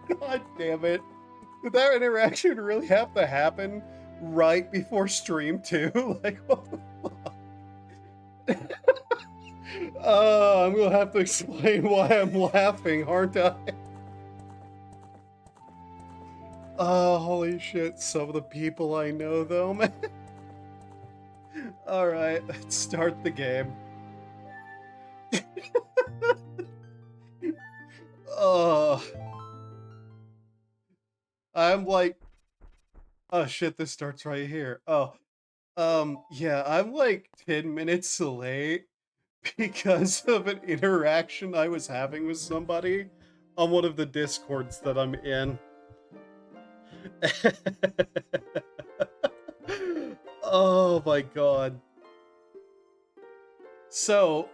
God damn it. Did that interaction really have to happen right before stream too? Like, what the fuck? I'm gonna have to explain why I'm laughing, aren't I? Oh, holy shit. Some of the people I know, though, man. Alright, let's start the game. Oh, I'm like, oh shit, this starts right here. Oh, yeah, I'm like 10 minutes late because of an interaction I was having with somebody on one of the discords that I'm in. Oh my god. So,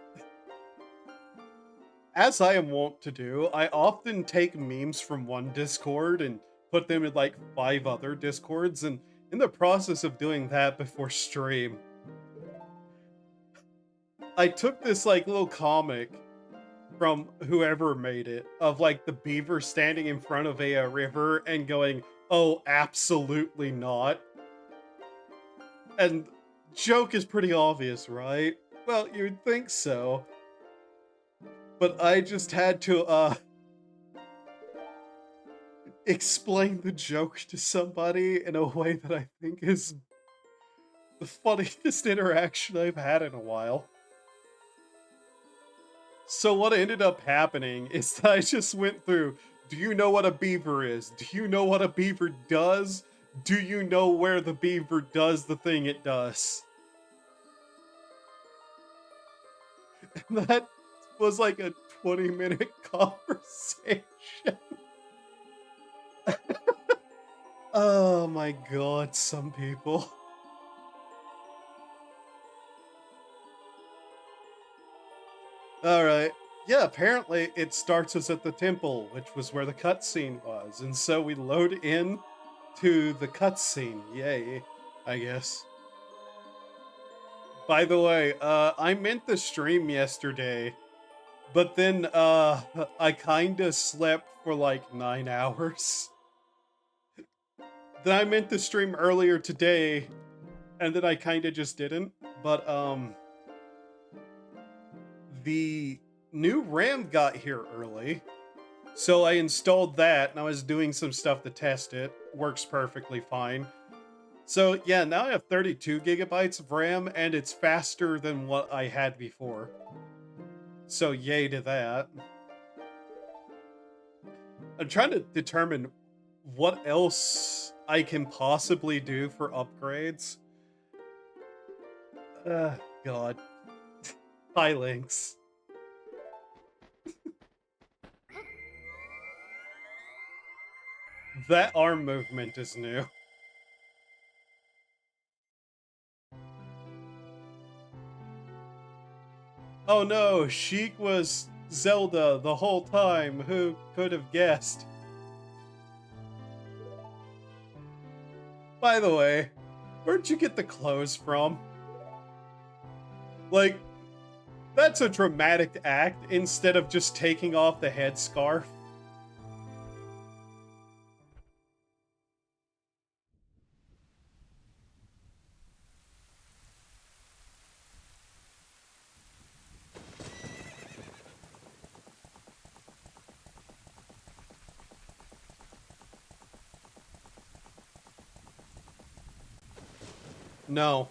as I am wont to do, I often take memes from one Discord and put them in like 5 other Discords, and in the process of doing that before stream, I took this like little comic from whoever made it of like the beaver standing in front of a river and going, "Oh, absolutely not." And joke is pretty obvious, right? Well, you'd think so, but I just had to explain the joke to somebody in a way that I think is the funniest interaction I've had in a while. So what ended up happening is that I just went through, do you know what a beaver is? Do you know what a beaver does? Do you know where the beaver does the thing it does? And that was like a 20-minute conversation. Oh my god, some people. Alright. Yeah, apparently it starts us at the temple, which was where the cutscene was. And so we load in to the cutscene. Yay, I guess. By the way, I meant to stream yesterday, but then I kinda slept for like 9 hours. Then I meant to stream earlier today, and then I kinda just didn't. But the new RAM got here early. So I installed that and I was doing some stuff to test it. Works perfectly fine. So yeah, now I have 32 gigabytes of RAM and it's faster than what I had before. So yay to that. I'm trying to determine what else I can possibly do for upgrades. God. Hi, Links. That arm movement is new. Oh no, Sheik was Zelda the whole time. Who could have guessed? By the way, where'd you get the clothes from? Like, that's a dramatic act instead of just taking off the headscarf. No.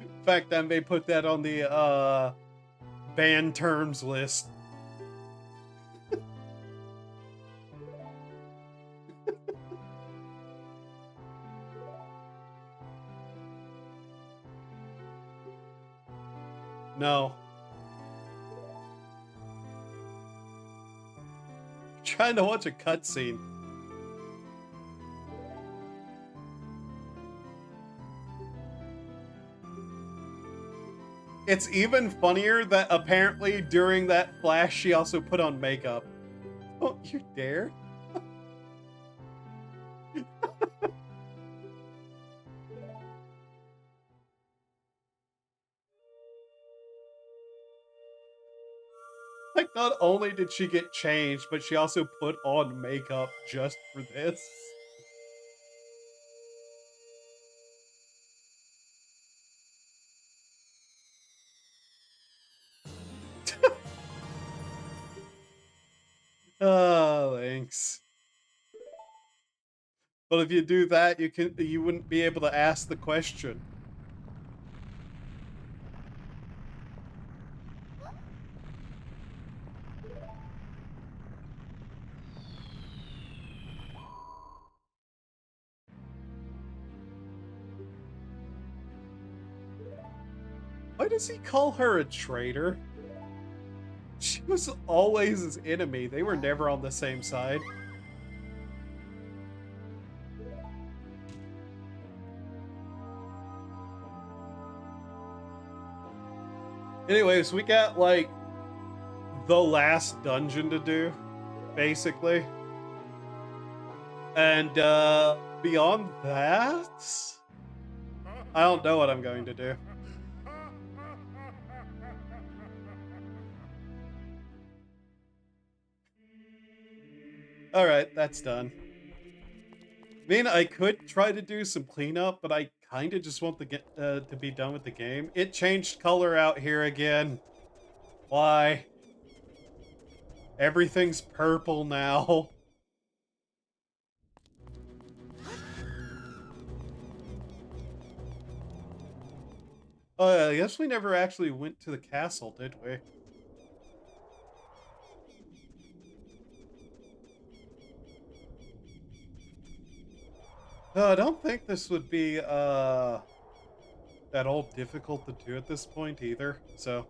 In fact, I may put that on the ban terms list. No. I'm trying to watch a cutscene. It's even funnier that apparently during that flash she also put on makeup. Don't you dare. Like, not only did she get changed, but she also put on makeup just for this. Oh, thanks. But if you do that, you wouldn't be able to ask the question. Why does he call her a traitor? She was always his enemy. They were never on the same side. Anyways, we got like the last dungeon to do, basically. And beyond that, I don't know what I'm going to do. All right, that's done. I mean, I could try to do some cleanup, but I kind of just want to be done with the game. It changed color out here again. Why? Everything's purple now. I guess we never actually went to the castle, did we? I don't think this would be at all difficult to do at this point either. So,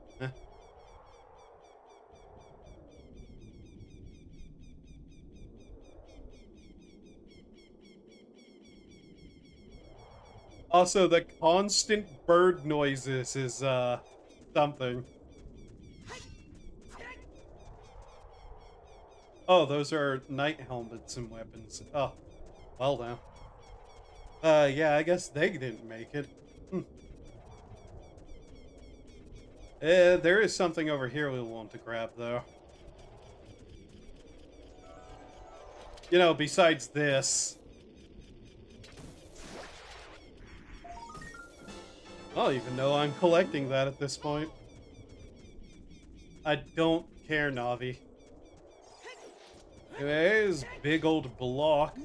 Also, the constant bird noises is something. Oh, those are knight helmets and weapons. Oh, well now. Yeah, I guess they didn't make it. Hmm. There is something over here we want to grab, though. You know, besides this. I don't even know I'm collecting that at this point. I don't care, Navi. Anyways, big old block.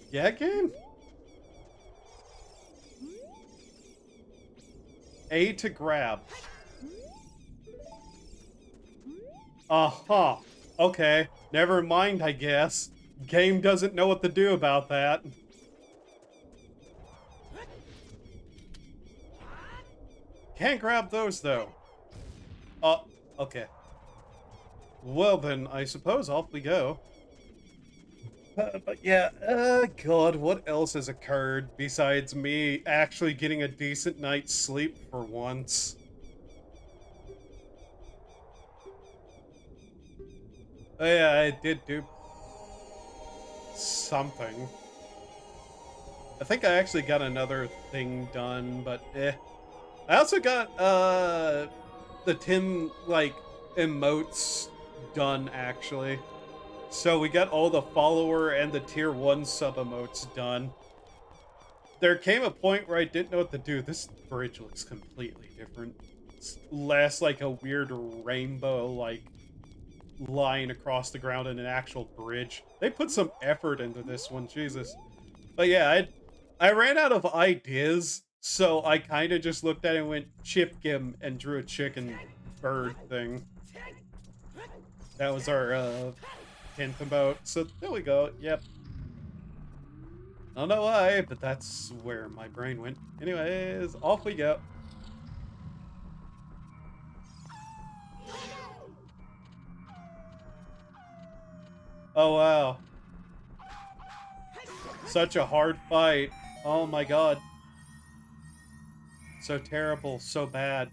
Yeah, game? A to grab. Uh-huh. Okay. Never mind, I guess. Game doesn't know what to do about that. Can't grab those, though. Okay. Well then, I suppose off we go. But yeah, God, what else has occurred besides me actually getting a decent night's sleep for once? Oh, yeah, I did do something. I think I actually got another thing done, but eh. I also got, the 10, like, emotes done, actually. So we got all the follower and the tier 1 sub emotes done. There came a point where I didn't know what to do. This bridge looks completely different. It's less like a weird rainbow, like, line across the ground in an actual bridge. They put some effort into this one, Jesus. But yeah, I ran out of ideas, so I kind of just looked at it and went chip gim and drew a chicken bird thing. That was our 10th emote. So there we go. Yep. I don't know why, but that's where my brain went. Anyways, off we go. Oh, wow. Such a hard fight. Oh my god. So terrible, so bad.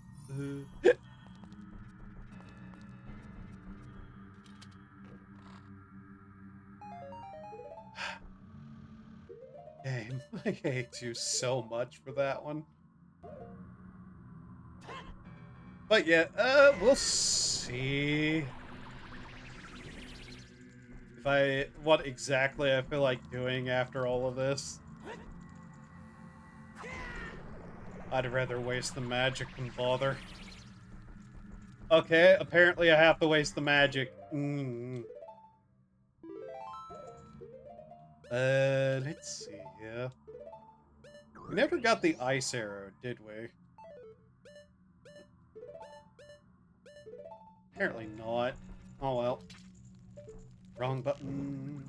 Game, I hate you so much for that one. But yeah, we'll see what exactly I feel like doing after all of this. I'd rather waste the magic than bother. Okay, apparently I have to waste the magic. Let's see here. We never got the ice arrow, did we? Apparently not. Oh well. Wrong button.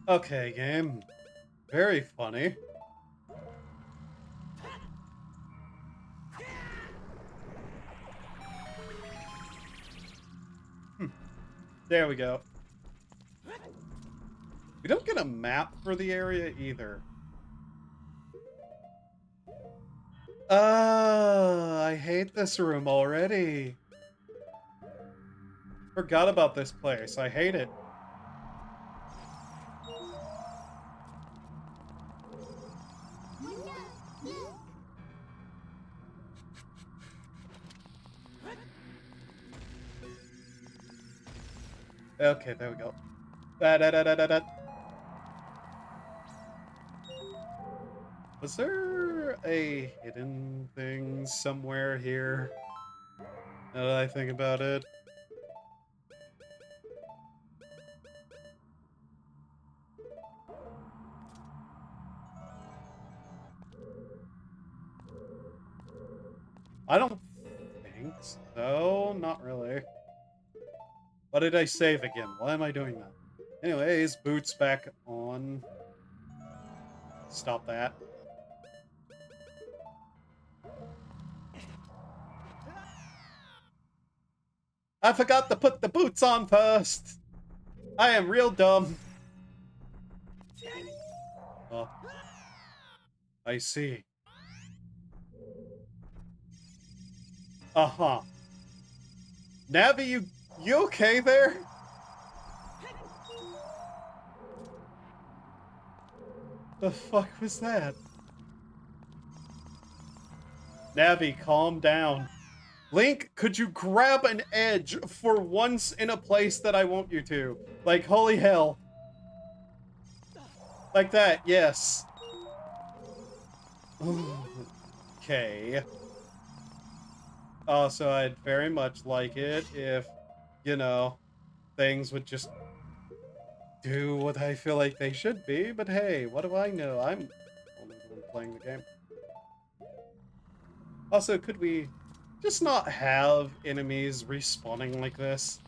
Okay, game. Very funny. There we go. We don't get a map for the area either. I hate this room already. Forgot about this place. I hate it. Okay, there we go. Da, da, da, da, da, da. Was there a hidden thing somewhere here? Now that I think about it. I don't think so. Not really. What did I save again? Why am I doing that? Anyways, boots back on. Stop that. I forgot to put the boots on first. I am real dumb. Oh. I see. Uh-huh. Navi, you okay there? The fuck was that? Navi, calm down. Link, could you grab an edge for once in a place that I want you to? Like, holy hell. Like that, yes. Okay. Also, I'd very much like it if, you know, things would just do what I feel like they should be, but hey, what do I know? I'm only the one playing the game. Also, could we just not have enemies respawning like this?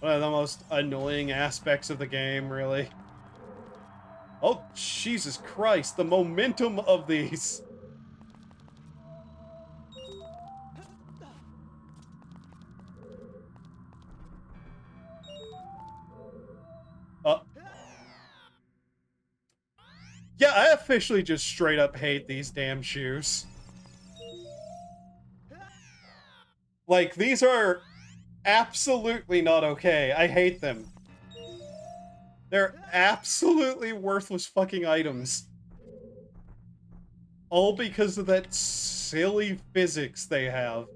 One of the most annoying aspects of the game, really. Oh, Jesus Christ, the momentum of these! Yeah, I officially just straight up hate these damn shoes. Like, these are absolutely not okay. I hate them. They're absolutely worthless fucking items. All because of that silly physics they have.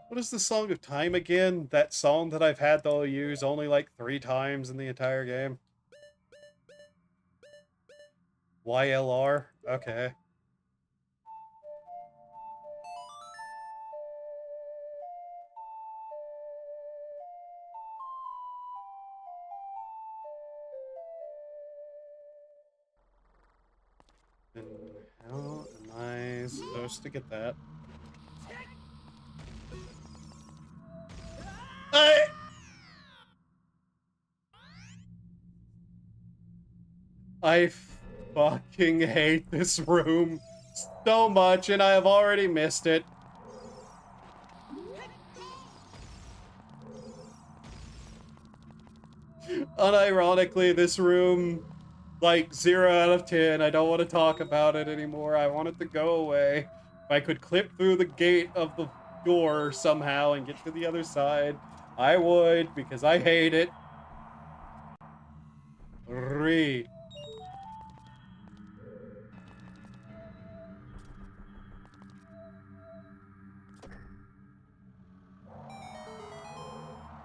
What is the Song of Time again? That song that I've had to use only like 3 times in the entire game. YLR? Okay. Then how am I supposed to get that? I fucking hate this room so much, and I have already missed it. Unironically, this room Like 0 out of 10. I don't want to talk about it anymore. I want it to go away. If I could clip through the gate of the door somehow and get to the other side, I would, because I hate it. Re.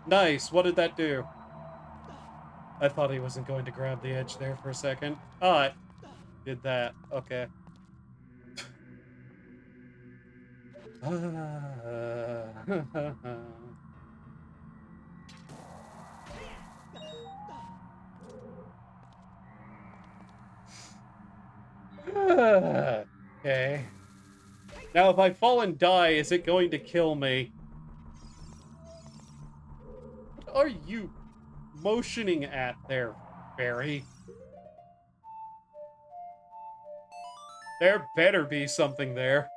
Nice. What did that do? I thought he wasn't going to grab the edge there for a second. Oh, it did that. Okay. Okay. Now, if I fall and die, is it going to kill me? What are you motioning at there, Barry? There better be something there.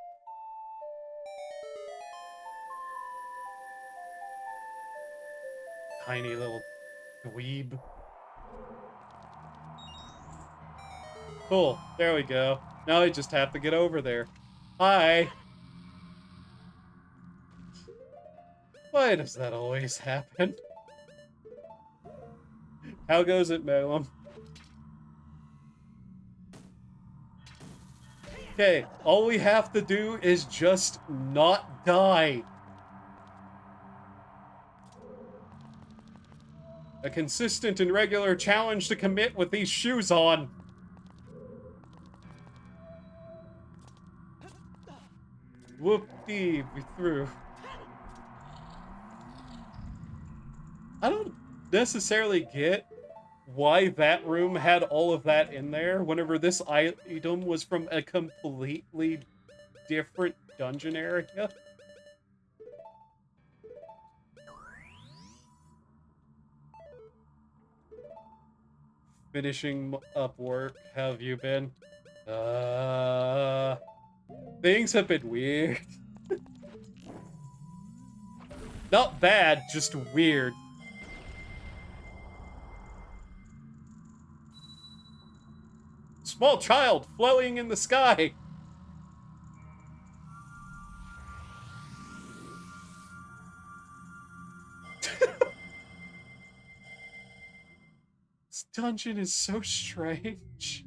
Tiny little dweeb. Cool. There we go. Now I just have to get over there. Hi. Why does that always happen? How goes it, Malum? Okay, all we have to do is just not die. A consistent and regular challenge to commit with these shoes on. Whoop-dee, we through. I don't necessarily get why that room had all of that in there whenever this item was from a completely different dungeon area. Finishing up work, how have you been? Things have been weird. Not bad, just weird. Small child floating in the sky. This dungeon is so strange.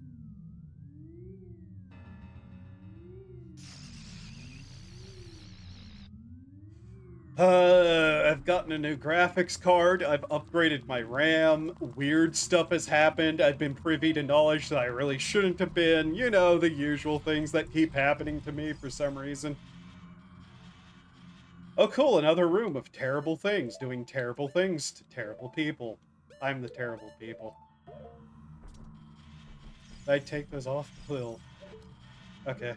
I've gotten a new graphics card. I've upgraded my RAM. Weird stuff has happened. I've been privy to knowledge that I really shouldn't have been. You know, the usual things that keep happening to me for some reason. Oh, cool. Another room of terrible things doing terrible things to terrible people. I'm the terrible people. Did I take those off? Will. Okay.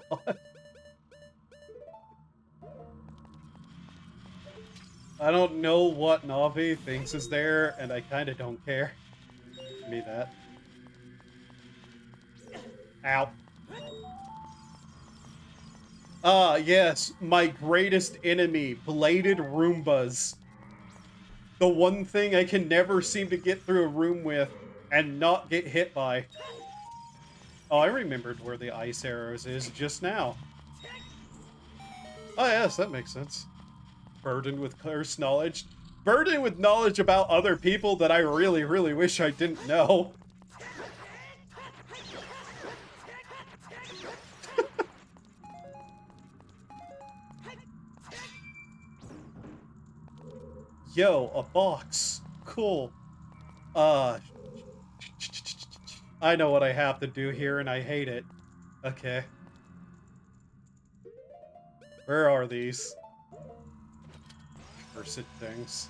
What? I don't know what Navi thinks is there, and I kind of don't care. Give me that. Ow. Ah, yes, my greatest enemy, bladed Roombas. The one thing I can never seem to get through a room with and not get hit by. Oh, I remembered where the ice arrows is just now. Oh, yes, that makes sense. Burdened with cursed knowledge. Burdened with knowledge about other people that I really, really wish I didn't know. Yo, a box. Cool. I know what I have to do here, and I hate it. Okay. Where are these? Cursed things.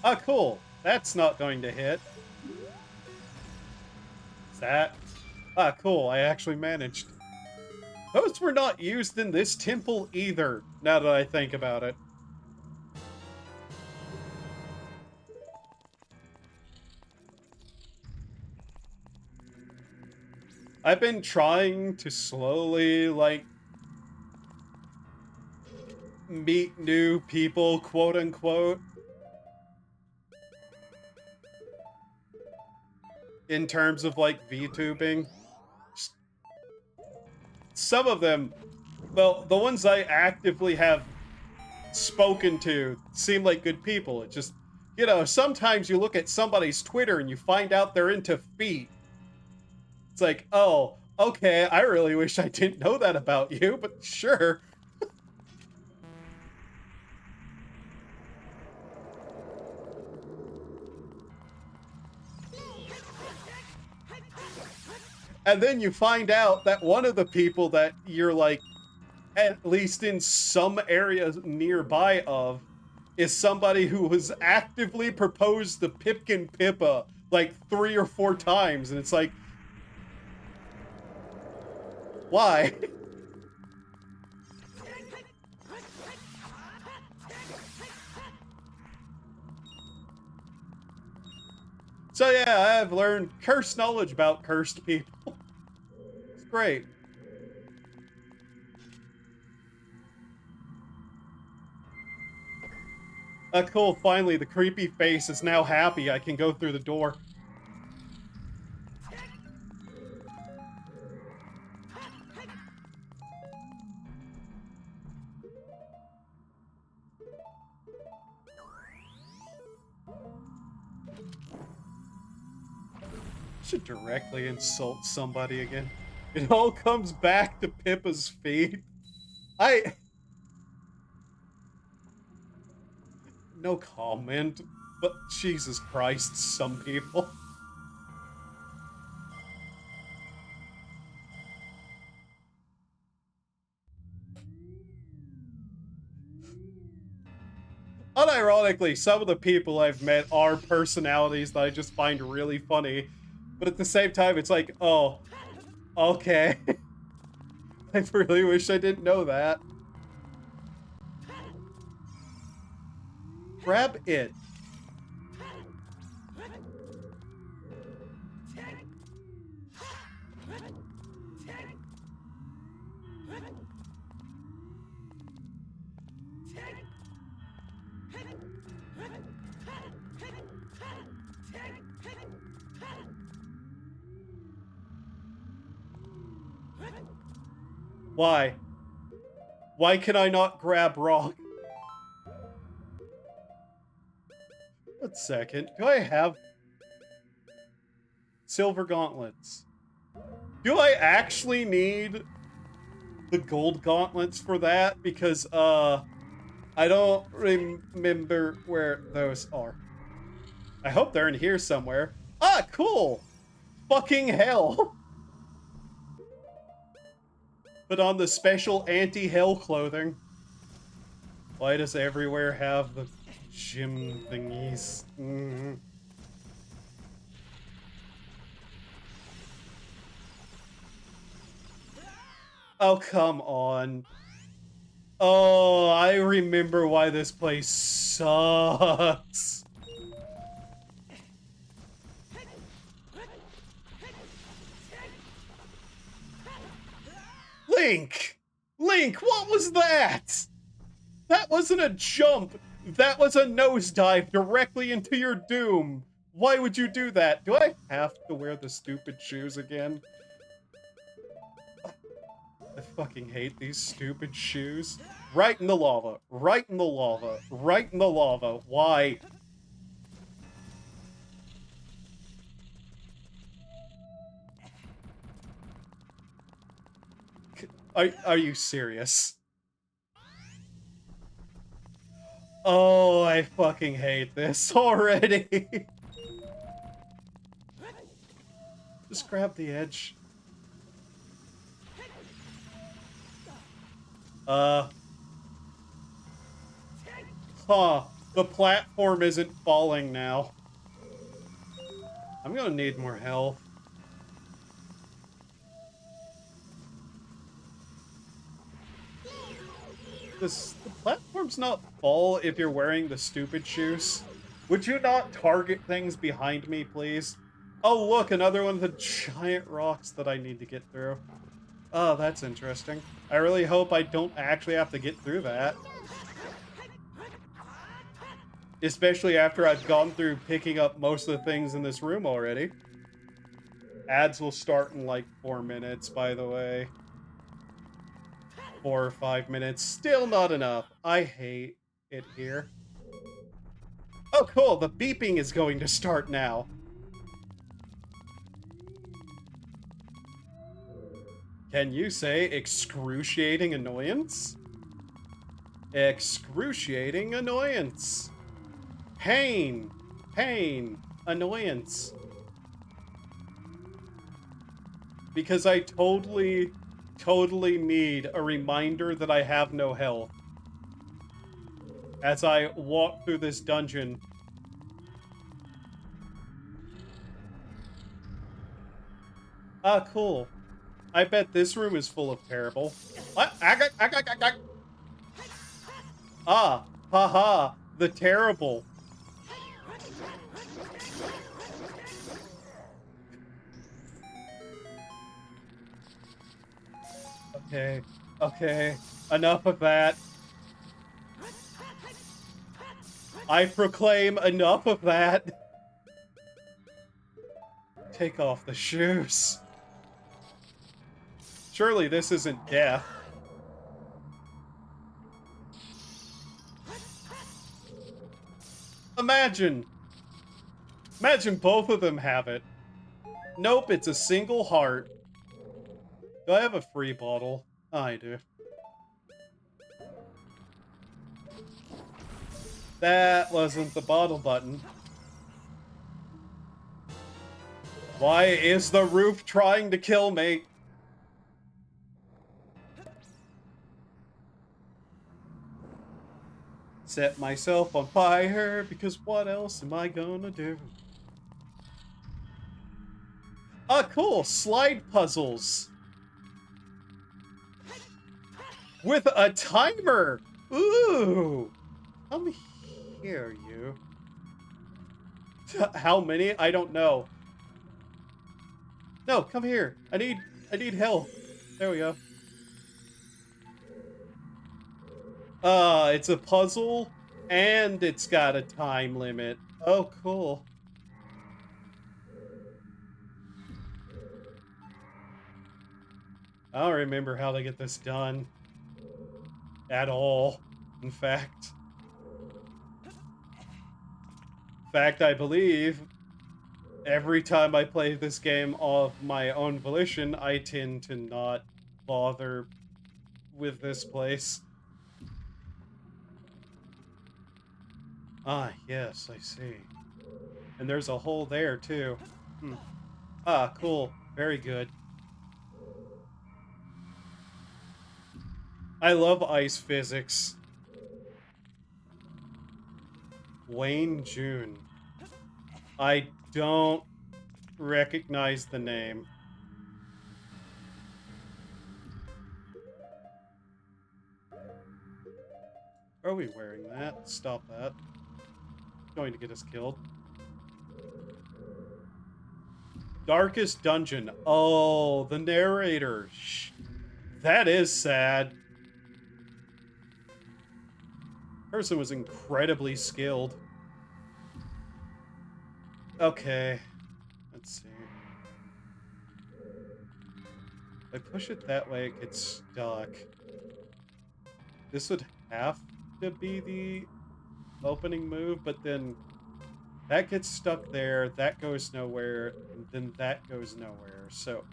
Ah, cool. That's not going to hit. Is that? Ah, cool. I actually managed. Those were not used in this temple either, now that I think about it. I've been trying to slowly, like, meet new people, quote unquote. In terms of like VTubing. Some of them, well, the ones I actively have spoken to seem like good people. It just, you know, sometimes you look at somebody's Twitter and you find out they're into feet. It's like, oh, okay, I really wish I didn't know that about you, but sure. And then you find out that one of the people that you're like, at least in some areas nearby of, is somebody who has actively proposed the Pipkin Pippa like 3 or 4 times. And it's like, why? So yeah, I've learned cursed knowledge about cursed people. It's great. Cool, finally, the creepy face is now happy. I can go through the door. Should directly insult somebody again. It all comes back to Pippa's feet. No comment, but Jesus Christ, some people. Unironically, some of the people I've met are personalities that I just find really funny. But at the same time, it's like, oh, okay. I really wish I didn't know that. Grab it. Why? Why can I not grab rock? 1 second. Do I have silver gauntlets? Do I actually need the gold gauntlets for that? Because, I don't remember where those are. I hope they're in here somewhere. Ah, cool! Fucking hell! Put on the special anti-hell clothing. Why does everywhere have the gym thingies? Oh, come on. Oh, I remember why this place sucks. Link! Link, what was that? That wasn't a jump. That was a nosedive directly into your doom. Why would you do that? Do I have to wear the stupid shoes again? I fucking hate these stupid shoes. Right in the lava. Right in the lava. Right in the lava. Why? Are you serious? Oh, I fucking hate this already. Just grab the edge. Huh. The platform isn't falling now. I'm gonna need more health. The platforms not fall if you're wearing the stupid shoes? Would you not target things behind me, please? Oh, look, another one of the giant rocks that I need to get through. Oh, that's interesting. I really hope I don't actually have to get through that. Especially after I've gone through picking up most of the things in this room already. Ads will start in like 4 minutes, by the way. 4 or 5 minutes. Still not enough. I hate it here. Oh, cool. The beeping is going to start now. Can you say excruciating annoyance? Excruciating annoyance. Pain. Pain. Annoyance. Because I totally need a reminder that I have no health as I walk through this dungeon. Ah, cool. I bet this room is full of terrible. What? Ah, haha, the terrible. Okay, okay, enough of that. I proclaim enough of that. Take off the shoes. Surely this isn't death. Imagine both of them have it. Nope, it's a single heart. Do I have a free bottle? I do. That wasn't the bottle button. Why is the roof trying to kill me? Set myself on fire, because what else am I gonna do? Ah, cool! Slide puzzles! With a timer! Ooh! Come here, you. How many? I don't know. No, come here. I need help. There we go. It's a puzzle, and it's got a time limit. Oh, cool. I don't remember how to get this done. At all, in fact. I believe every time I play this game of my own volition, I tend to not bother with this place. Ah, yes, I see. And there's a hole there, too. Hmm. Ah, cool. Very good. I love ice physics. Wayne June. I don't recognize the name. Are we wearing that? Stop that. Going to get us killed. Darkest dungeon. Oh, the narrator. Shh. That is sad. Person was incredibly skilled. Okay. Let's see. If I push it that way, it gets stuck. This would have to be the opening move, but then that gets stuck there, that goes nowhere, and then that goes nowhere, so...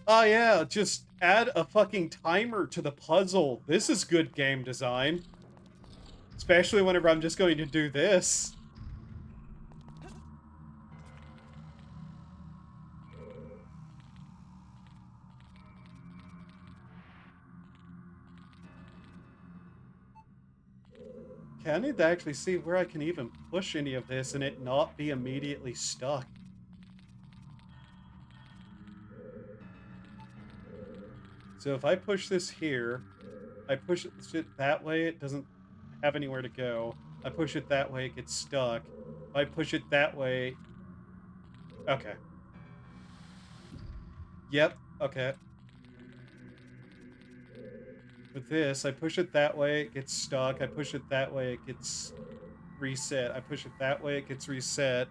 Oh yeah, just add a fucking timer to the puzzle. This is good game design. Especially whenever I'm just going to do this. Okay, I need to actually see where I can even push any of this and it not be immediately stuck. So if I push this here, I push it that way, it doesn't have anywhere to go. I push it that way, it gets stuck. If I push it that way... Okay. Yep. Okay. With this, I push it that way, it gets stuck. I push it that way, it gets reset. I push it that way, it gets reset.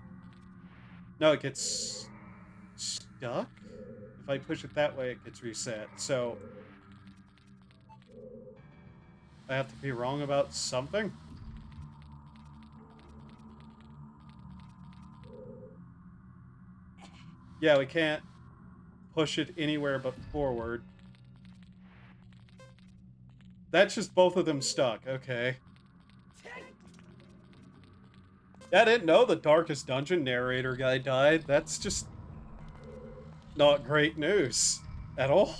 No, it gets stuck? If I push it that way, it gets reset. So I have to be wrong about something? Yeah, we can't push it anywhere but forward. That's just both of them stuck. Okay. I didn't know the Darkest Dungeon narrator guy died. That's just not great news at all.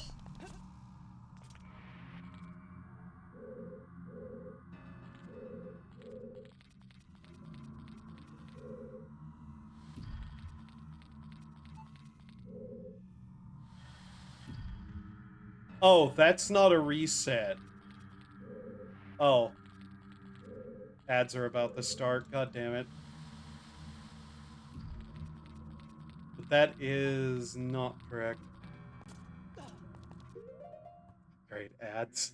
Oh, that's not a reset. Oh, ads are about to start. God damn it. But that is not correct. Great ads.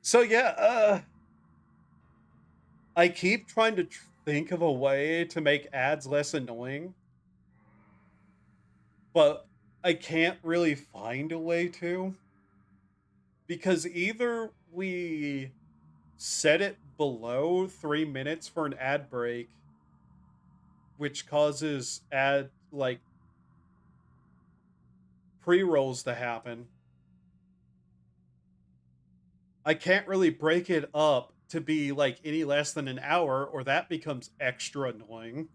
So yeah, I keep trying to think of a way to make ads less annoying, but I can't really find a way to, because either we set it below 3 minutes for an ad break, which causes ad like pre-rolls to happen. I can't really break it up to be like any less than an hour, or that becomes extra annoying.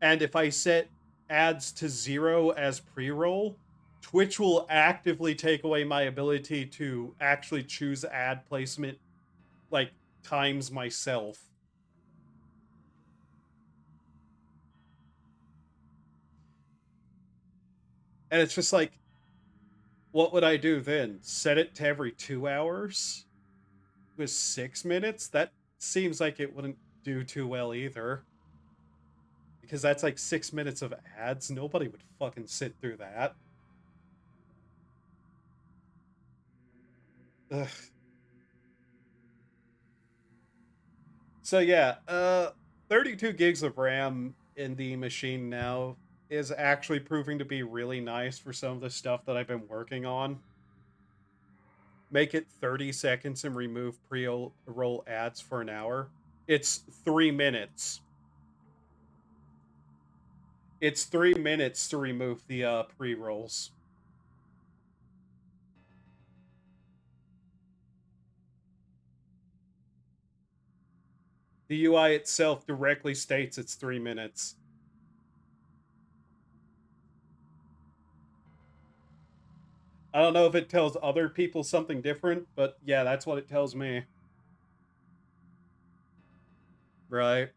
And if I set ads to 0 as pre-roll, Twitch will actively take away my ability to actually choose ad placement like times myself. And it's just like, what would I do then? Set it to every 2 hours with 6 minutes? That seems like it wouldn't do too well either. Because that's like 6 minutes of ads. Nobody would fucking sit through that. Ugh. So yeah, 32 gigs of RAM in the machine now is actually proving to be really nice for some of the stuff that I've been working on. Make it 30 seconds and remove pre-roll ads for an hour. It's 3 minutes. It's 3 minutes to remove the pre-rolls. The UI itself directly states it's 3 minutes. I don't know if it tells other people something different, but yeah, that's what it tells me. Right.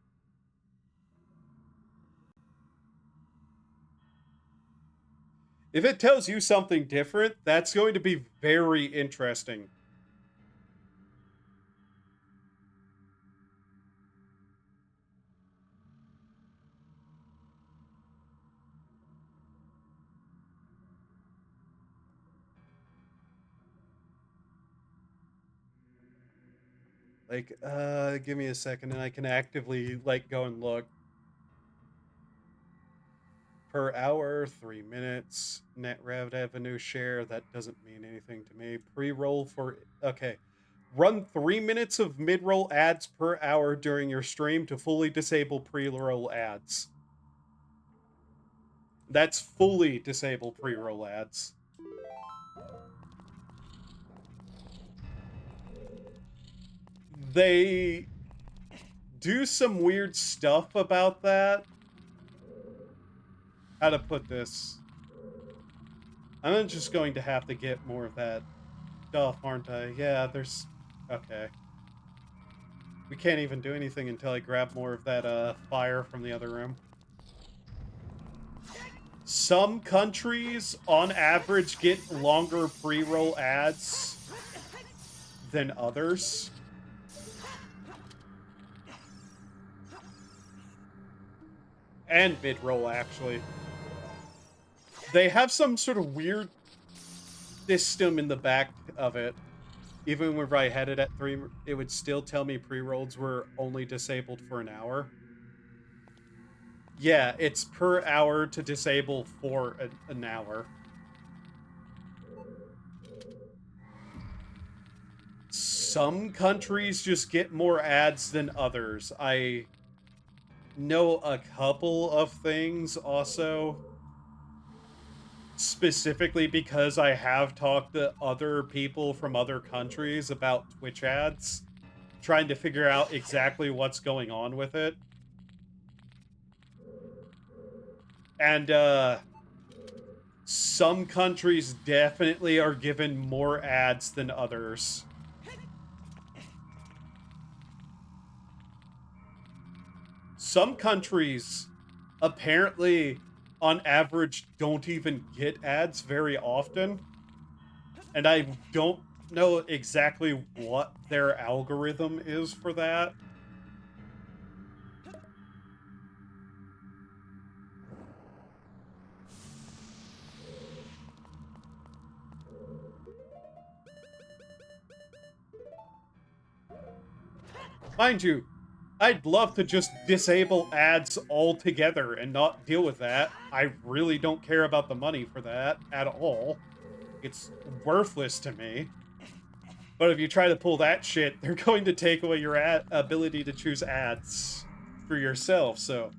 If it tells you something different, that's going to be very interesting. Like, give me a second and I can actively like go and look. Per hour, 3 minutes, net revenue share, that doesn't mean anything to me. Pre-roll for okay. Run 3 minutes of mid-roll ads per hour during your stream to fully disable pre-roll ads. That's fully disable pre-roll ads. They do some weird stuff about that. How to put this? I'm just going to have to get more of that stuff, aren't I? Yeah, there's... Okay. We can't even do anything until I grab more of that fire from the other room. Some countries, on average, get longer pre-roll ads than others. And mid-roll, actually. They have some sort of weird system in the back of it. Even whenever I had it at 3, it would still tell me pre-rolls were only disabled for an hour. Yeah, it's per hour to disable for an hour. Some countries just get more ads than others. I know a couple of things also, specifically because I have talked to other people from other countries about Twitch ads, trying to figure out exactly what's going on with it. And some countries definitely are given more ads than others. Some countries apparently on average don't even get ads very often, and I don't know exactly what their algorithm is for that. Mind you, I'd love to just disable ads altogether and not deal with that. I really don't care about the money for that at all. It's worthless to me. But if you try to pull that shit, they're going to take away your ability to choose ads for yourself. So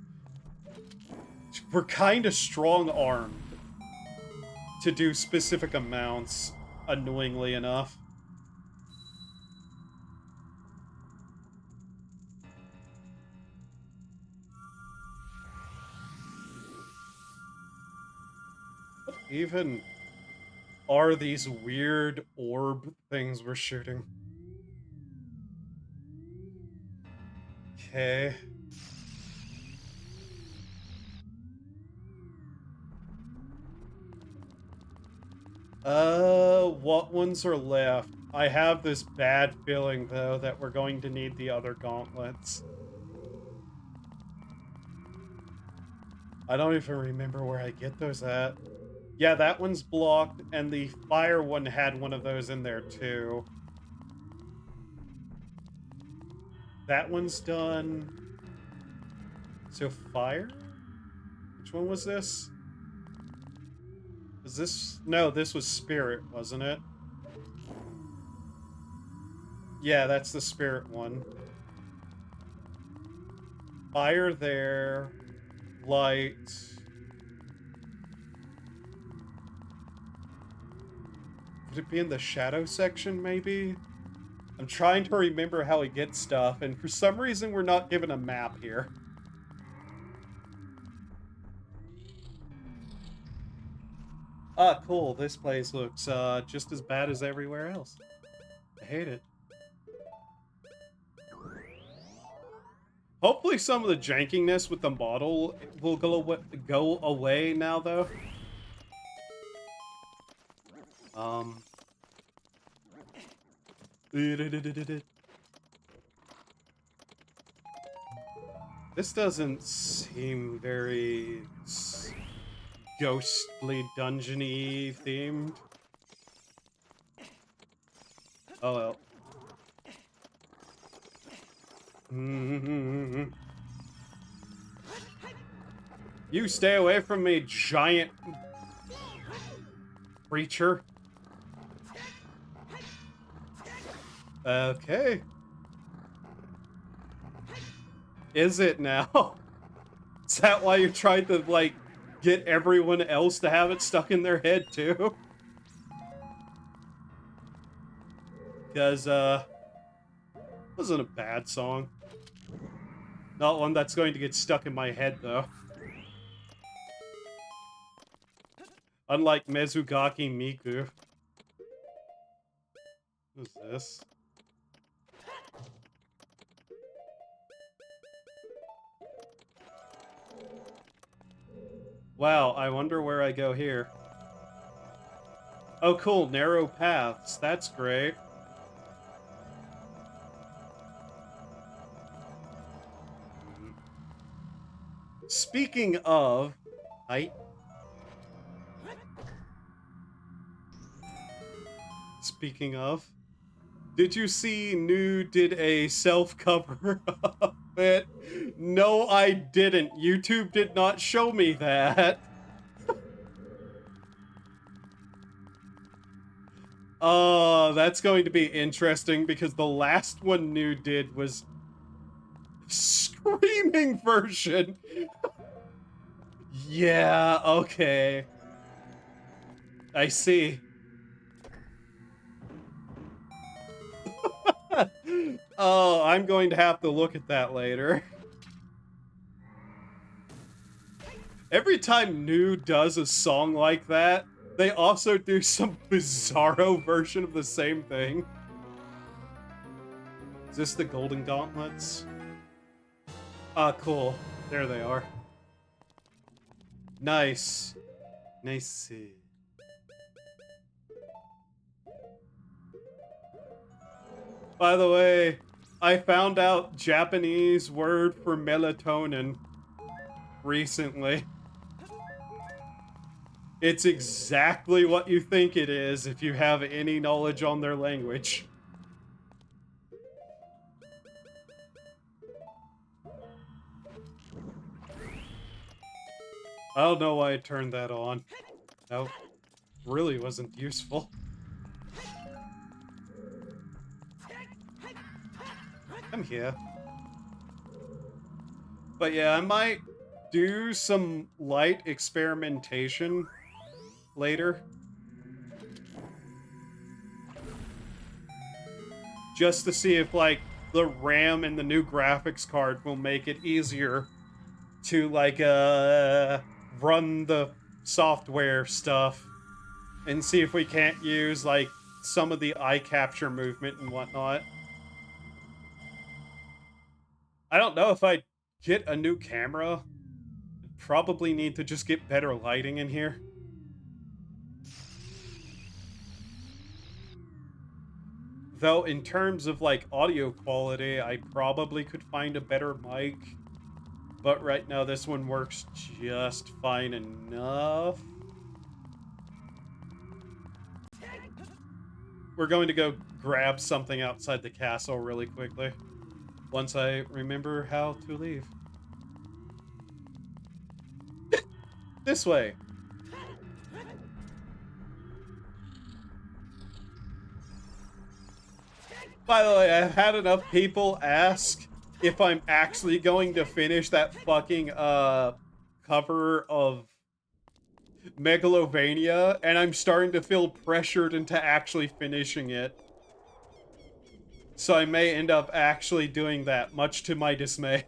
we're kind of strong-armed to do specific amounts, annoyingly enough. What even are these weird orb things we're shooting? Okay. What ones are left? I have this bad feeling, though, that we're going to need the other gauntlets. I don't even remember where I get those at. Yeah, that one's blocked, and the fire one had one of those in there, too. That one's done. So fire? Which one was this? Is this... No, this was spirit, wasn't it? Yeah, that's the spirit one. Fire there. Light. Could it be in the shadow section, maybe? I'm trying to remember how we get stuff, and for some reason we're not given a map here. Ah, cool. This place looks just as bad as everywhere else. I hate it. Hopefully some of the jankiness with the model will go away now, though. This doesn't seem very ghostly dungeony themed. Oh well. You stay away from me, giant creature. Okay. Is it now? Is that why you're trying to, like, get everyone else to have it stuck in their head, too? Because, wasn't a bad song. Not one that's going to get stuck in my head, though. Unlike Mezugaki Miku. Who's this? Wow, I wonder where I go here. Oh, cool, narrow paths. That's great. Speaking of height, speaking of, did you see New did a self-cover of it? No, I didn't. YouTube did not show me that. Oh, that's going to be interesting because the last one New did was screaming version. Yeah, okay. I see. Oh, I'm going to have to look at that later. Every time New does a song like that, they also do some bizarro version of the same thing. Is this the Golden Gauntlets? Ah, cool. There they are. Nice. Nice. By the way, I found out Japanese word for melatonin recently. It's exactly what you think it is if you have any knowledge on their language. I don't know why I turned that on. That really wasn't useful. I'm here. But yeah, I might do some light experimentation later. Just to see if, like, the RAM and the new graphics card will make it easier to, like, run the software stuff. And see if we can't use, like, some of the eye capture movement and whatnot. I don't know if I'd get a new camera. Probably need to just get better lighting in here. Though, in terms of, like, audio quality, I probably could find a better mic. But right now, this one works just fine enough. We're going to go grab something outside the castle really quickly. Once I remember how to leave. This way. By the way, I've had enough people ask if I'm actually going to finish that fucking, cover of Megalovania, and I'm starting to feel pressured into actually finishing it. So I may end up actually doing that, much to my dismay.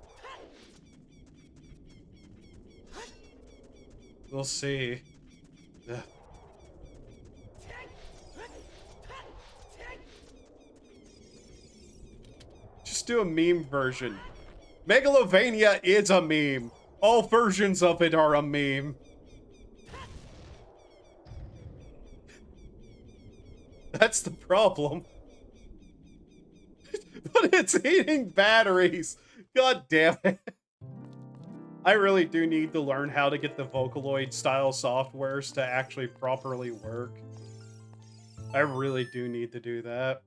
We'll see. Ugh. Just do a meme version. Megalovania is a meme. All versions of it are a meme. That's the problem. But it's eating batteries. God damn it. I really do need to learn how to get the Vocaloid style softwares to actually properly work. I really do need to do that.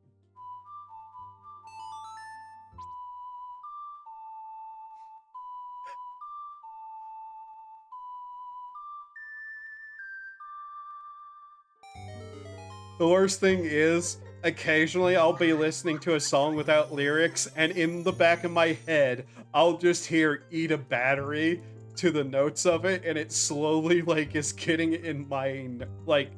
The worst thing is, occasionally I'll be listening to a song without lyrics, and in the back of my head, I'll just hear "eat a battery" to the notes of it, and it slowly, like, is getting in my, like,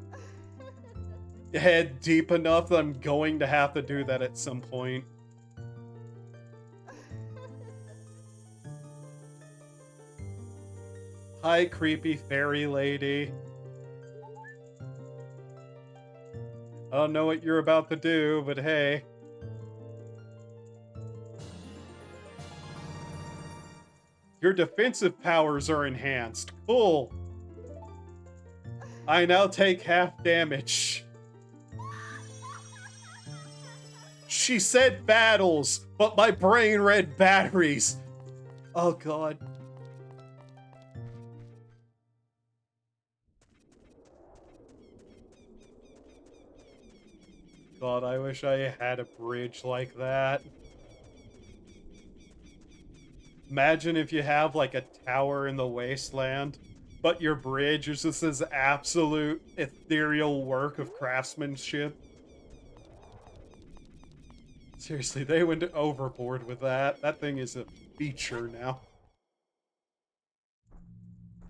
head deep enough that I'm going to have to do that at some point. Hi, creepy fairy lady. I don't know what you're about to do, but hey. Your defensive powers are enhanced. Cool. I now take half damage. She said battles, but my brain read batteries. Oh god. God, I wish I had a bridge like that. Imagine if you have like a tower in the wasteland, but your bridge is just this absolute ethereal work of craftsmanship. Seriously, they went overboard with that. That thing is a feature now.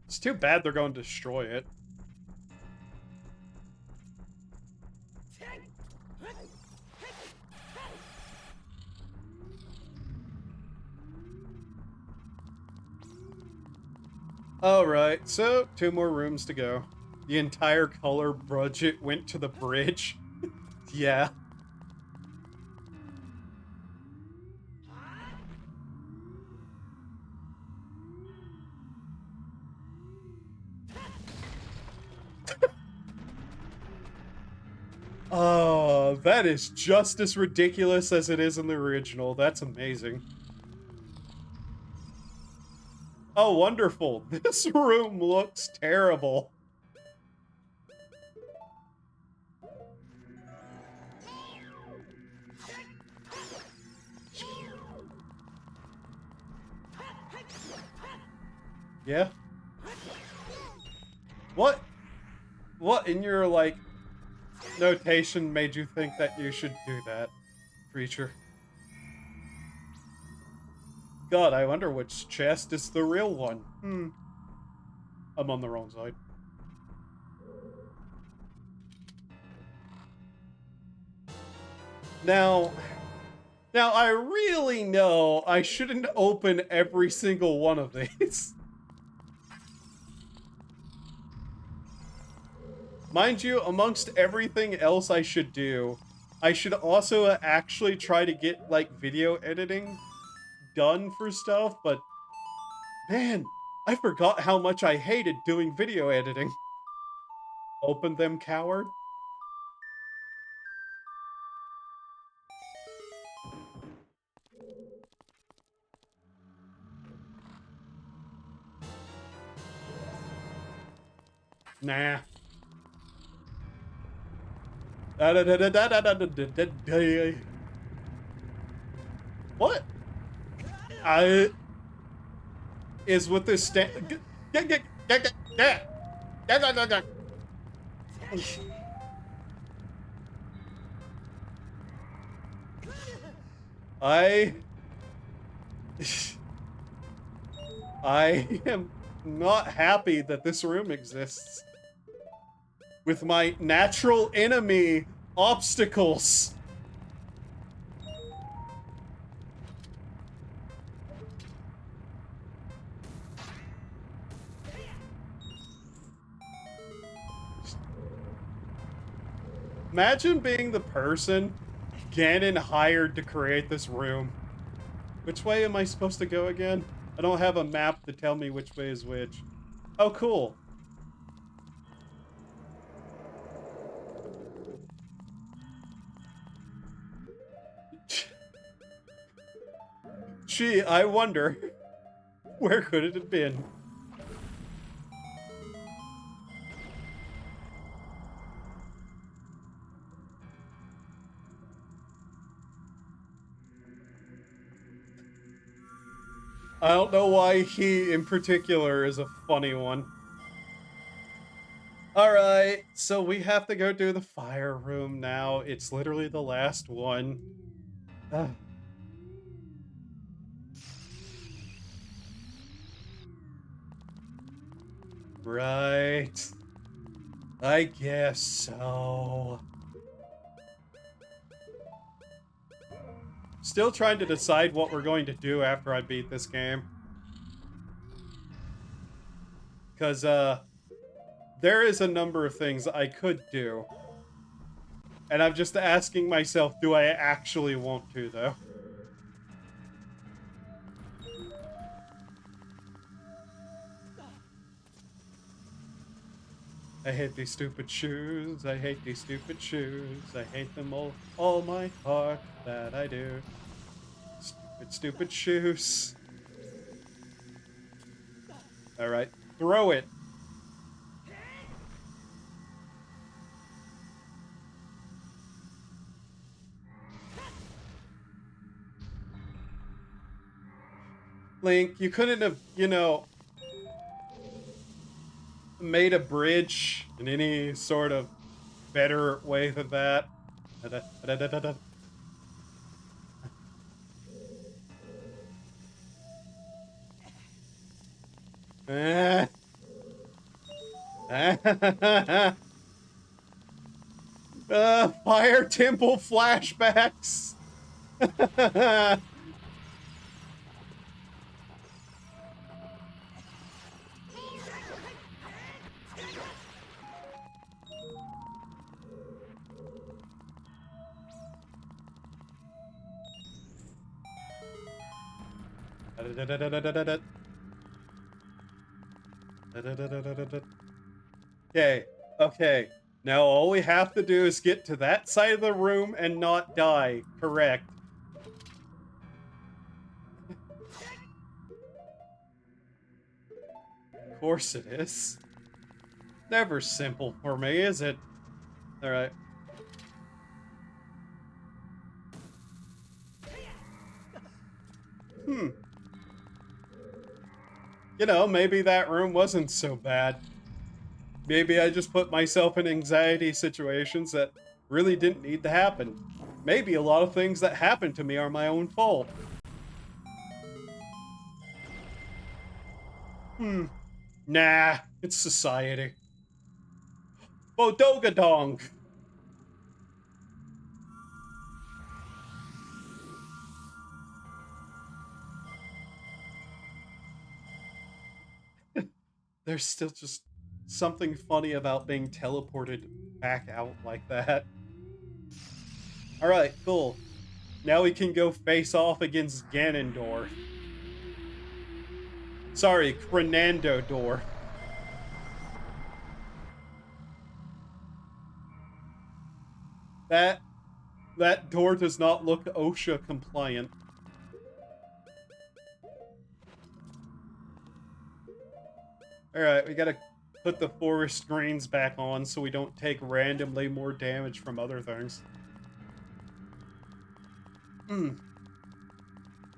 It's too bad they're going to destroy it. Alright, so 2 more rooms to go. The entire color budget went to the bridge. Yeah. Oh, that is just as ridiculous as it is in the original. That's amazing. Oh, wonderful. This room looks terrible. Yeah? What? What in your, like, notation made you think that you should do that, creature? God, I wonder which chest is the real one. I'm on the wrong side. Now, I really know I shouldn't open every single one of these. Mind you, amongst everything else I should do, I should also actually try to get, like, video editing done for stuff, but man, I forgot how much I hated doing video editing. Open them, coward. Nah. What? I is with this I I am not happy that this room exists. With my natural enemy, obstacles. Imagine being the person Ganon hired to create this room. Which way am I supposed to go again? I don't have a map to tell me which way is which. Oh, cool. Gee, I wonder, where could it have been? I don't know why he, in particular, is a funny one. Alright, so we have to go do the fire room now. It's literally the last one. Ugh. Right. I guess so. Still trying to decide what we're going to do after I beat this game. Because, there is a number of things I could do. And I'm just asking myself, do I actually want to, though? I hate these stupid shoes. I hate these stupid shoes. I hate them all my heart that I do. Stupid, stupid shoes. Alright, throw it. Link, you couldn't have, you know, made a bridge in any sort of better way than that. Fire temple flashbacks. Okay, okay. Now all we have to do is get to that side of the room and not die. Correct. Of course it is. Never simple for me, is it? Alright. You know, maybe that room wasn't so bad. Maybe I just put myself in anxiety situations that really didn't need to happen. Maybe a lot of things that happen to me are my own fault. Nah, it's society. Bodogadong! There's still just something funny about being teleported back out like that. Alright, cool. Now we can go face off against Ganondorf. Sorry, Crenandodorf. That door does not look OSHA compliant. Alright, we gotta put the forest greens back on so we don't take randomly more damage from other things.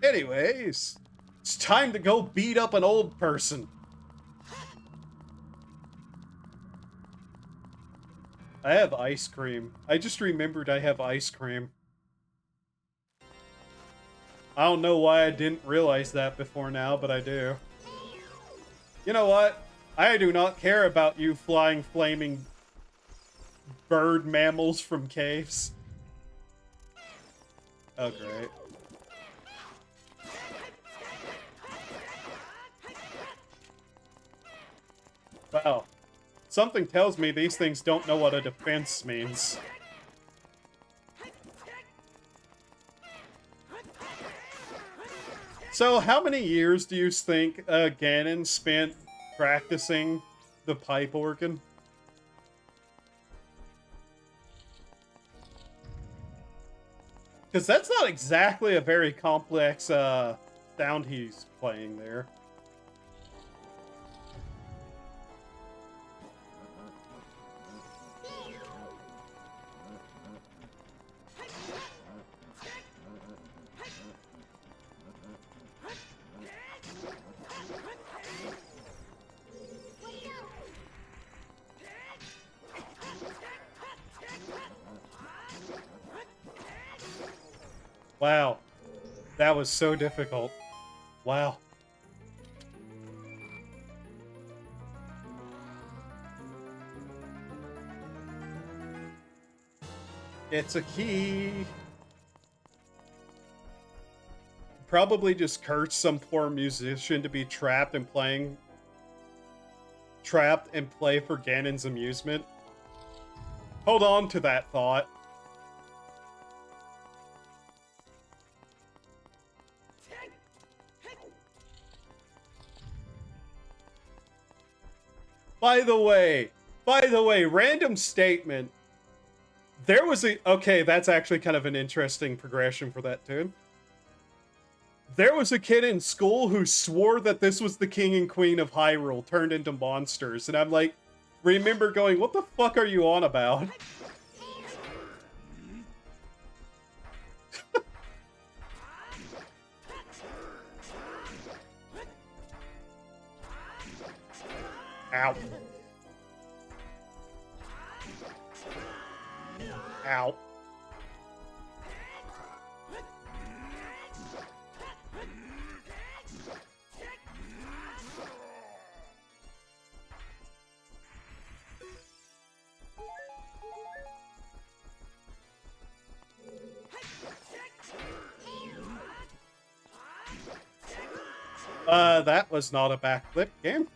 Anyways, it's time to go beat up an old person. I have ice cream. I just remembered I have ice cream. I don't know why I didn't realize that before now, but I do. You know what? I do not care about you flying flaming bird mammals from caves. Oh, great. Wow. Something tells me these things don't know what a defense means. So, how many years do you think Ganon spent practicing the pipe organ? Because that's not exactly a very complex sound he's playing there. Wow. That was so difficult. Wow. It's a key. Probably just cursed some poor musician to be trapped and play for Ganon's amusement. Hold on to that thought. By the way, random statement. There was okay, that's actually kind of an interesting progression for that tune. There was a kid in school who swore that this was the king and queen of Hyrule turned into monsters, and I'm like, remember going, what the fuck are you on about? Ow. Ow. That was not a backflip game.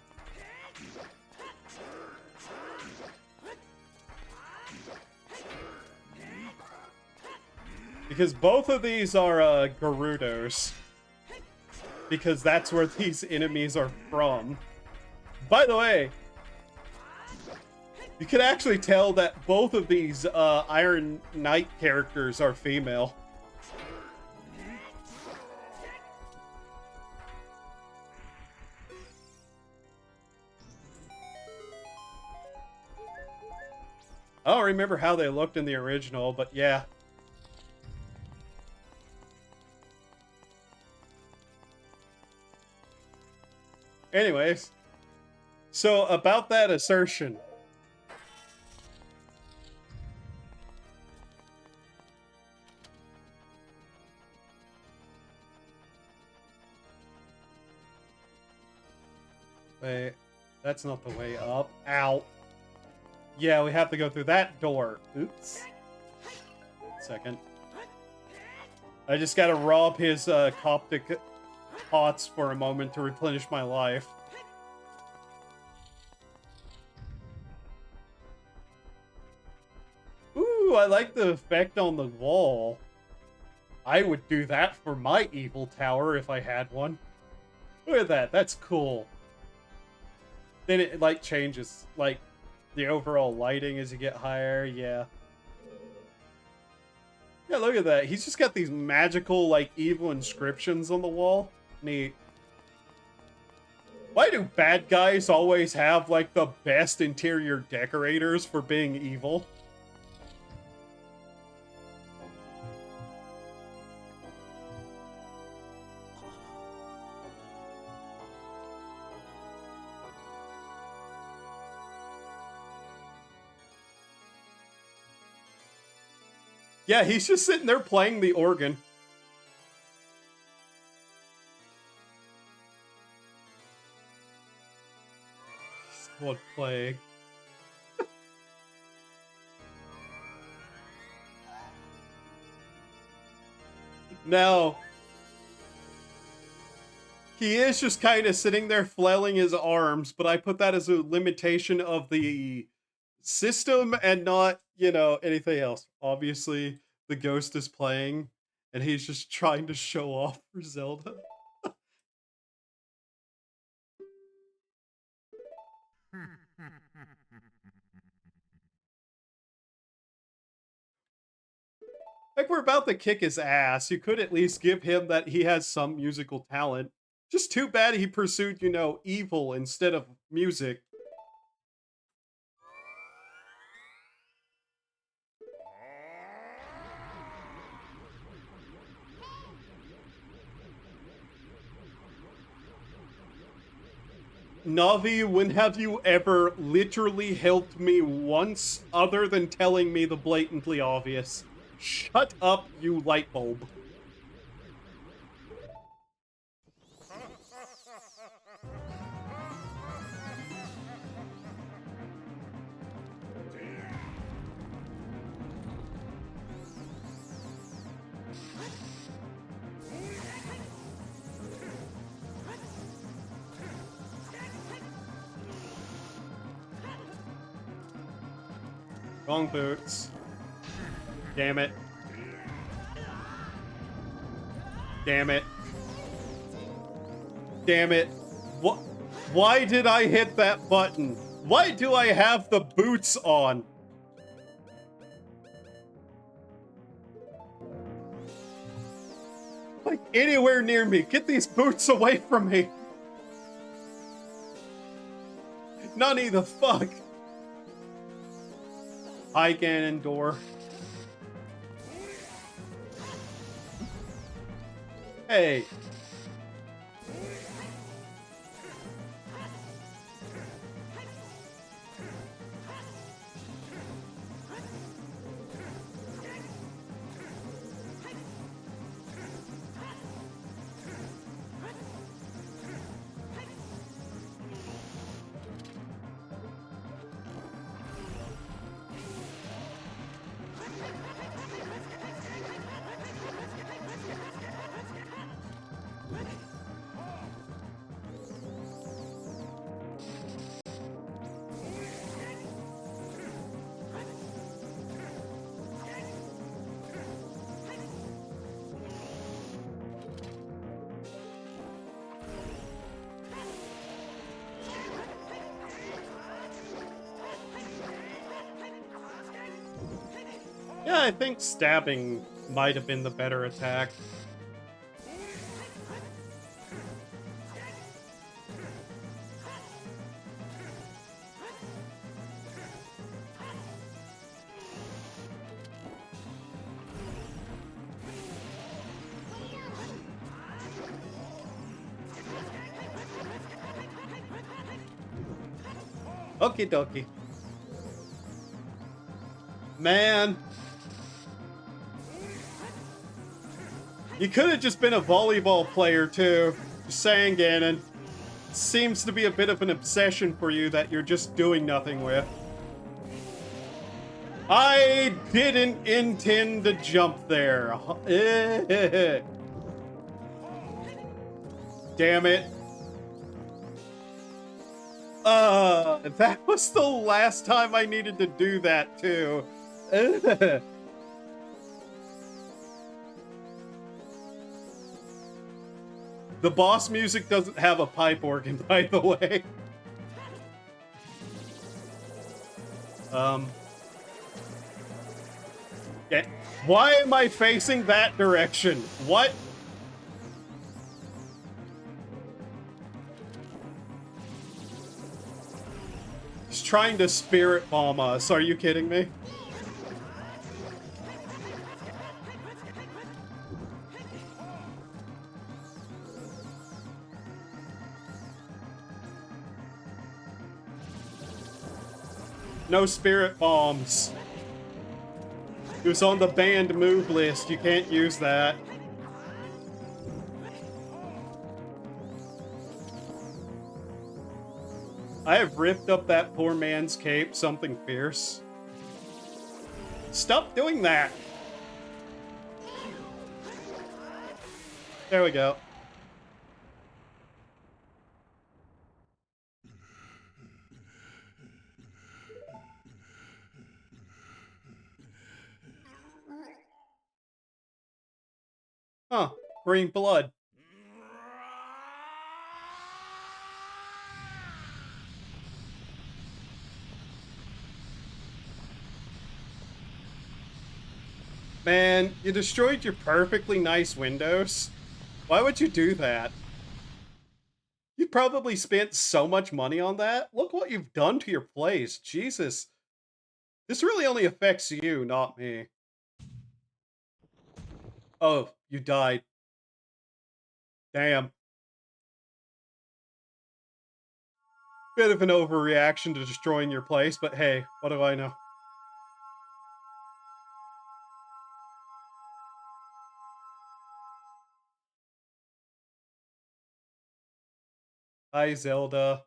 Because both of these are, Gerudos. Because that's where these enemies are from. By the way, you can actually tell that both of these, Iron Knight characters are female. I don't remember how they looked in the original, but yeah. Anyways, so about that assertion. Wait, that's not the way up. Ow. Yeah, we have to go through that door. Oops. Second. I just gotta rob his Coptic pots for a moment to replenish my life. Ooh, I like the effect on the wall. I would do that for my evil tower if I had one. Look at that, that's cool. Then it, like, changes, like, the overall lighting as you get higher, yeah. Yeah, look at that. He's just got these magical, like, evil inscriptions on the wall. Neat. Why do bad guys always have, like, the best interior decorators for being evil? Yeah, he's just sitting there playing the organ. What plague? Now, he is just kind of sitting there flailing his arms, but I put that as a limitation of the system and not, you know, anything else. Obviously, the ghost is playing, and he's just trying to show off for Zelda. Like, we're about to kick his ass. You could at least give him that he has some musical talent. Just too bad he pursued, you know, evil instead of music. Navi, when have you ever literally helped me once other than telling me the blatantly obvious? Shut up, you light bulb. Wrong boots. Damn it. Damn it. Damn it. What? Why did I hit that button? Why do I have the boots on? Like, anywhere near me. Get these boots away from me. Nani the fuck. Hi, Ganondorf. Hey. Yeah, I think stabbing might have been the better attack. Okie dokie. Man. You could have just been a volleyball player, too. Just saying, Ganon. Seems to be a bit of an obsession for you that you're just doing nothing with. I didn't intend to jump there. Damn it. That was the last time I needed to do that, too. The boss music doesn't have a pipe organ, by the way. Yeah. Why am I facing that direction? What? He's trying to spirit bomb us. Are you kidding me? No spirit bombs. It was on the banned move list. You can't use that. I have ripped up that poor man's cape, something fierce. Stop doing that! There we go. Huh, green blood. Man, you destroyed your perfectly nice windows. Why would you do that? You probably spent so much money on that. Look what you've done to your place. Jesus. This really only affects you, not me. Oh, you died. Damn. Bit of an overreaction to destroying your place, but hey, what do I know? Hi, Zelda.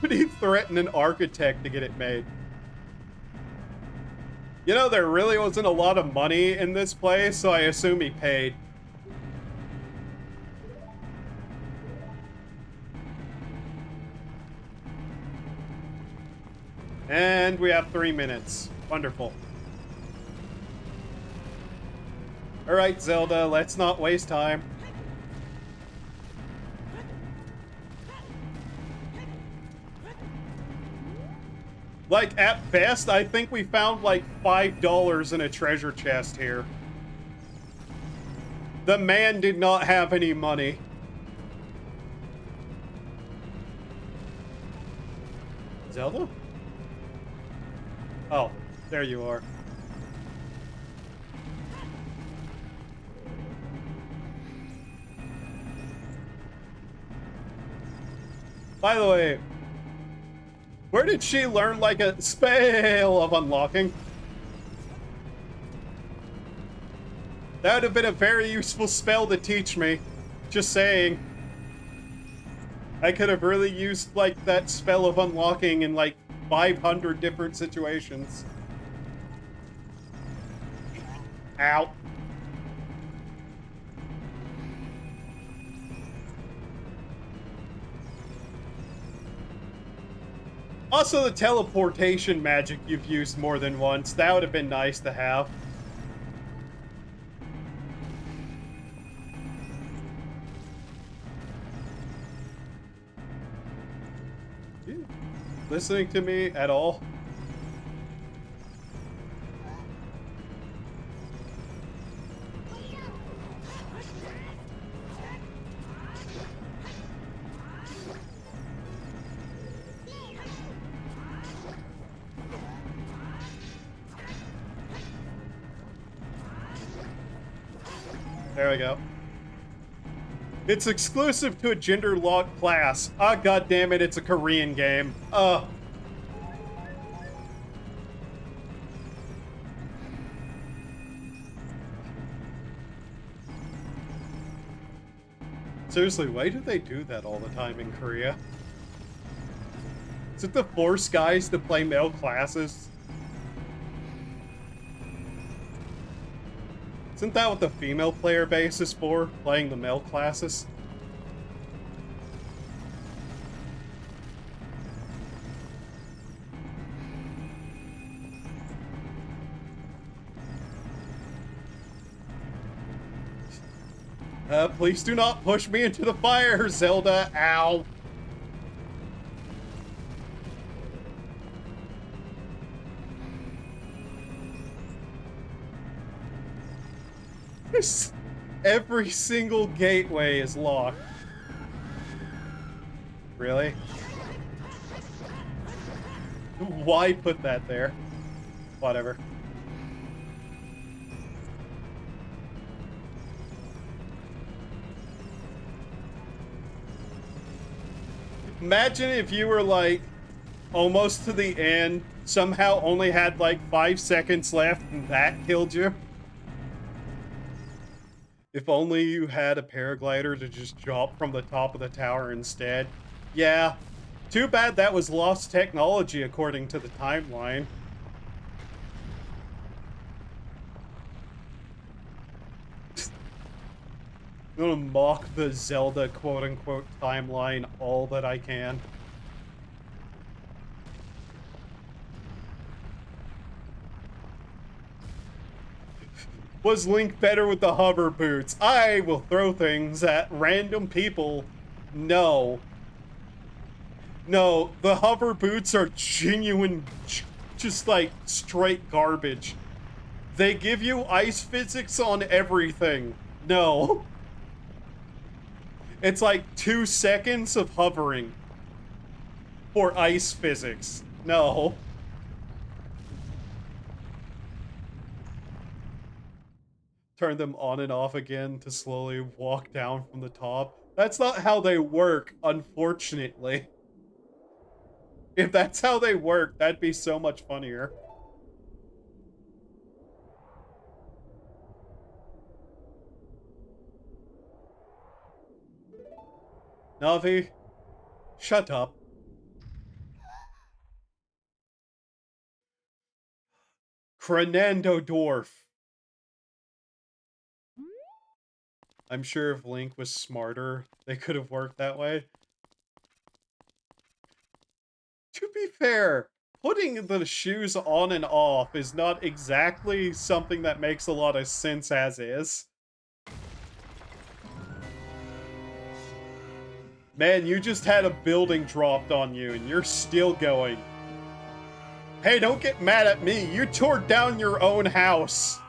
Would he threaten an architect to get it made? You know, there really wasn't a lot of money in this place, so I assume he paid. And we have 3 minutes. Wonderful. Alright, Zelda, let's not waste time. Like, at best, I think we found like $5 in a treasure chest here. The man did not have any money. Zelda? Oh, there you are. By the way, where did she learn like a spell of unlocking? That would have been a very useful spell to teach me. Just saying. I could have really used like that spell of unlocking in like 500 different situations. Ow. Also, the teleportation magic you've used more than once. That would have been nice to have. listening to me at all? There we go. It's exclusive to a gender-locked class. Ah, god damn it, it's a Korean game. Seriously, why do they do that all the time in Korea? Is it to force guys to play male classes? Isn't that what the female player base is for? Playing the male classes? Please do not push me into the fire, Zelda. Ow. Every single gateway is locked. Really? Why put that there? Whatever. Imagine if you were like almost to the end, somehow only had like 5 seconds left and that killed you. If only you had a paraglider to just drop from the top of the tower instead. Yeah, too bad that was lost technology according to the timeline. I'm gonna mock the Zelda quote-unquote timeline all that I can. Was Link better with the hover boots? I will throw things at random people. No. No, the hover boots are genuine, just like straight garbage. They give you ice physics on everything. No. It's like 2 seconds of hovering for ice physics. No. Turn them on and off again to slowly walk down from the top. That's not how they work, unfortunately. If that's how they work, that'd be so much funnier. Navi, shut up. Crenando Dwarf. I'm sure if Link was smarter, they could have worked that way. To be fair, putting the shoes on and off is not exactly something that makes a lot of sense as is. Man, you just had a building dropped on you and you're still going. Hey, don't get mad at me. You tore down your own house.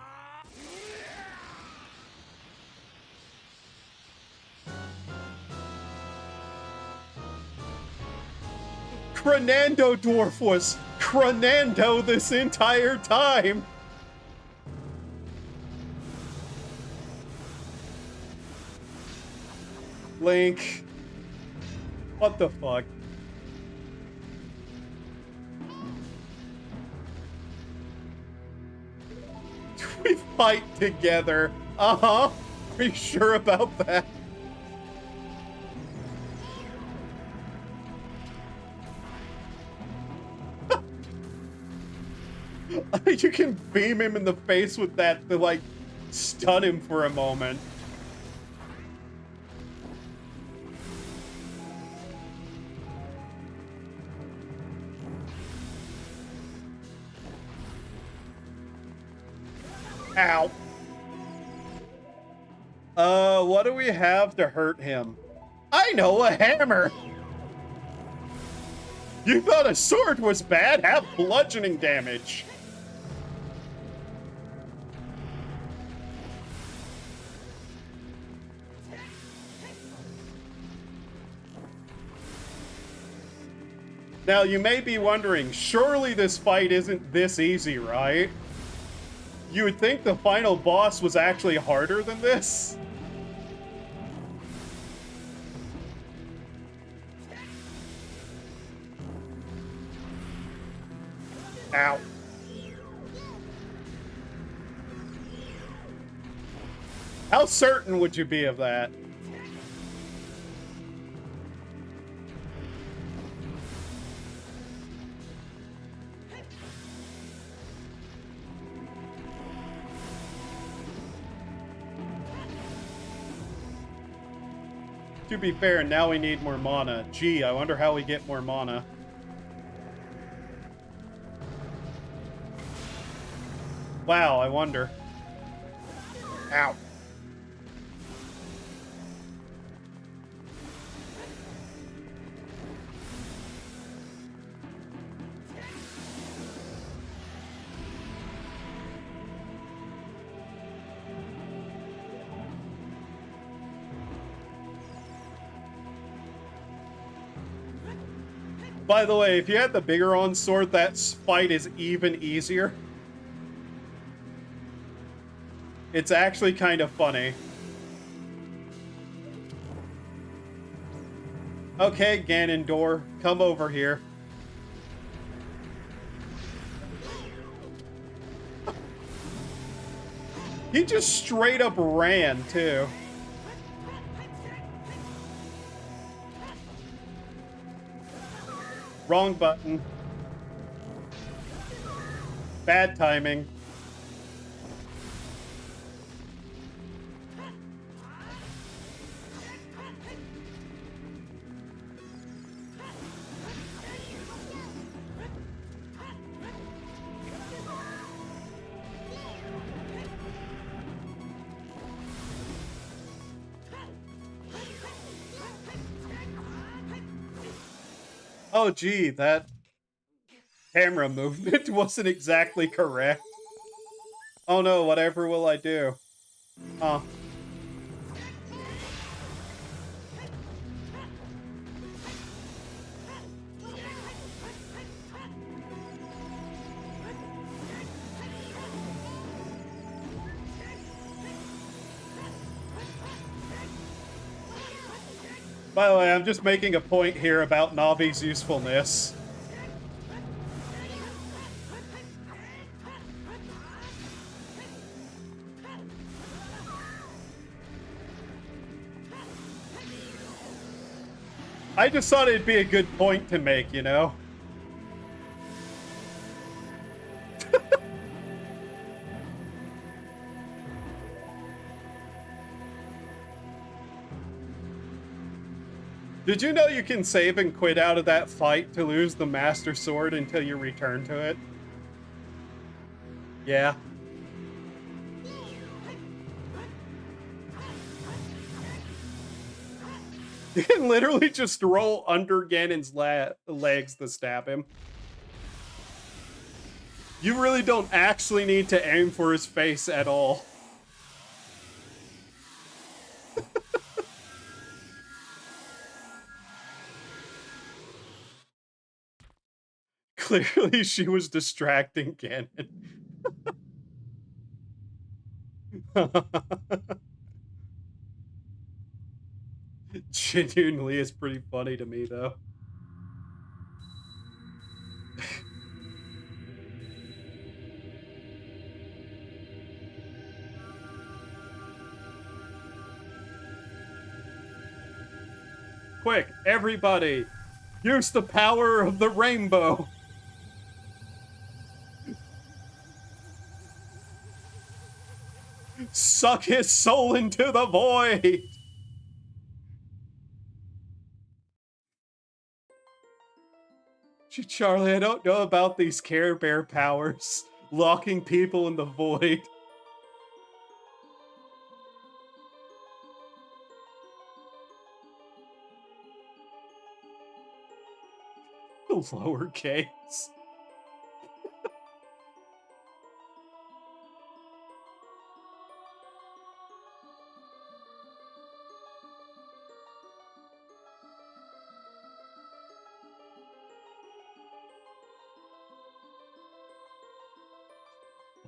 Crenando Dwarf was Crenando this entire time. Link. What the fuck? We fight together. Uh-huh. Are you sure about that? You can beam him in the face with that to, like, stun him for a moment. Ow. What do we have to hurt him? I know, a hammer! You thought a sword was bad? Have bludgeoning damage. Now, you may be wondering, surely this fight isn't this easy, right? You would think the final boss was actually harder than this? Ow. How certain would you be of that? To be fair, now we need more mana. Gee, I wonder how we get more mana. Wow, I wonder. Ow. By the way, if you had the bigger on sword, that fight is even easier. It's actually kind of funny. Okay, Ganondorf, come over here. He just straight up ran, too. Wrong button. Bad timing. Oh, gee, that camera movement wasn't exactly correct. Oh no, whatever will I do? Huh. By the way, I'm just making a point here about Navi's usefulness. I just thought it'd be a good point to make, you know? Did you know you can save and quit out of that fight to lose the Master Sword until you return to it? Yeah. You can literally just roll under Ganon's legs to stab him. You really don't actually need to aim for his face at all. Clearly, she was distracting Ganon. Genuinely is pretty funny to me, though. Quick, everybody! Use the power of the rainbow! Suck his soul into the void! Charlie, I don't know about these Care Bear powers. Locking people in the void. Lowercase.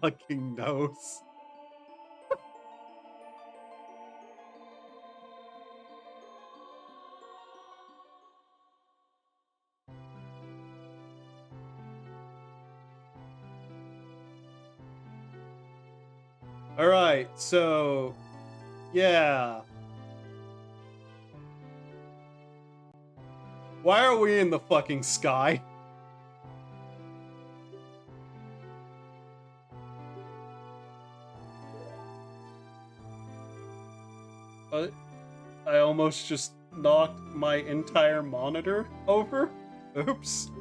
Fucking nose. All right, so yeah. Why are we in the fucking sky? Uh, I almost just knocked my entire monitor over. Oops.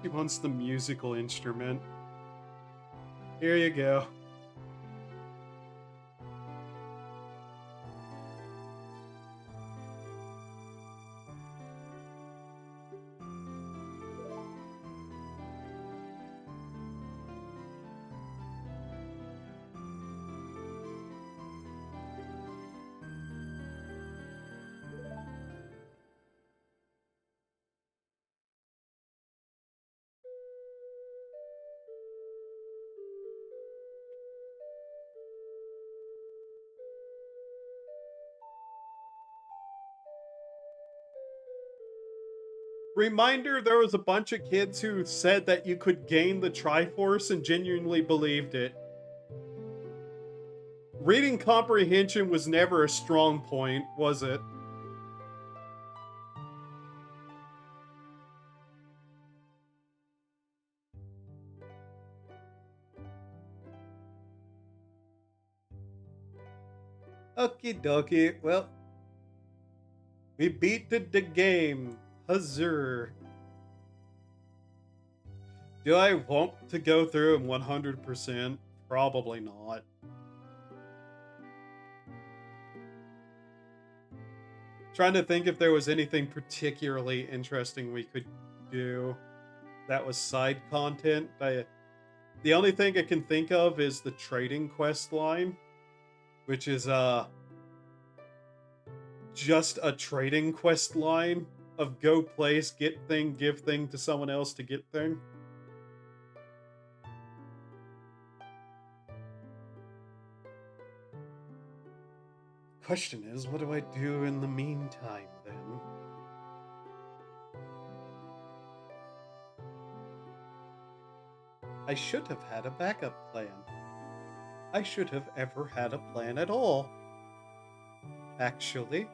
He wants the musical instrument. Here you go. Reminder, there was a bunch of kids who said that you could gain the Triforce and genuinely believed it. Reading comprehension was never a strong point, was it? Okie dokie. Well, we beat the game. Huzzah. Do I want to go through them 100%? Probably not. Trying to think if there was anything particularly interesting we could do that was side content. The only thing I can think of is the trading quest line, which is just a trading quest line of go place, get thing, give thing to someone else to get thing. Question is, what do I do in the meantime then? I should have had a backup plan. I should have ever had a plan at all. Actually,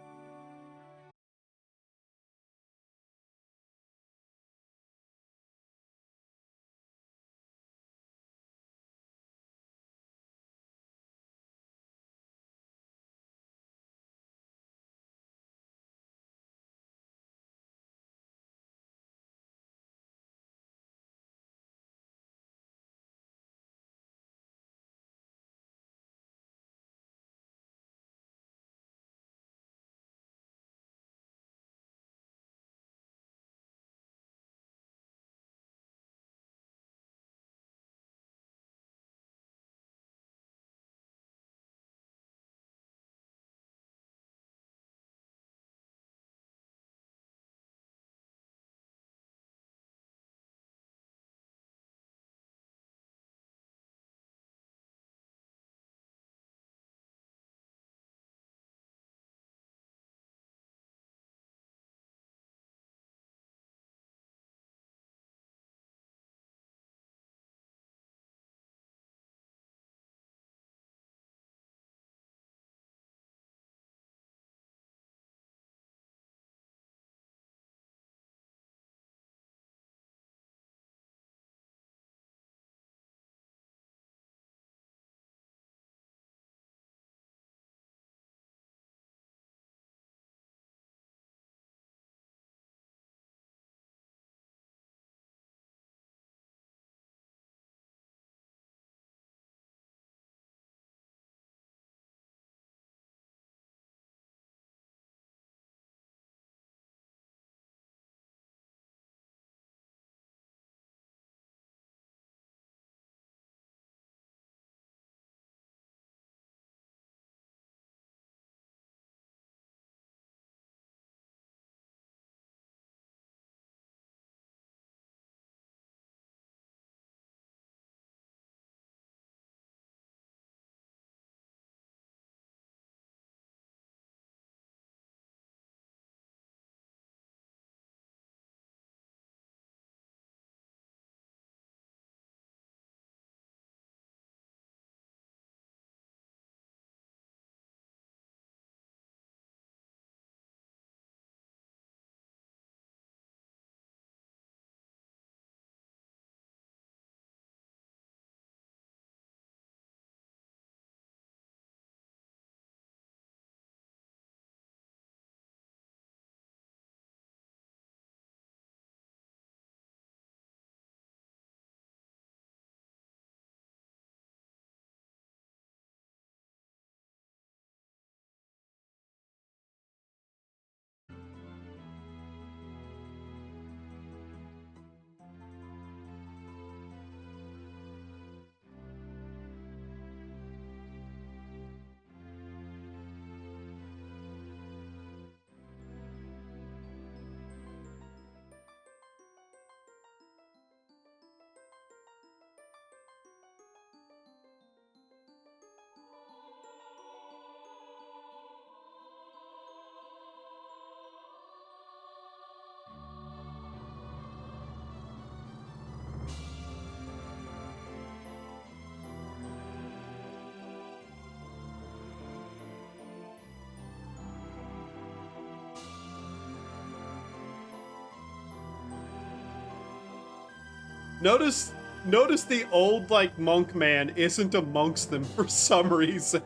Notice notice the old like monk man isn't amongst them for some reason.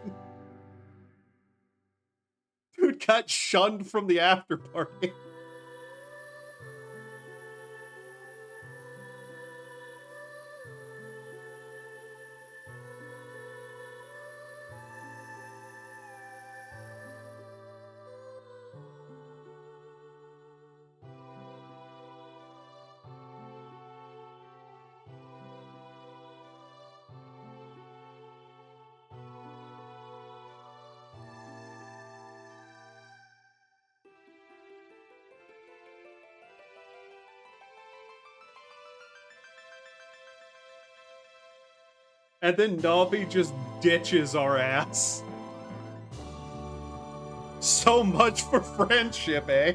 Dude got shunned from the after party. And then Navi just ditches our ass. So much for friendship, eh?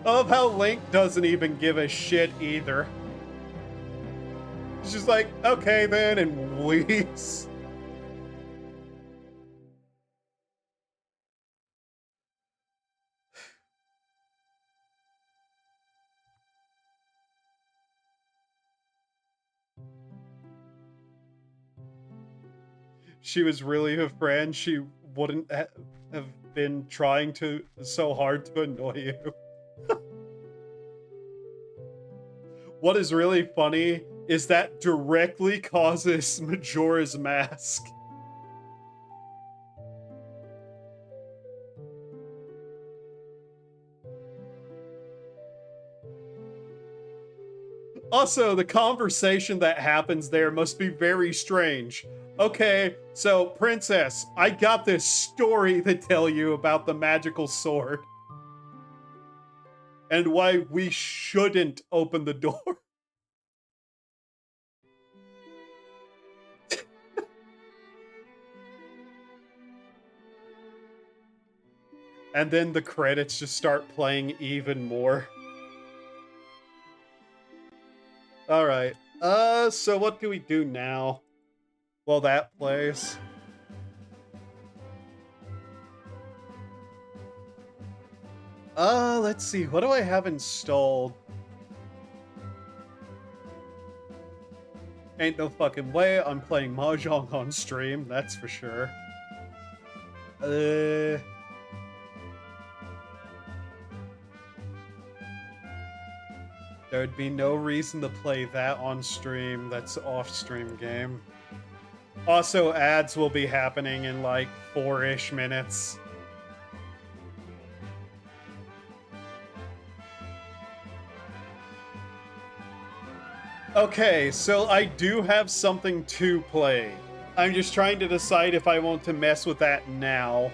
I love how Link doesn't even give a shit either. He's just like, okay then, and leaves. She was really a friend. She wouldn't have been trying to so hard to annoy you. What is really funny is that directly causes Majora's Mask. Also, the conversation that happens there must be very strange. Okay, so, Princess, I got this story to tell you about the magical sword. And why we shouldn't open the door. And then the credits just start playing even more. Alright. So what do we do now? Well, that plays. Let's see. What do I have installed? Ain't no fucking way I'm playing Mahjong on stream, that's for sure. There'd be no reason to play that on stream. That's off-stream game. Also, ads will be happening in like 4-ish minutes. Okay, so I do have something to play. I'm just trying to decide if I want to mess with that now.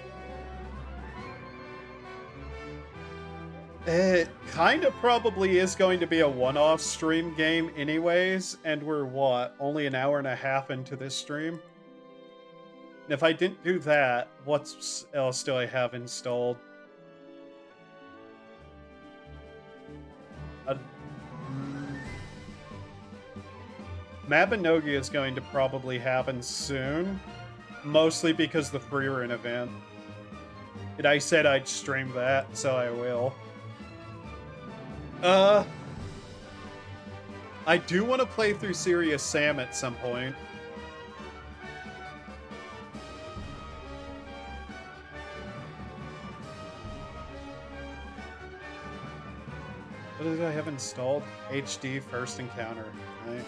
It kind of probably is going to be a one-off stream game anyways, and we're, what, only an hour and a half into this stream? And if I didn't do that, what else do I have installed? Mabinogi is going to probably happen soon, mostly because the free run event. And I said I'd stream that, so I will. I do want to play through Serious Sam at some point. What do I have installed? HD First Encounter. Right.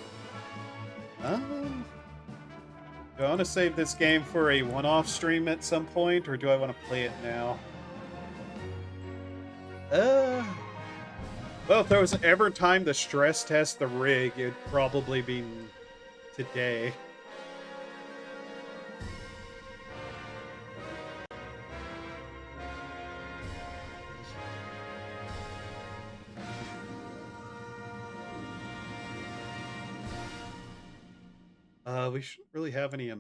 Do I want to save this game for a one-off stream at some point, or do I want to play it now? Well, if there was ever time to stress test the rig, it'd probably be today. We shouldn't really have any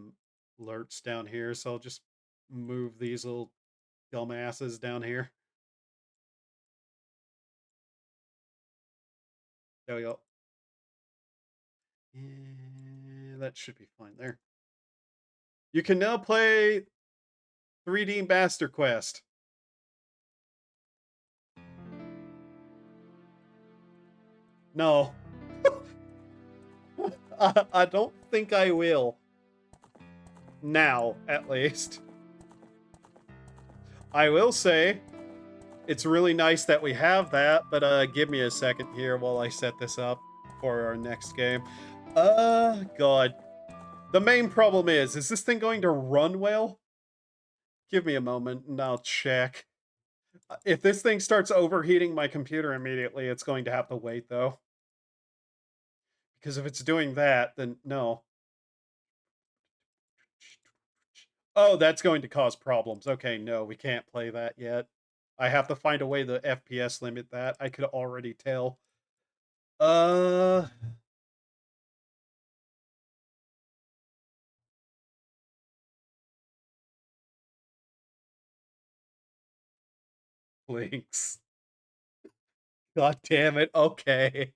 alerts down here, so I'll just move these little dumbasses down here. There we go. And that should be fine there. You can now play 3D Master Quest. No. I don't think I will. Now, at least. I will say, it's really nice that we have that, but give me a second here while I set this up for our next game. God. The main problem is this thing going to run well? Give me a moment and I'll check. If this thing starts overheating my computer immediately, it's going to have to wait though. Because if it's doing that, then no. Oh, that's going to cause problems. Okay, no, we can't play that yet. I have to find a way to FPS limit that. I could already tell. Uh Links. God damn it. Okay.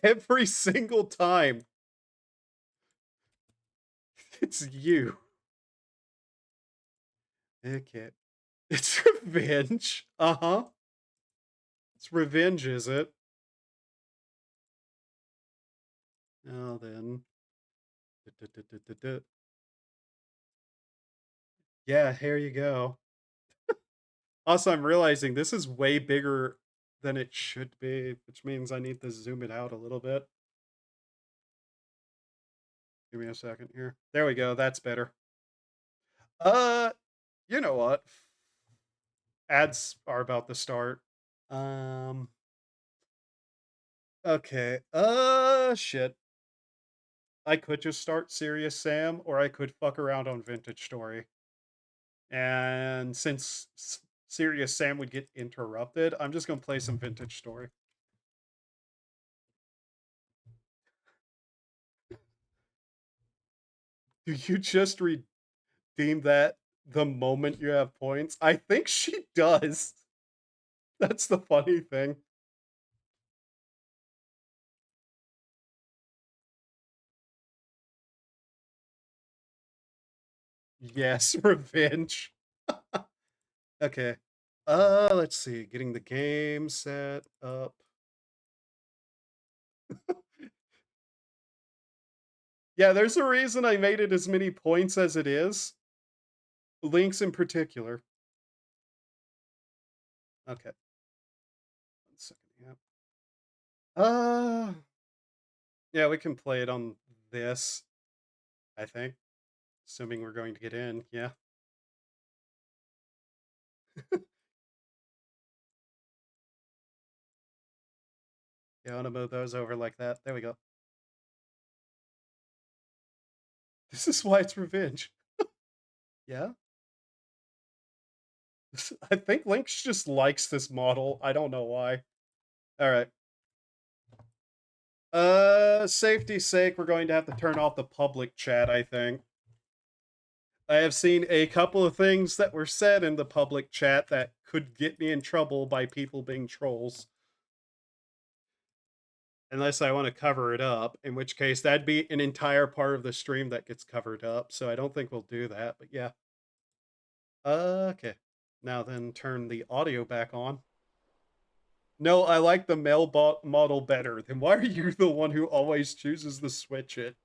Every single time. It's you. Okay. It's revenge. Uh-huh. It's revenge, is it? Oh, then. Yeah, here you go. Also, I'm realizing this is way bigger than it should be, which means I need to zoom it out a little bit. Give me a second here. There we go. That's better. Uh, you know what? Ads are about to start. Um, okay. Shit. I could just start Serious Sam, or I could fuck around on Vintage Story. And since Serious Sam would get interrupted, I'm just gonna play some Vintage Story. Do you just redeem that the moment you have points? I think she does. That's the funny thing. Yes, revenge. Okay. Let's see. Getting the game set up. Yeah, there's a reason I made it as many points as it is. Links in particular. Okay. 1 second. Yeah. Uh, yeah, we can play it on this, I think. Assuming we're going to get in. Yeah. Yeah, I want to move those over like that. There we go. This is why it's revenge. Yeah. I think Lynx just likes this model. I don't know why. All right. Safety's sake, we're going to have to turn off the public chat, I think. I have seen a couple of things that were said in the public chat that could get me in trouble by people being trolls. Unless I want to cover it up, in which case that'd be an entire part of the stream that gets covered up. So I don't think we'll do that, but yeah. Okay. Now then turn the audio back on. No, I like the male model better. Then why are you the one who always chooses to switch it?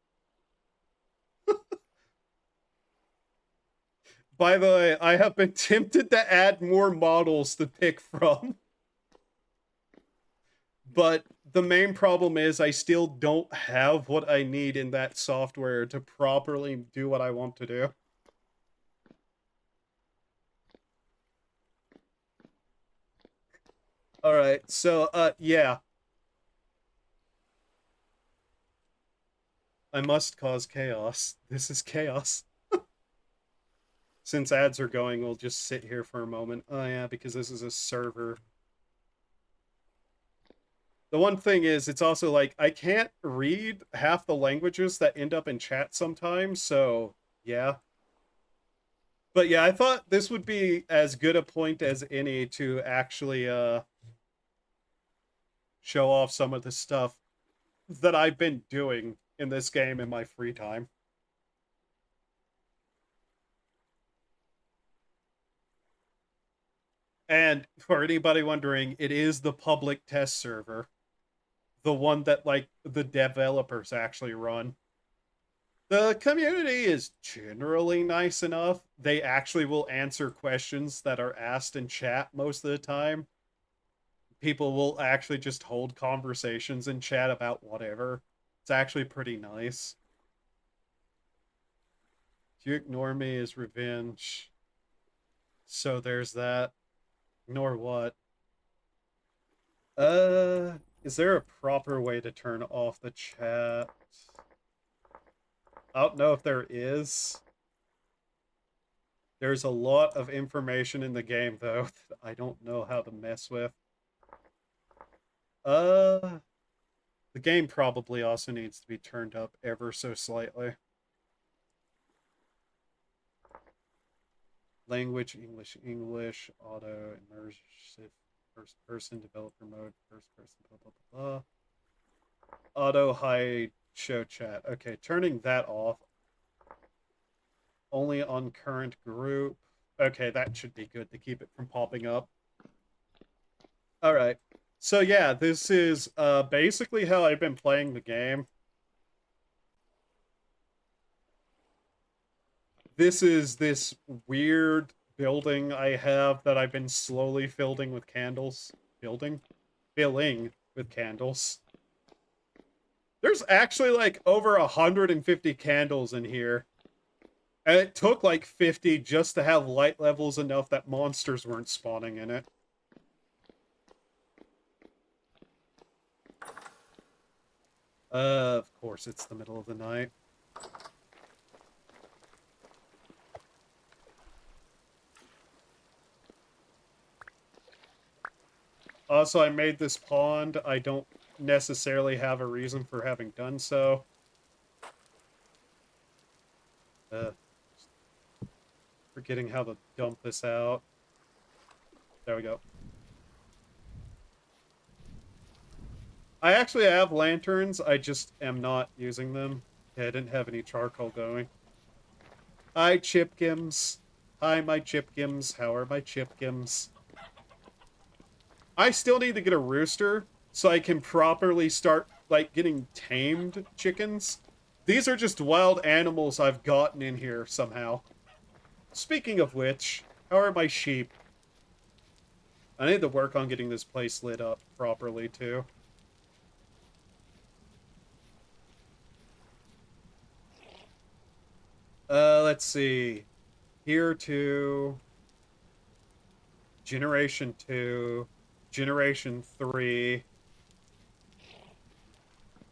By the way, I have been tempted to add more models to pick from. But the main problem is I still don't have what I need in that software to properly do what I want to do. All right, so yeah. I must cause chaos. This is chaos. Since ads are going, we'll just sit here for a moment. Oh yeah, because this is a server. The one thing is, it's also like, I can't read half the languages that end up in chat sometimes, so yeah. But yeah, I thought this would be as good a point as any to actually show off some of the stuff that I've been doing in this game in my free time. And for anybody wondering, it is the public test server, the one that like the developers actually run. The community is generally nice enough. They actually will answer questions that are asked in chat most of the time. People will actually just hold conversations in chat about whatever. It's actually pretty nice. If you ignore me is revenge. So there's that. Ignore what? Is there a proper way to turn off the chat? I don't know if there is. There's a lot of information in the game, though, that I don't know how to mess with. The game probably also needs to be turned up ever so slightly. Language, English, English, auto, immersive, first person, developer mode, first person, blah, blah, blah, blah. Auto, hide, show chat. Okay, turning that off. Only on current group. Okay, that should be good to keep it from popping up. All right. So yeah, this is basically how I've been playing the game. This is this weird building I have that I've been slowly filling with candles. Filling with candles. There's actually like over 150 candles in here. And it took like 50 just to have light levels enough that monsters weren't spawning in it. Of course, it's the middle of the night. Also, I made this pond. I don't necessarily have a reason for having done so. Forgetting how to dump this out. There we go. I actually have lanterns. I just am not using them. Yeah, I didn't have any charcoal going. Hi, Chipkims. Hi, my Chipkims. How are my Chipkims? I still need to get a rooster so I can properly start, like, getting tamed chickens. These are just wild animals I've gotten in here somehow. Speaking of which, how are my sheep? I need to work on getting this place lit up properly, too. Let's see. Here to Generation 2, Generation 3.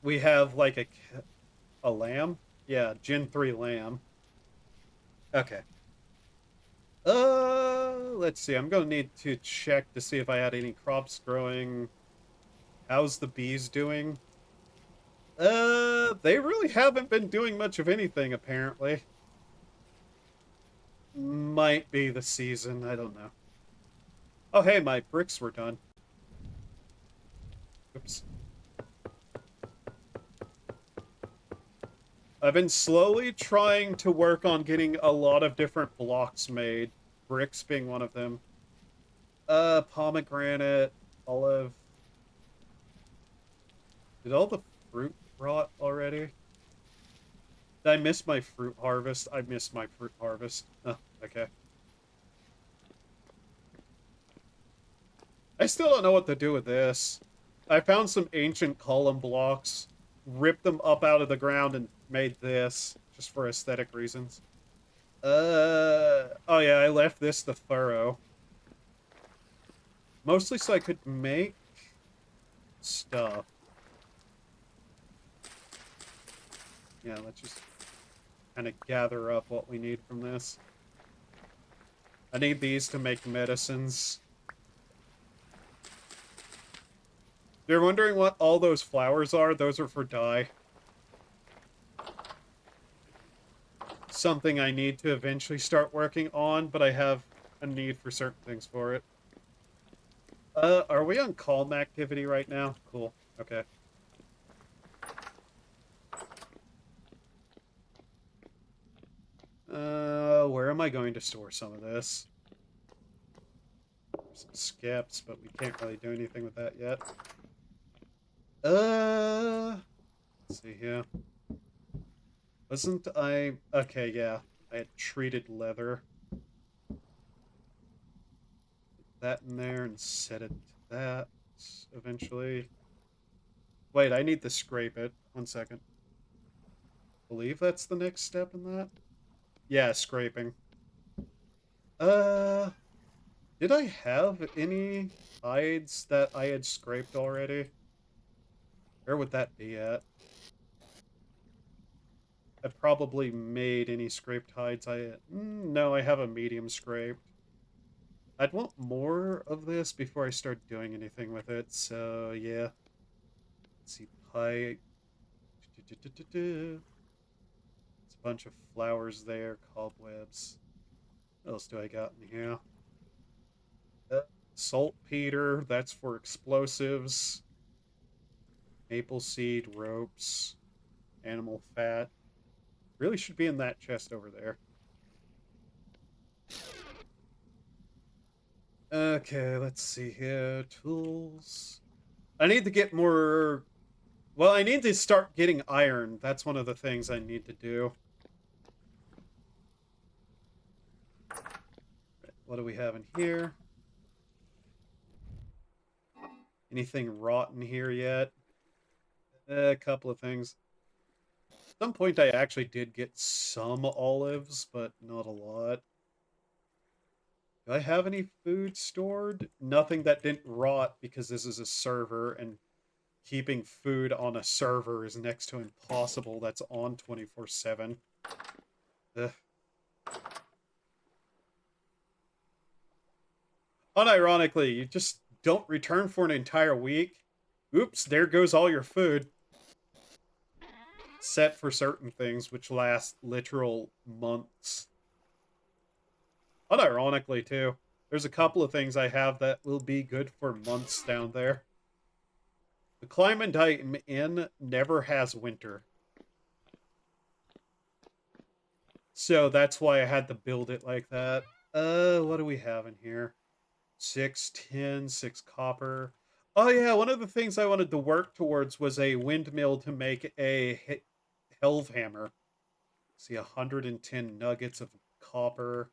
We have like a lamb? Yeah, Gen 3 lamb. Okay. Let's see. I'm gonna need to check to see if I had any crops growing. How's the bees doing? They really haven't been doing much of anything, apparently. Might be the season, I don't know. Oh, hey, my bricks were done. Oops. I've been slowly trying to work on getting a lot of different blocks made. Bricks being one of them. Pomegranate, olive. Did all the fruit rot already? Did I miss my fruit harvest? I missed my fruit harvest. Oh, okay. I still don't know what to do with this. I found some ancient column blocks, ripped them up out of the ground, and made this, just for aesthetic reasons. Oh yeah, I left this to furrow. Mostly so I could make stuff. Yeah, let's just kind of gather up what we need from this. I need these to make medicines. You're wondering what all those flowers are? Those are for dye. Something I need to eventually start working on, but I have a need for certain things for it. Are we on calm activity right now? Cool. Okay. Where am I going to store some of this? some skips, but we can't really do anything with that yet. Let's see here. Wasn't I... Okay, yeah. I had treated leather. Put that in there and set it to that eventually. Wait, I need to scrape it. 1 second. Believe that's the next step in that? Yeah, scraping. Uh, did I have any hides that I had scraped already? Where would that be at? I probably made any scraped hides. No, I have a medium scraped. I'd want more of this before I start doing anything with it, so yeah. Let's see, pipe. There's a bunch of flowers there, cobwebs. What else do I got in here? Saltpeter, that's for explosives. Maple seed, ropes, animal fat. Really should be in that chest over there. Okay, let's see here. Tools. I need to get more... Well, I need to start getting iron. That's one of the things I need to do. What do we have in here? Anything rotten here yet? A couple of things. At some point I actually did get some olives, but not a lot. Do I have any food stored? Nothing that didn't rot because this is a server and keeping food on a server is next to impossible. That's on 24/7. Ugh. Unironically, you just don't return for an entire week. Oops, there goes all your food. Set for certain things, which last literal months. Unironically, too. There's a couple of things I have that will be good for months down there. The climate I'm in never has winter. So that's why I had to build it like that. What do we have in here? 6 tin, 6 copper. Oh yeah, one of the things I wanted to work towards was a windmill to make a helve hammer. See, 110 nuggets of copper.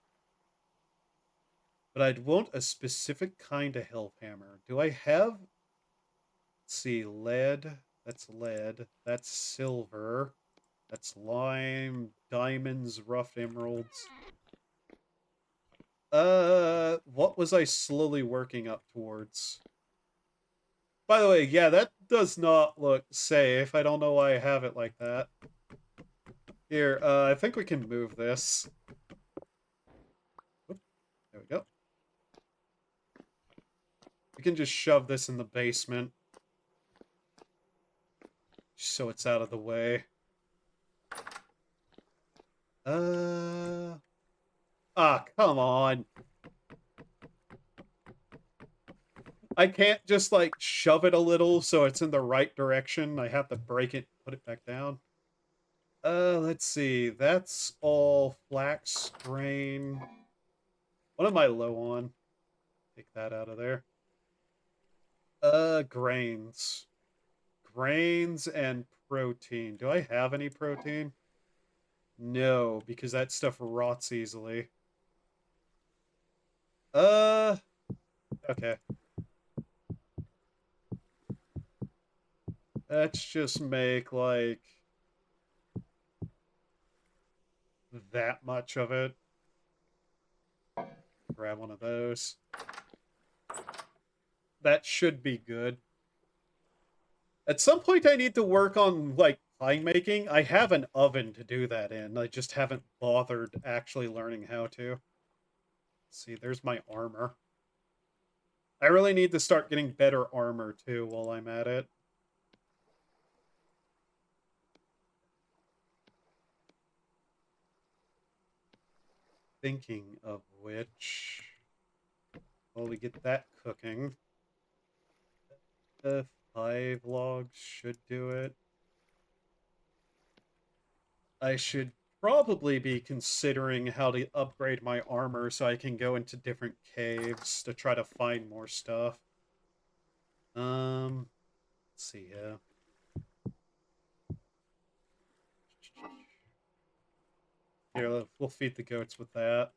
But I'd want a specific kind of helve hammer. Do I have... Let's see, lead. That's lead. That's silver. That's lime, diamonds, rough emeralds. What was I slowly working up towards? By the way, yeah, that does not look safe. I don't know why I have it like that. Here, I think we can move this. Oop, there we go. We can just shove this in the basement. So it's out of the way. Ah, come on. I can't just, like, shove it a little so it's in the right direction. I have to break it, put it back down. Let's see. That's all flax grain. What am I low on? Take that out of there. Grains. Grains and protein. Do I have any protein? No, because that stuff rots easily. Uh, okay. Let's just make, like, that much of it. Grab one of those. That should be good. At some point, I need to work on, like, pie making. I have an oven to do that in. I just haven't bothered actually learning how to. See, there's my armor. I really need to start getting better armor, too, while I'm at it. Thinking of which... While we get that cooking... 5 logs should do it. I should probably be considering how to upgrade my armor so I can go into different caves to try to find more stuff. Let's see here. Here, we'll feed the goats with that.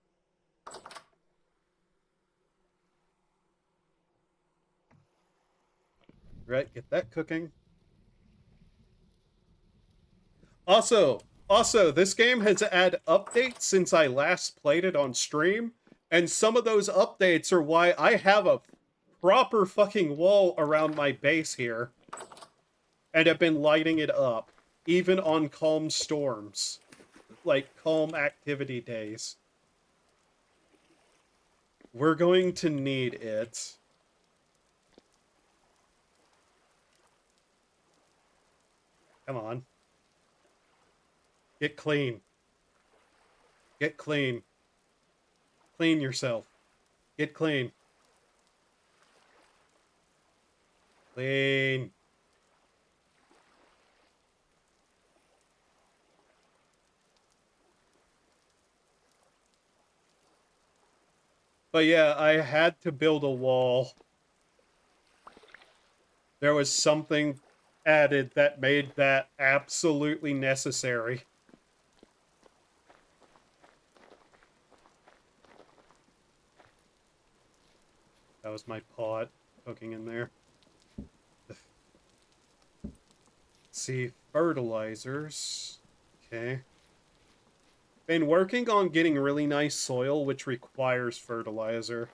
Right, get that cooking. Also, this game has had updates since I last played it on stream, and some of those updates are why I have a proper fucking wall around my base here, and have been lighting it up, even on calm storms, like calm activity days. We're going to need it. Come on. Get clean. Get clean. Clean yourself. Get clean. Clean. But yeah, I had to build a wall. There was something added that made that absolutely necessary. That was my pot poking in there. Let's see, fertilizers. Okay. Been working on getting really nice soil, which requires fertilizer.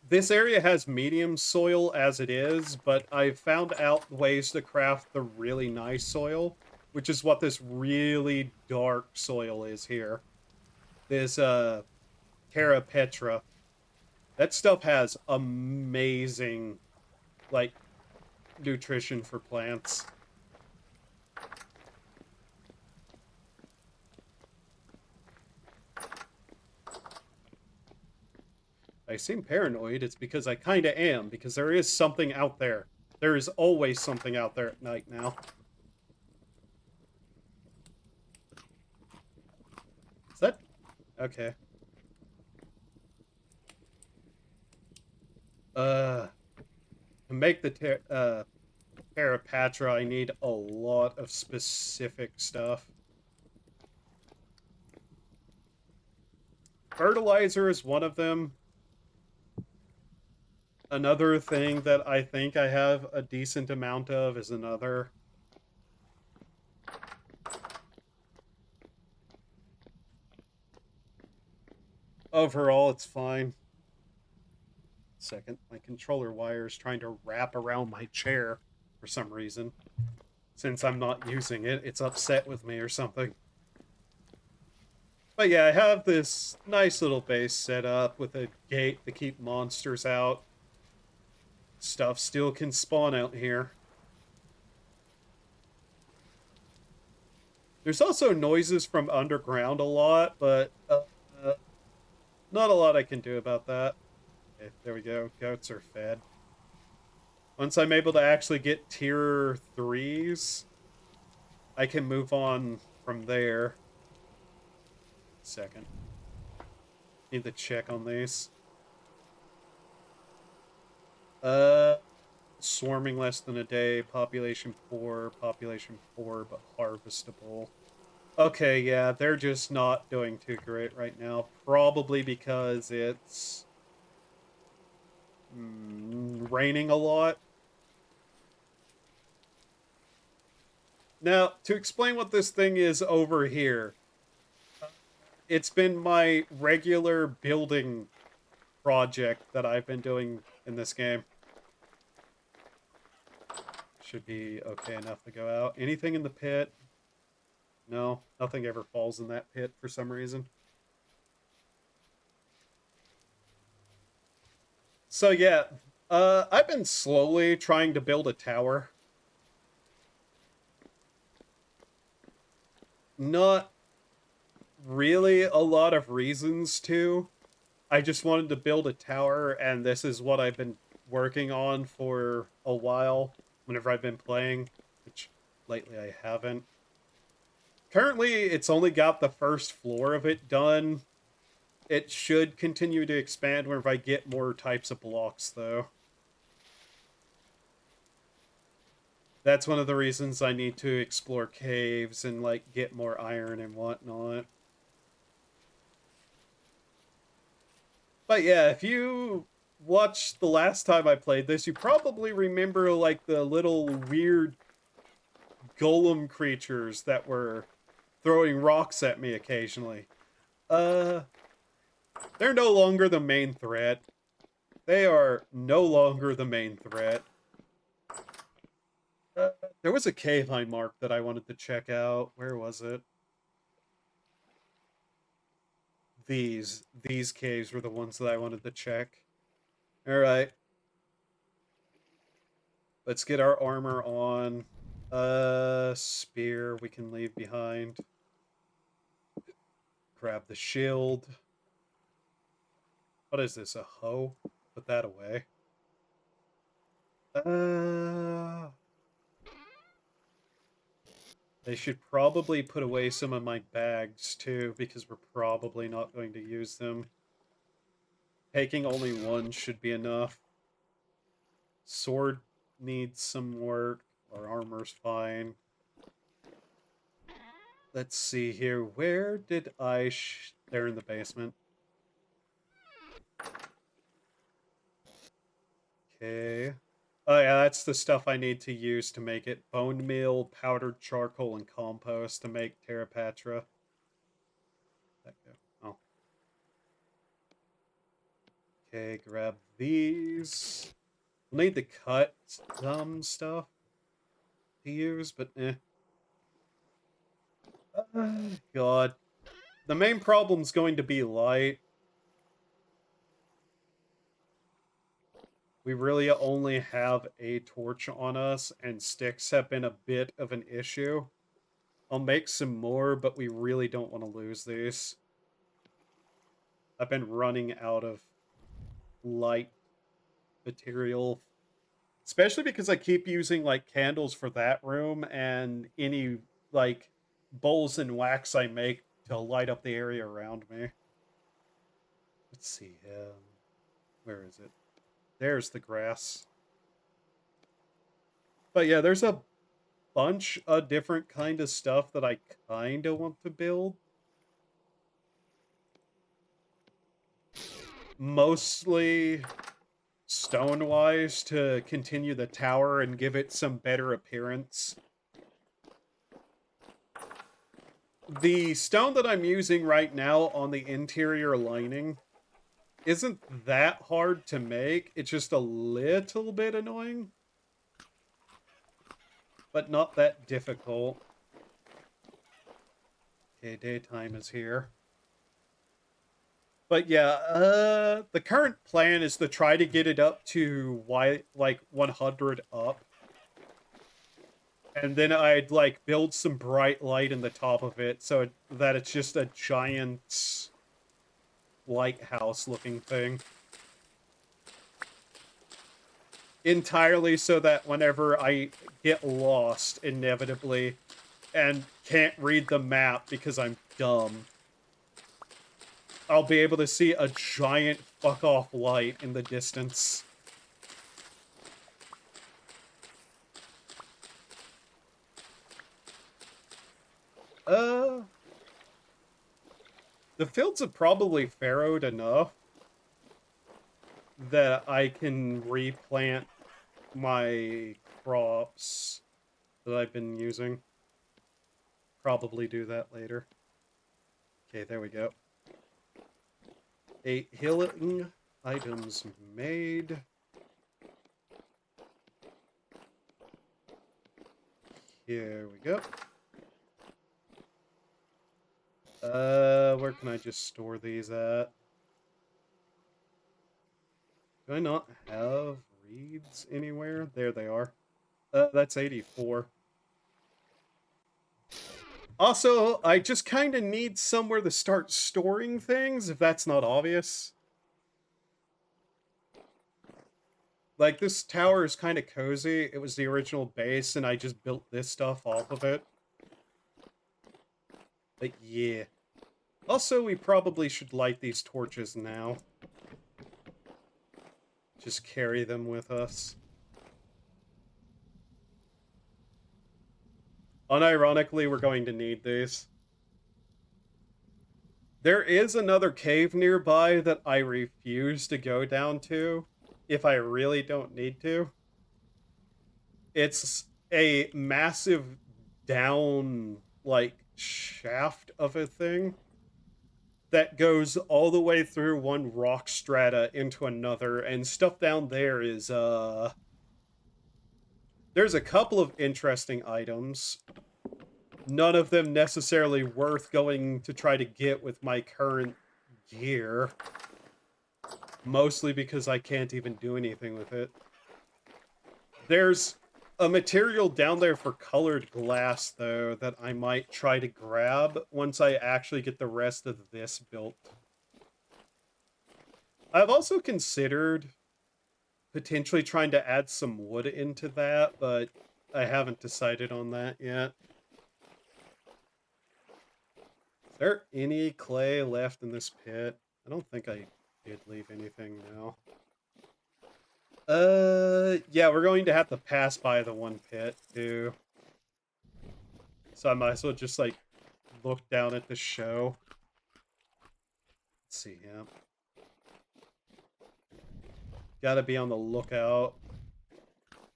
This area has medium soil as it is, but I've found out ways to craft the really nice soil, which is what this really dark soil is here. This, Terra Petra. That stuff has amazing, like, nutrition for plants. I seem paranoid, it's because I kinda am, because there is something out there. There is always something out there at night now. Is that... okay. To make the Terra Patra, I need a lot of specific stuff. Fertilizer is one of them. Another thing that I think I have a decent amount of is another. Overall, it's fine. Second, my controller wire is trying to wrap around my chair for some reason. Since I'm not using it, it's upset with me or something. But yeah, I have this nice little base set up with a gate to keep monsters out. Stuff still can spawn out here. There's also noises from underground a lot, but not a lot I can do about that. Okay, there we go. Goats are fed. Once I'm able to actually get tier 3s, I can move on from there. Second. Need to check on these. Swarming less than a day, population poor, but harvestable. Okay, yeah, they're just not doing too great right now. Probably because it's raining a lot. Now, to explain what this thing is over here, it's been my regular building project that I've been doing in this game. Should be okay enough to go out. Anything in the pit? No, nothing ever falls in that pit for some reason. So yeah, I've been slowly trying to build a tower. Not really a lot of reasons to. I just wanted to build a tower, and this is what I've been working on for a while whenever I've been playing, which lately I haven't. Currently, it's only got the first floor of it done. It should continue to expand whenever I get more types of blocks, though. That's one of the reasons I need to explore caves and, like, get more iron and whatnot. But yeah, if you watched the last time I played this, you probably remember, like, the little weird golem creatures that were throwing rocks at me occasionally. Uh, they're no longer the main threat. They are no longer the main threat. There was a cave I marked that I wanted to check out. Where was it? These caves were the ones that I wanted to check. All right, let's get our armor on. Spear we can leave behind. Grab the shield. What is this, a hoe? Put that away. They should probably put away some of my bags too, because we're probably not going to use them. Taking only one should be enough. Sword needs some work. Our armor's fine. Let's see here. Where did I... They're in the basement. Okay. Oh yeah, that's the stuff I need to use to make it. Bone meal, powdered charcoal, and compost to make terrapatra. That go. Oh. Okay, grab these. We'll need to cut some stuff to use, but eh. God. The main problem's going to be light. We really only have a torch on us, and sticks have been a bit of an issue. I'll make some more, but we really don't want to lose these. I've been running out of light material, especially because I keep using, like, candles for that room and any, like, bowls and wax I make to light up the area around me. Let's see, where is it? There's the grass. But yeah, there's a bunch of different kind of stuff that I kind of want to build. Mostly stone-wise to continue the tower and give it some better appearance. The stone that I'm using right now on the interior lining isn't that hard to make. It's just a little bit annoying, but not that difficult. Okay, daytime is here. But yeah, the current plan is to try to get it up to like 100 up. And then I'd, like, build some bright light in the top of it so that it's just a giant lighthouse looking thing. Entirely so that whenever I get lost, inevitably, and can't read the map because I'm dumb, I'll be able to see a giant fuck-off light in the distance. The fields have probably farrowed enough that I can replant my crops that I've been using. Probably do that later. Okay, there we go. 8 healing items made. Here we go. Where can I just store these at? Do I not have reeds anywhere? There they are. That's 84. Also, I just kind of need somewhere to start storing things, if that's not obvious. Like, this tower is kind of cozy. It was the original base, and I just built this stuff off of it. But yeah. Also, we probably should light these torches now. Just carry them with us. Unironically, we're going to need these. There is another cave nearby that I refuse to go down to if I really don't need to. It's a massive down, like, shaft of a thing that goes all the way through one rock strata into another, and stuff down there is, there's a couple of interesting items. None of them necessarily worth going to try to get with my current gear. Mostly because I can't even do anything with it. There's a material down there for colored glass, though, that I might try to grab once I actually get the rest of this built. I've also considered potentially trying to add some wood into that, but I haven't decided on that yet. Is there any clay left in this pit? I don't think I did leave anything now. Yeah, we're going to have to pass by the one pit, too. So I might as well just, like, look down at the show. Let's see, yeah. Gotta be on the lookout.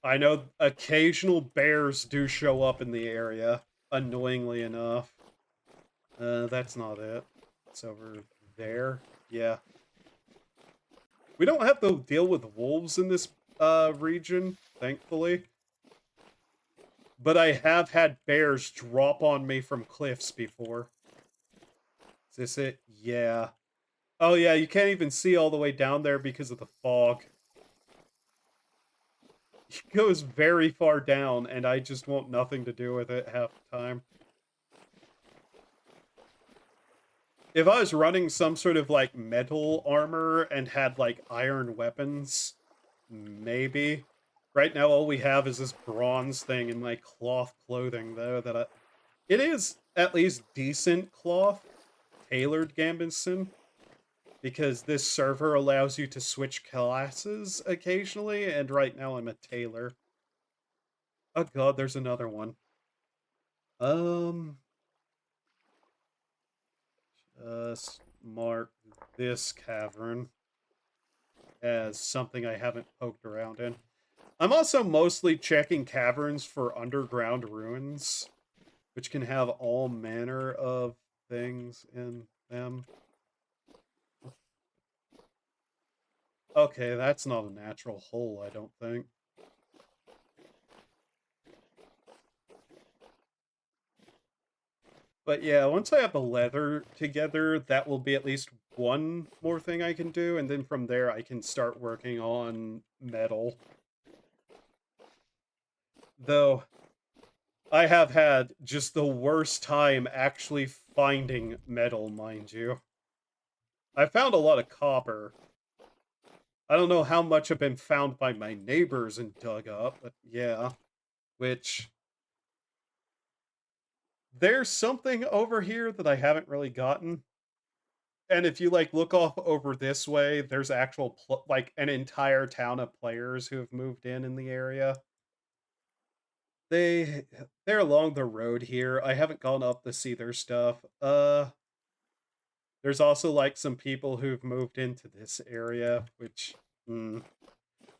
I know occasional bears do show up in the area, annoyingly enough. That's not it. It's over there. Yeah. We don't have to deal with wolves in this, region, thankfully. But I have had bears drop on me from cliffs before. Is this it? Yeah. Oh yeah, you can't even see all the way down there because of the fog. It goes very far down, and I just want nothing to do with it half the time. If I was running some sort of, like, metal armor and had, like, iron weapons, maybe. Right now, all we have is this bronze thing and, like, cloth clothing, though, that it is at least decent cloth, tailored gambeson, because this server allows you to switch classes occasionally, and right now I'm a tailor. Oh god, there's another one. Just mark this cavern as something I haven't poked around in. I'm also mostly checking caverns for underground ruins, which can have all manner of things in them. Okay, that's not a natural hole, I don't think. But yeah, once I have the leather together, that will be at least one more thing I can do, and then from there I can start working on metal. Though, I have had just the worst time actually finding metal, mind you. I found a lot of copper. I don't know how much have been found by my neighbors and dug up, but yeah. Which, there's something over here that I haven't really gotten. And if you, like, look off over this way, there's actual, like, an entire town of players who have moved in the area. They're along the road here. I haven't gone up to see their stuff. There's also, like, some people who've moved into this area, which,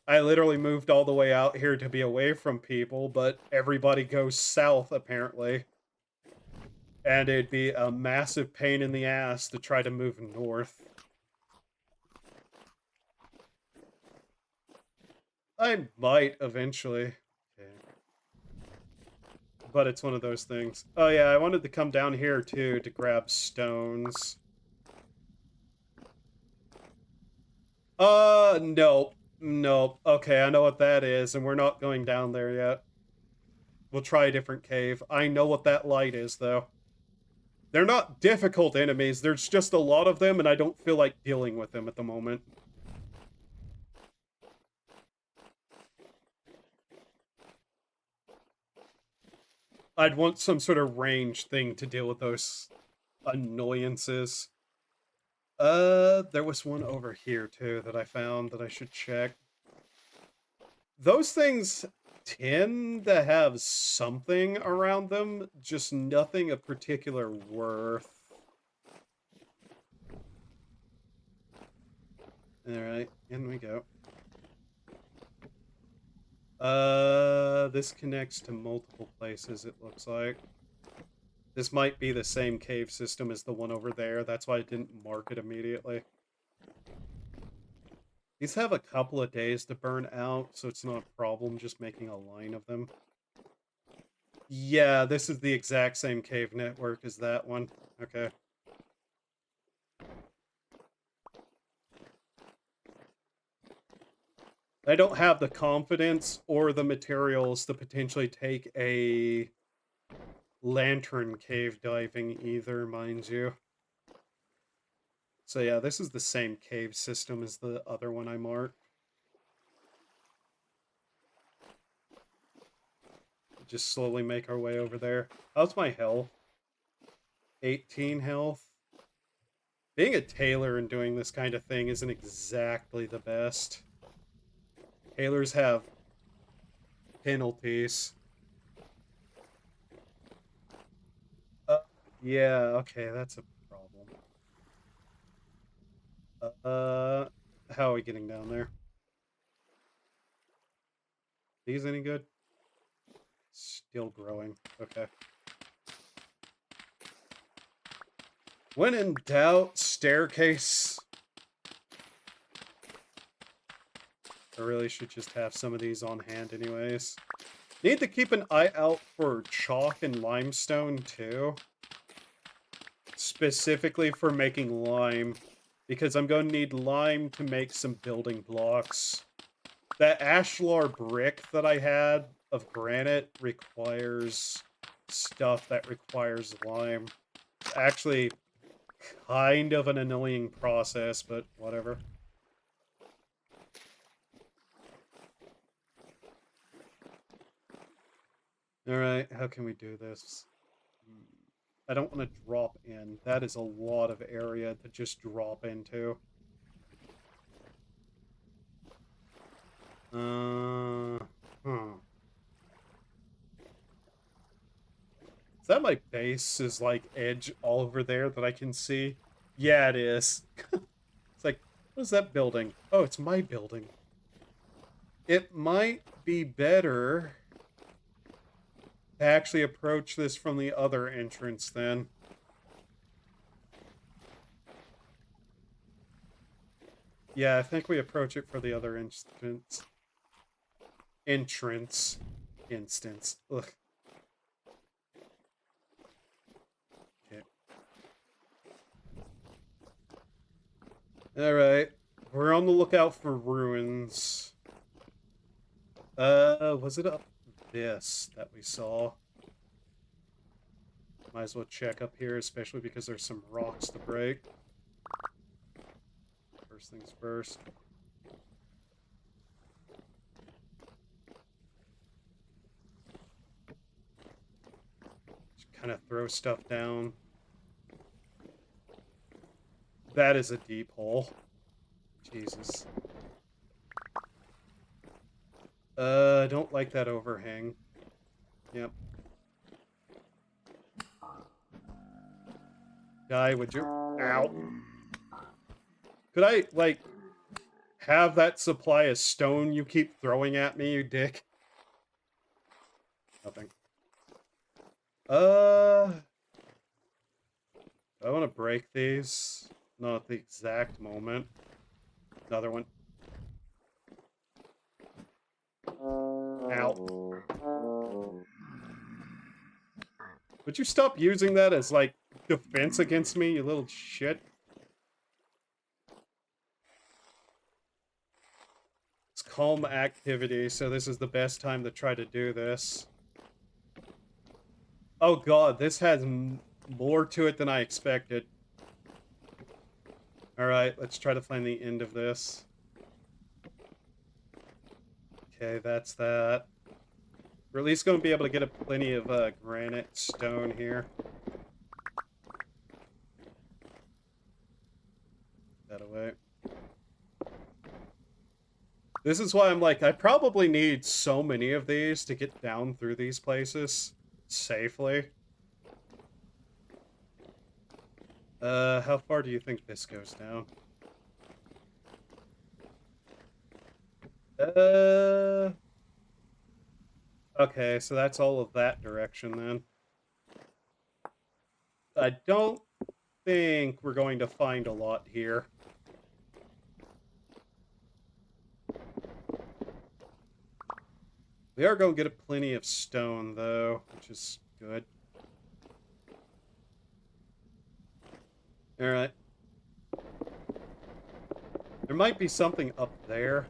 I literally moved all the way out here to be away from people, but everybody goes south, apparently. And it'd be a massive pain in the ass to try to move north. I might eventually. Okay. But it's one of those things. Oh yeah, I wanted to come down here too to grab stones. Nope. Nope. Okay, I know what that is, and we're not going down there yet. We'll try a different cave. I know what that light is, though. They're not difficult enemies, there's just a lot of them, and I don't feel like dealing with them at the moment. I'd want some sort of range thing to deal with those annoyances. There was one over here too that I found that I should check. Those things tend to have something around them, just nothing of particular worth. Alright, in we go. This connects to multiple places, it looks like. This might be the same cave system as the one over there, that's why I didn't mark it immediately. These have a couple of days to burn out, so it's not a problem just making a line of them. Yeah, this is the exact same cave network as that one. Okay. I don't have the confidence or the materials to potentially take a lantern cave diving either, mind you. So yeah, this is the same cave system as the other one I marked. Just slowly make our way over there. How's my health? 18 health. Being a tailor and doing this kind of thing isn't exactly the best. Tailors have penalties. Uh, yeah, okay, that's a problem. How are we getting down there? These any good? Still growing. Okay. When in doubt, staircase. I really should just have some of these on hand anyways. Need to keep an eye out for chalk and limestone too. Specifically for making lime. Because I'm going to need lime to make some building blocks. That ashlar brick that I had of granite requires stuff that requires lime. It's actually kind of an annoying process, but whatever. Alright, how can we do this? I don't want to drop in. That is a lot of area to just drop into. Is that my base is like edge all over there that I can see? Yeah, it is. It's like, what is that building? Oh, it's my building. It might be better to actually approach this from the other entrance then. Yeah, I think we approach it for the other instance. Instance. Ugh. Okay. Alright. We're on the lookout for ruins. Was it up this that we saw? Might as well check up here, especially because there's some rocks to break. First things first. Just kind of throw stuff down. That is a deep hole. Jesus. I don't like that overhang. Yep. Die, would you? Ow. Could I, like, have that supply of stone you keep throwing at me, you dick? Nothing. I want to break these. Not at the exact moment. Another one. Ow. Would you stop using that as, like, defense against me, you little shit? It's calm activity, so this is the best time to try to do this. Oh god, this has more to it than I expected. Alright, let's try to find the end of this. Okay, that's that. We're at least going to be able to get plenty of granite stone here. This is why I'm like, I probably need so many of these to get down through these places safely. How far do you think this goes down? Okay, so that's all of that direction then. I don't think we're going to find a lot here. We are going to get plenty of stone, though, which is good. Alright. There might be something up there.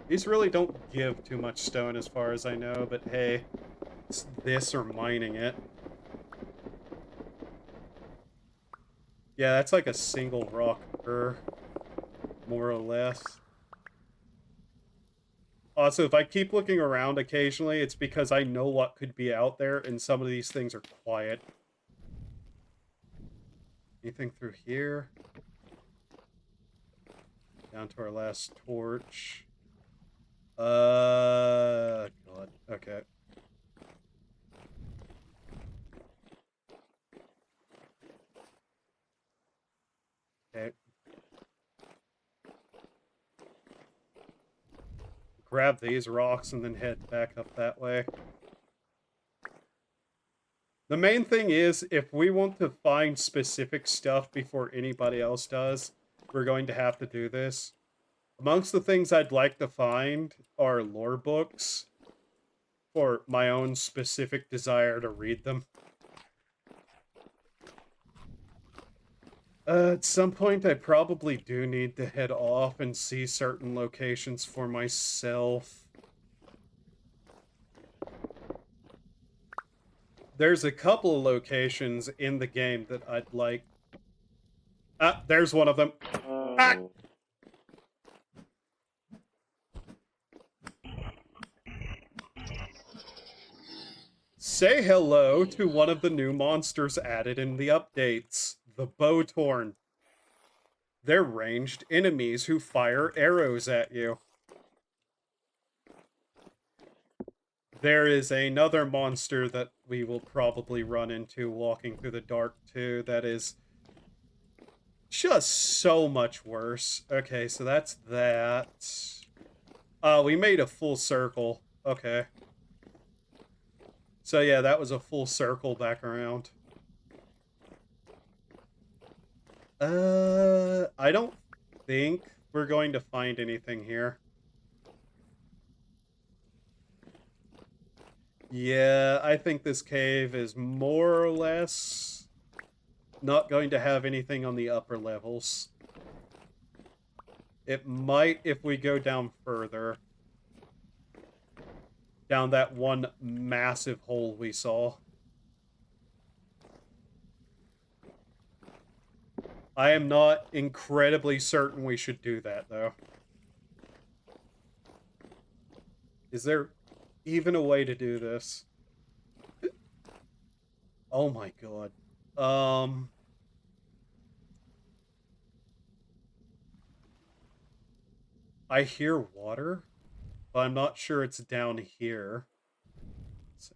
These really don't give too much stone as far as I know, but hey, it's this or mining it. Yeah, that's like a single rock per, more or less. Also, if I keep looking around occasionally, it's because I know what could be out there, and some of these things are quiet. Anything through here? Down to our last torch. God. Okay. Okay. Grab these rocks and then head back up that way. The main thing is, if we want to find specific stuff before anybody else does, we're going to have to do this. Amongst the things I'd like to find are lore books for my own specific desire to read them. At some point, I probably do need to head off and see certain locations for myself. There's a couple of locations in the game that I'd like. Ah, there's one of them. Ah! Say hello to one of the new monsters added in the updates, the Bowtorn. They're ranged enemies who fire arrows at you. There is another monster that we will probably run into walking through the dark too that is just so much worse. Okay, so that's that. We made a full circle. Okay. So yeah, that was a full circle back around. I don't think we're going to find anything here. Yeah, I think this cave is more or less not going to have anything on the upper levels. It might if we go down further. Down that one massive hole we saw. I am not incredibly certain we should do that, though. Is there even a way to do this? Oh my god. I hear water, but I'm not sure it's down here. Let's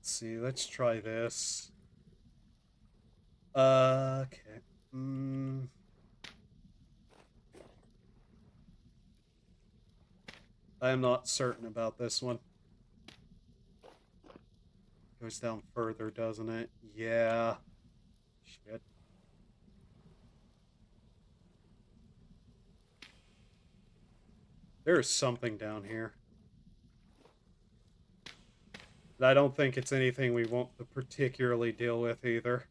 see, let's try this. Okay. I'm not certain about this one. Goes down further, doesn't it? Yeah. Shit. There's something down here. But I don't think it's anything we want to particularly deal with either.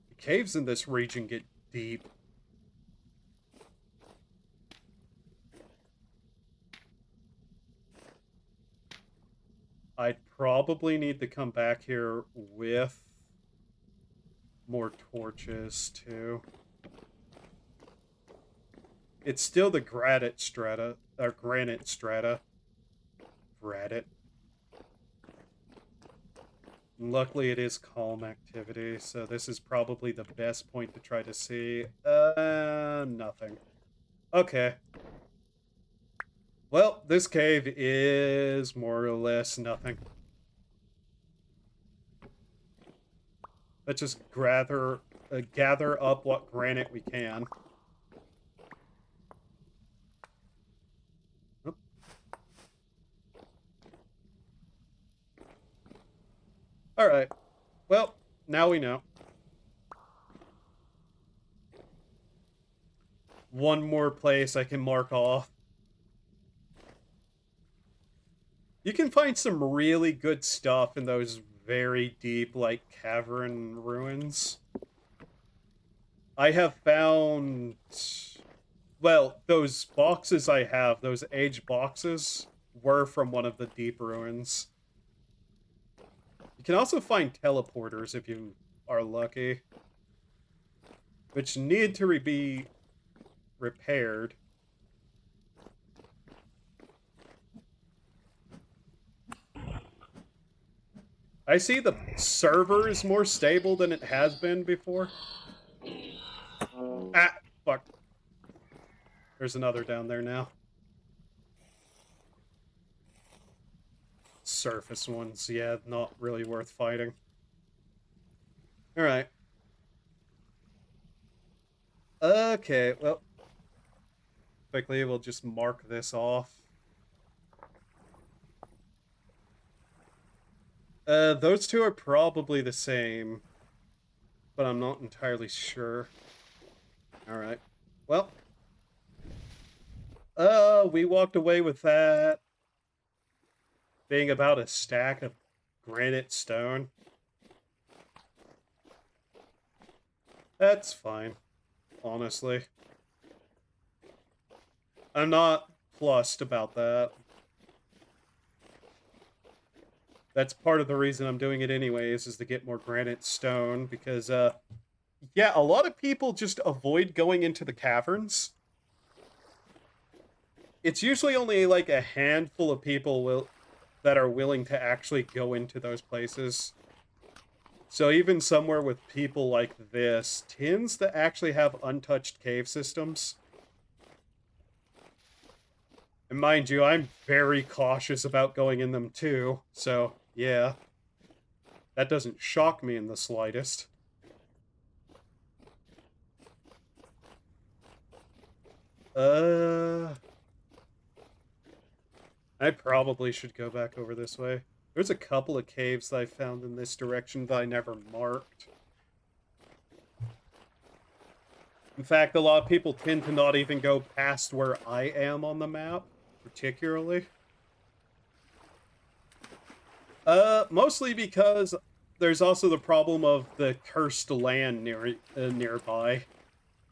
The caves in this region get deep. I'd probably need to come back here with more torches, too. It's still the granite strata. Granite. Luckily, it is calm activity, so this is probably the best point to try to see. Nothing. Okay. Well, this cave is more or less nothing. Let's just gather up what granite we can. Oh. All right. Well, now we know. One more place I can mark off. You can find some really good stuff in those very deep, like, cavern ruins. I have found... Well, those boxes I have, those age boxes, were from one of the deep ruins. You can also find teleporters if you are lucky, which need to be repaired. I see the server is more stable than it has been before. Ah, fuck. There's another down there now. Surface ones, yeah, not really worth fighting. Alright. Okay, well. Quickly, we'll just mark this off. Those two are probably the same, but I'm not entirely sure. Alright. Well. We walked away with that being about a stack of granite stone. That's fine, honestly. I'm not plussed about that. That's part of the reason I'm doing it anyways, is to get more granite stone, because, yeah, a lot of people just avoid going into the caverns. It's usually only, like, a handful of people that are willing to actually go into those places. So even somewhere with people like this tends to actually have untouched cave systems. And mind you, I'm very cautious about going in them too, so yeah. That doesn't shock me in the slightest. I probably should go back over this way. There's a couple of caves that I found in this direction that I never marked. In fact, a lot of people tend to not even go past where I am on the map, particularly. Mostly because there's also the problem of the cursed land nearby.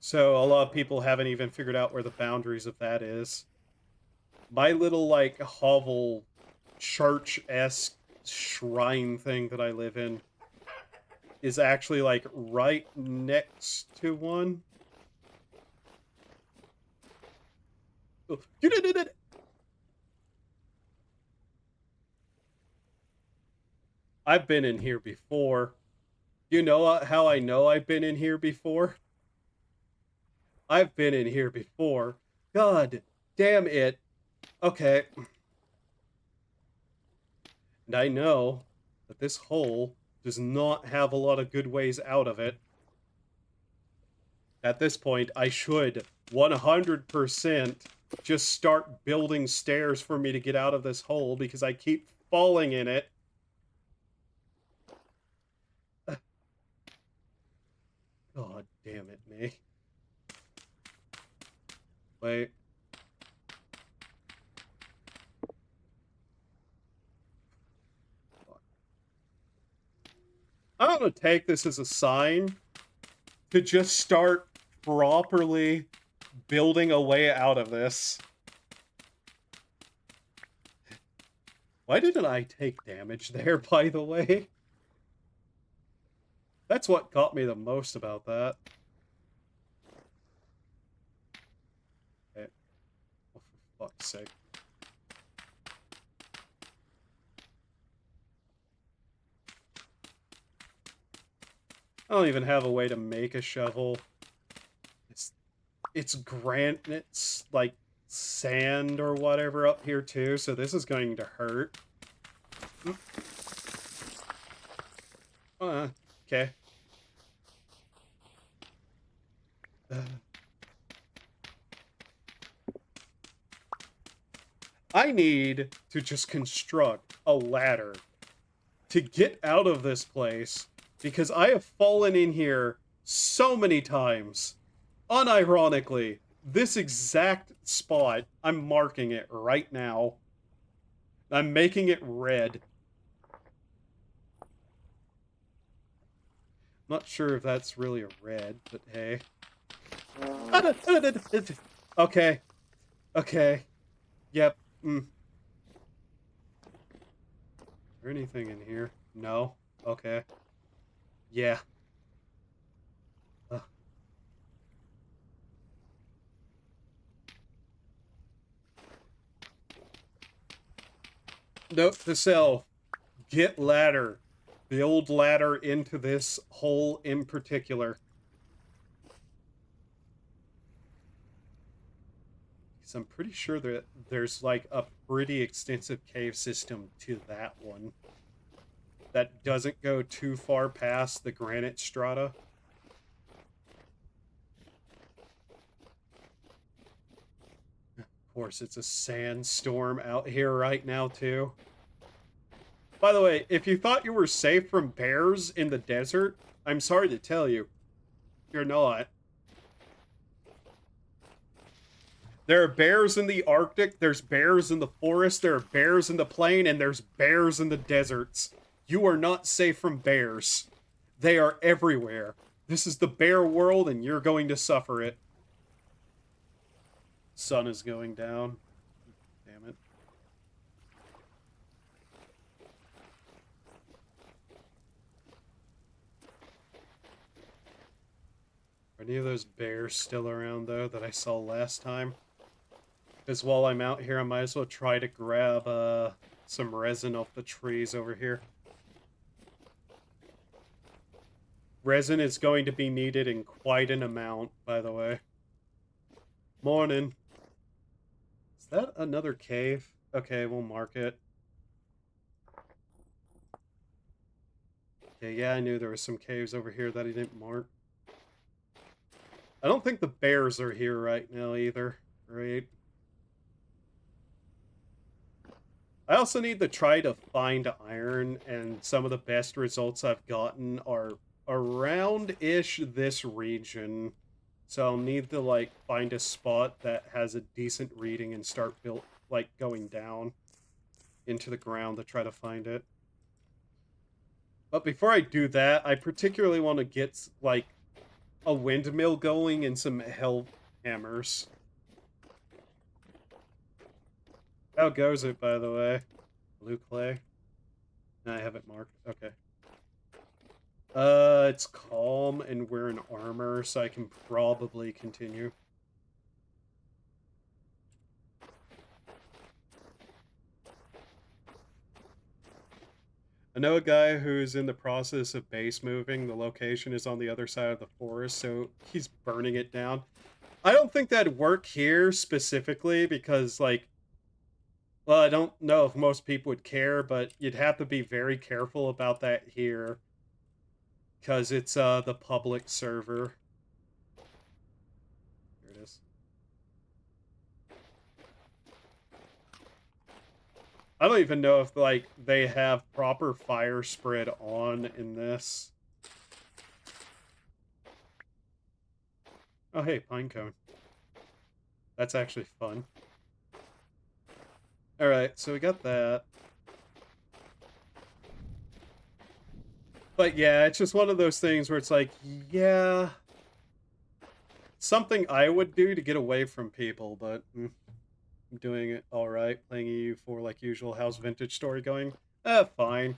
So a lot of people haven't even figured out where the boundaries of that is. My little, like, hovel church-esque shrine thing that I live in is actually, like, right next to one. Oh, you did it! I've been in here before. You know how I know I've been in here before? I've been in here before. God damn it. Okay. And I know that this hole does not have a lot of good ways out of it. At this point, I should 100% just start building stairs for me to get out of this hole because I keep falling in it. God damn it, me. Wait. I'm gonna take this as a sign to just start properly building a way out of this. Why didn't I take damage there, by the way? That's what got me the most about that. sake. I don't even have a way to make a shovel. It's granite, like sand or whatever up here too, so this is going to hurt. Okay. I need to just construct a ladder to get out of this place because I have fallen in here so many times. Unironically, this exact spot, I'm marking it right now. I'm making it red. Not sure if that's really a red, but hey. Okay. Okay. Yep. Is there anything in here? No. Okay. Yeah. Note to self. Get ladder. Build ladder into this hole in particular. Because I'm pretty sure that there's like a pretty extensive cave system to that one. That doesn't go too far past the granite strata. Of course, it's a sandstorm out here right now, too. By the way, if you thought you were safe from bears in the desert, I'm sorry to tell you, you're not. There are bears in the Arctic, there's bears in the forest, there are bears in the plain, and there's bears in the deserts. You are not safe from bears. They are everywhere. This is the bear world, and you're going to suffer it. Sun is going down. Damn it. Are any of those bears still around, though, that I saw last time? Because while I'm out here, I might as well try to grab some resin off the trees over here. Resin is going to be needed in quite an amount, by the way. Morning. Is that another cave? Okay, we'll mark it. Okay, yeah, I knew there were some caves over here that I didn't mark. I don't think the bears are here right now either, right? I also need to try to find iron, and some of the best results I've gotten are around-ish this region. So I'll need to, like, find a spot that has a decent reading and start going down into the ground to try to find it. But before I do that, I particularly want to get, like, a windmill going and some hell hammers. How goes it, by the way? Blue clay? I have it marked. Okay. It's calm and we're in armor, so I can probably continue. I know a guy who's in the process of base moving. The location is on the other side of the forest, so he's burning it down. I don't think that'd work here specifically because, like, well, I don't know if most people would care, but you'd have to be very careful about that here. Because it's, the public server. Here it is. I don't even know if, like, they have proper fire spread on in this. Oh, hey, pinecone. That's actually fun. Alright, so we got that. But yeah, it's just one of those things where it's like, yeah, something I would do to get away from people, but I'm doing it alright, playing EU4 like usual. How's Vintage Story going? Fine.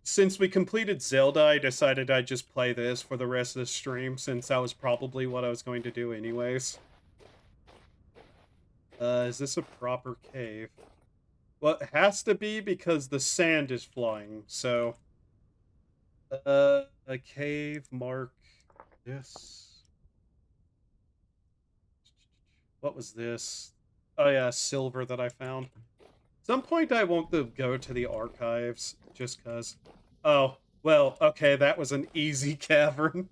Since we completed Zelda, I decided I'd just play this for the rest of the stream, since that was probably what I was going to do anyways. Is this a proper cave? Well, it has to be because the sand is flying, so... a cave mark this. What was this? Oh yeah, silver that I found. Some point I want to go to the archives, just cause. Oh, well, okay, that was an easy cavern.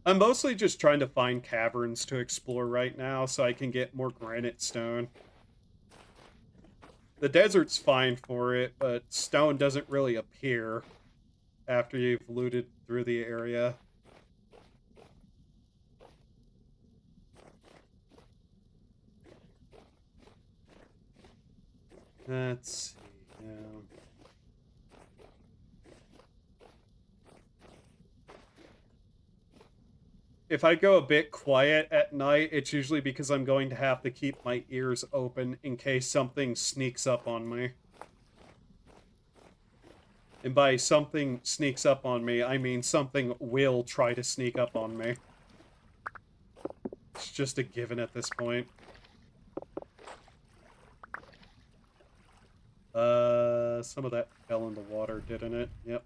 I'm mostly just trying to find caverns to explore right now so I can get more granite stone. The desert's fine for it, but stone doesn't really appear after you've looted through the area. Let's see. If I go a bit quiet at night, it's usually because I'm going to have to keep my ears open in case something sneaks up on me. And by something sneaks up on me, I mean something will try to sneak up on me. It's just a given at this point. Some of that fell in the water, didn't it? Yep.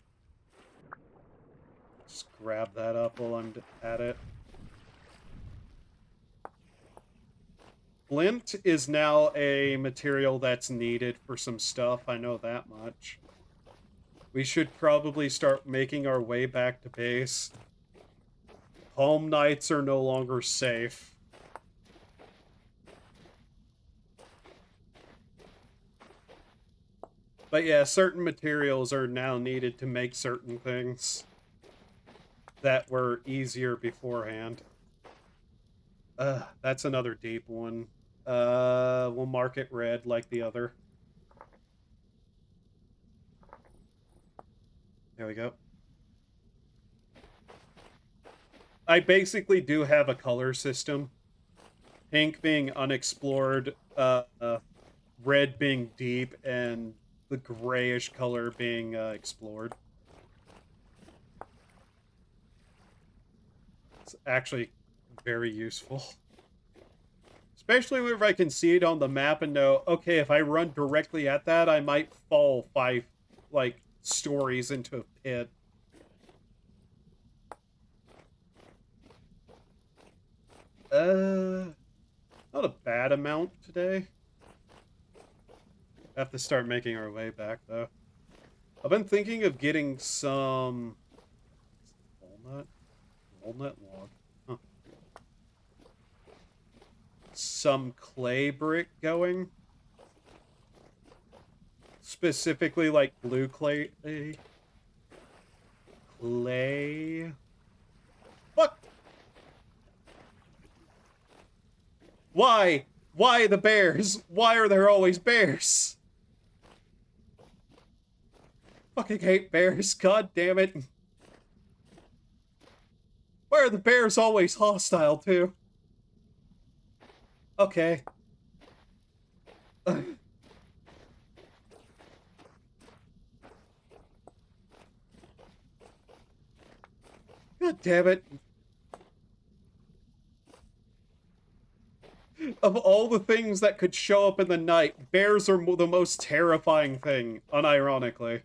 Just grab that up while I'm at it. Flint is now a material that's needed for some stuff, I know that much. We should probably start making our way back to base. Home nights are no longer safe. But yeah, certain materials are now needed to make certain things that were easier beforehand. That's another deep one. We'll mark it red like the other. There we go. I basically do have a color system. Pink being unexplored, red being deep, and the grayish color being explored. It's actually very useful. Especially if I can see it on the map and know, okay, if I run directly at that, I might fall 5, like, stories into a pit. Not a bad amount today. Have to start making our way back, though. I've been thinking of getting some... Walnut? Walnut log. Huh. Some clay brick going. Specifically, like, blue clay. Clay... What? Why? Why the bears? Why are there always bears? Fucking hate bears, god damn it. Why are the bears always hostile, too? Okay. God damn it. Of all the things that could show up in the night, bears are the most terrifying thing, unironically.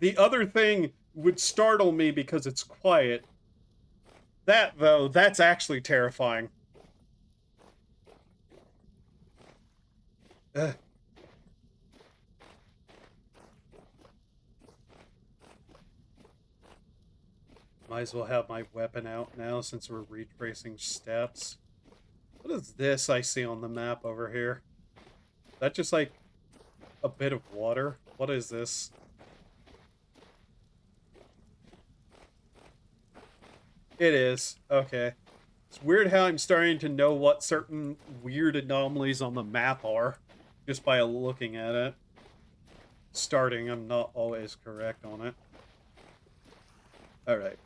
The other thing would startle me because it's quiet. That, though, that's actually terrifying. Ugh. Might as well have my weapon out now since we're retracing steps. What is this I see on the map over here? Is that just like a bit of water? What is this? It is. Okay. It's weird how I'm starting to know what certain weird anomalies on the map are just by looking at it. Starting, I'm not always correct on it. Alright.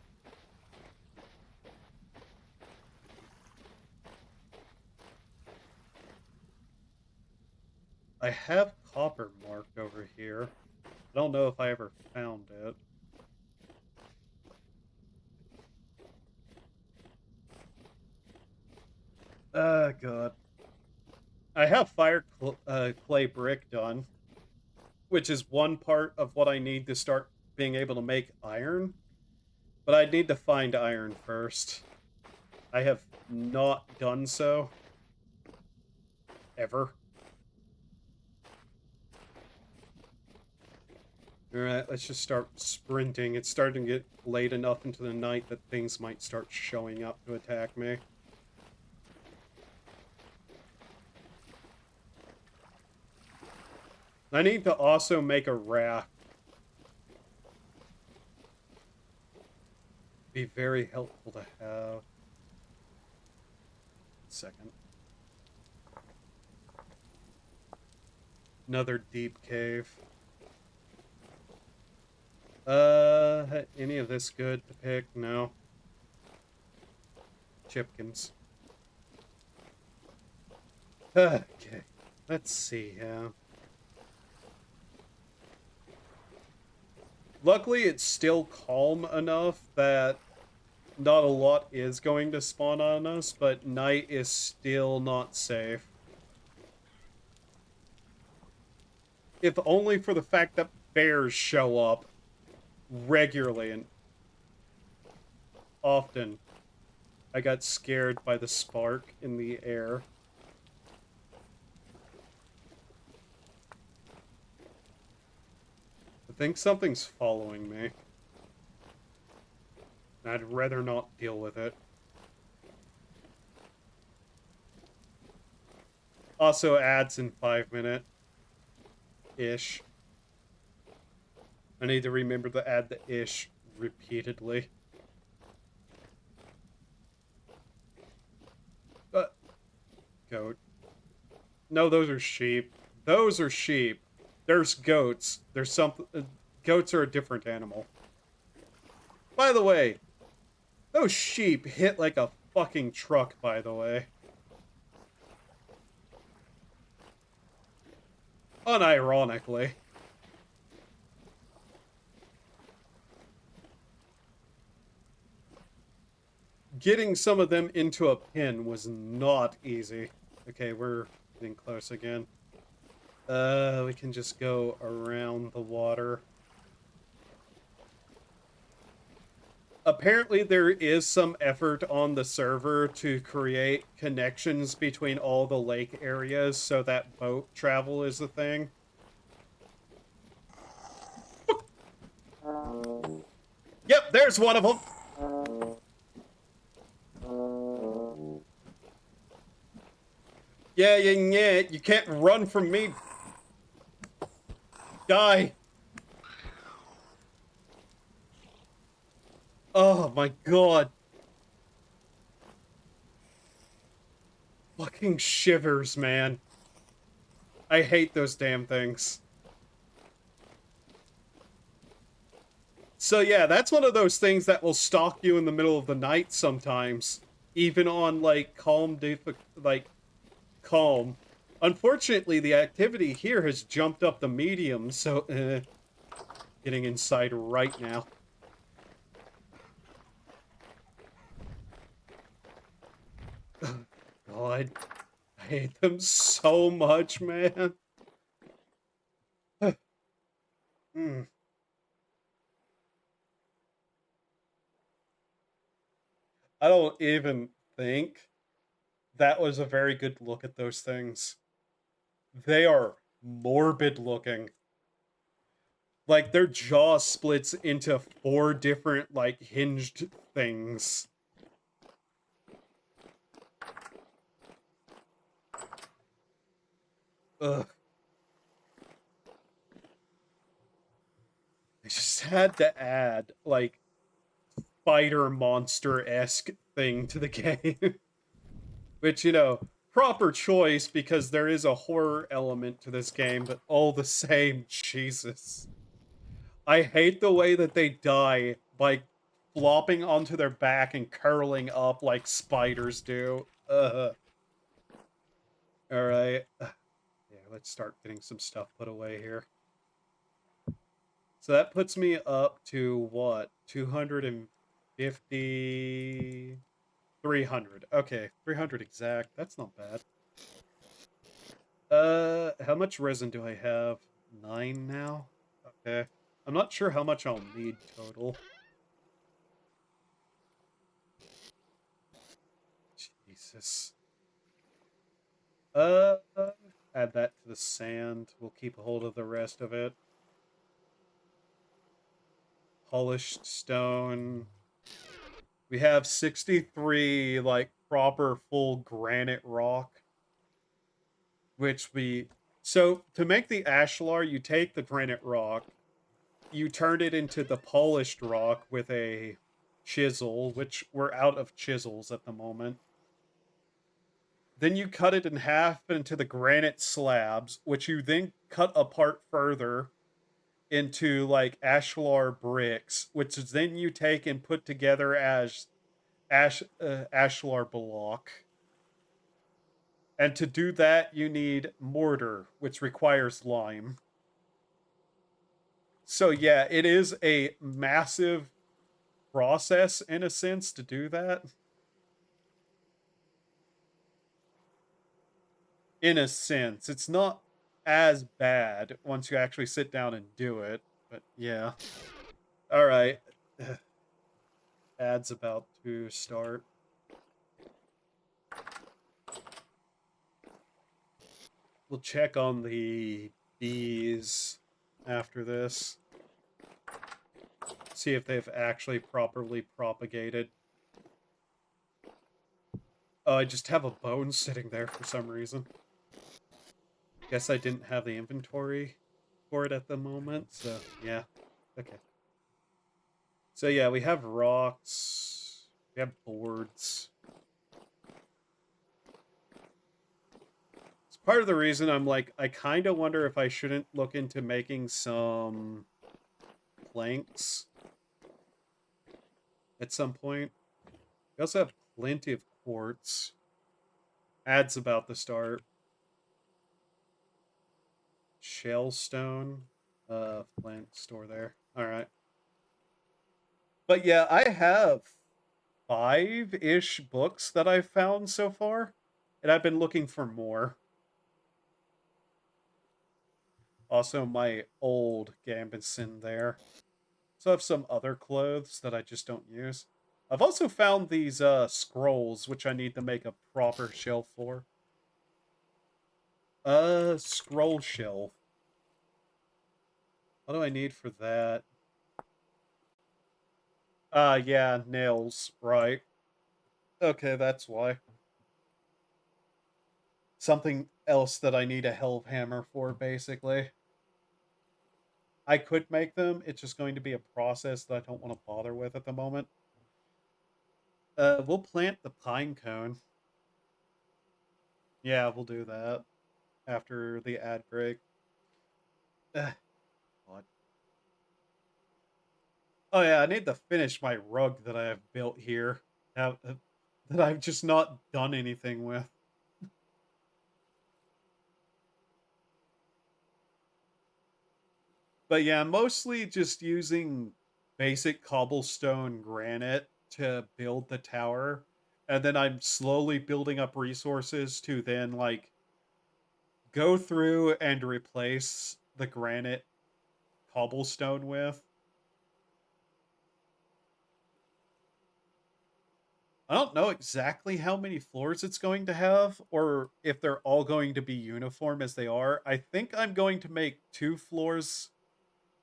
I have copper marked over here. I don't know if I ever found it. God. I have clay brick done, which is one part of what I need to start being able to make iron. But I need to find iron first. I have not done so. Ever. Alright, let's just start sprinting. It's starting to get late enough into the night that things might start showing up to attack me. I need to also make a raft. Be very helpful to have. Second. Another deep cave. Any of this good to pick? No. Chipkins. Okay. Let's see, luckily, it's still calm enough that not a lot is going to spawn on us, but night is still not safe. If only for the fact that bears show up regularly and often. I got scared by the spark in the air. I think something's following me. I'd rather not deal with it. Also ads in 5 minutes-ish. I need to remember to add the ish repeatedly. Goat. No, those are sheep. Those are sheep. There's goats. There's something... goats are a different animal. By the way, those sheep hit like a fucking truck, by the way. Unironically. Getting some of them into a pin was not easy. Okay, we're getting close again. We can just go around the water. Apparently there is some effort on the server to create connections between all the lake areas so that boat travel is a thing. Yep, there's one of them! Yeah, you can't run from me. Die. Oh my god. Fucking shivers, man. I hate those damn things. So yeah, that's one of those things that will stalk you in the middle of the night sometimes. Even on, like, calm. Unfortunately, the activity here has jumped up the medium, so, getting inside right now. God, I hate them so much, man. Hmm. I don't even think that was a very good look at those things. They are morbid looking. Like, their jaw splits into 4 different, like, hinged things. Ugh. I just had to add, like, spider monster-esque thing to the game. Which, you know, proper choice because there is a horror element to this game, but all the same, Jesus. I hate the way that they die by flopping onto their back and curling up like spiders do. Alright. Damn let's start getting some stuff put away here. So that puts me up to what? 250, 300. Okay, 300 exact. That's not bad. How much resin do I have? 9 now? Okay. I'm not sure how much I'll need total. Jesus. Uh, add that to the sand. We'll keep a hold of the rest of it. Polished stone. We have 63, like, proper full granite rock, which we... So, to make the ashlar, you take the granite rock, you turn it into the polished rock with a chisel, which we're out of chisels at the moment. Then you cut it in half into the granite slabs, which you then cut apart further into like ashlar bricks, which is then you take and put together as ashlar block. And to do that, you need mortar, which requires lime. So yeah, it is a massive process in a sense to do that. In a sense, it's not as bad once you actually sit down and do it. But yeah. All right. Ads about to start. We'll check on the bees after this. See if they've actually properly propagated. Oh, I just have a bone sitting there for some reason. Guess I didn't have the inventory for it at the moment, so yeah. Okay. So yeah, we have rocks. We have boards. It's part of the reason I'm like, I kind of wonder if I shouldn't look into making some planks at some point. We also have plenty of quartz. Ads about to start. Shellstone. Flint store there. Alright. But yeah, I have 5-ish books that I've found so far. And I've been looking for more. Also, my old gambeson there. So I have some other clothes that I just don't use. I've also found these scrolls, which I need to make a proper shelf for. Scroll shelf. What do I need for that? Yeah, nails, right. Okay, that's why. Something else that I need a hell hammer for, basically. I could make them, it's just going to be a process that I don't want to bother with at the moment. We'll plant the pine cone. Yeah, we'll do that after the ad break. What? Oh yeah, I need to finish my rug that I have built here. That I've just not done anything with. But yeah, mostly just using basic cobblestone granite to build the tower. And then I'm slowly building up resources to then like go through and replace the granite cobblestone with. I don't know exactly how many floors it's going to have, or if they're all going to be uniform as they are. I think I'm going to make 2 floors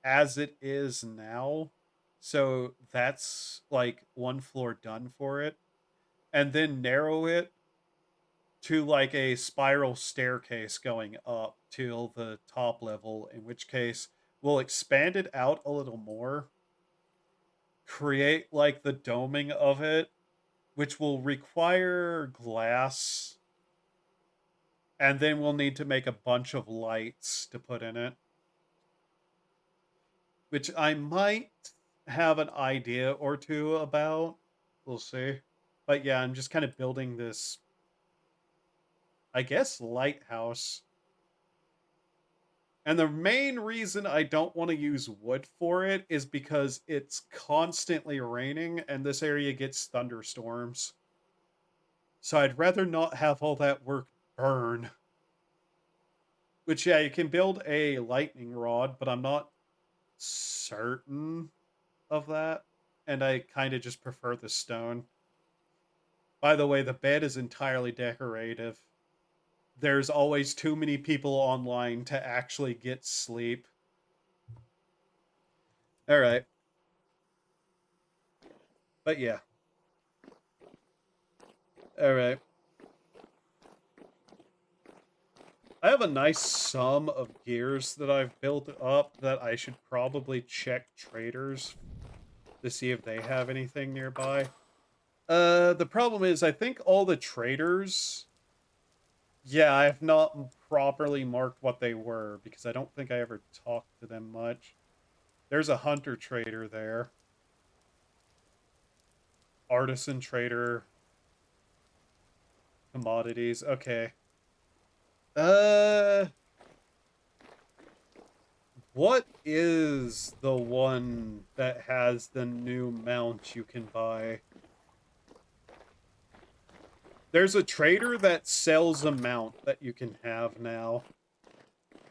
as it is now. So that's like 1 floor done for it. And then narrow it to like a spiral staircase going up till the top level, in which case we'll expand it out a little more, create like the doming of it, which will require glass, and then we'll need to make a bunch of lights to put in it, which I might have an idea or two about. We'll see. But yeah, I'm just kind of building this, I guess, lighthouse. And the main reason I don't want to use wood for it is because it's constantly raining and this area gets thunderstorms. So I'd rather not have all that work burn. Which, yeah, you can build a lightning rod, but I'm not certain of that. And I kind of just prefer the stone. By the way, the bed is entirely decorative. There's always too many people online to actually get sleep. All right. But yeah. All right. I have a nice sum of gears that I've built up that I should probably check traders to see if they have anything nearby. The problem is I think all the traders, yeah, I have not properly marked what they were because I don't think I ever talked to them much. There's a hunter trader there. Artisan trader, commodities. Okay. Uh, what is the one that has the new mount you can buy? There's a trader that sells a mount that you can have now.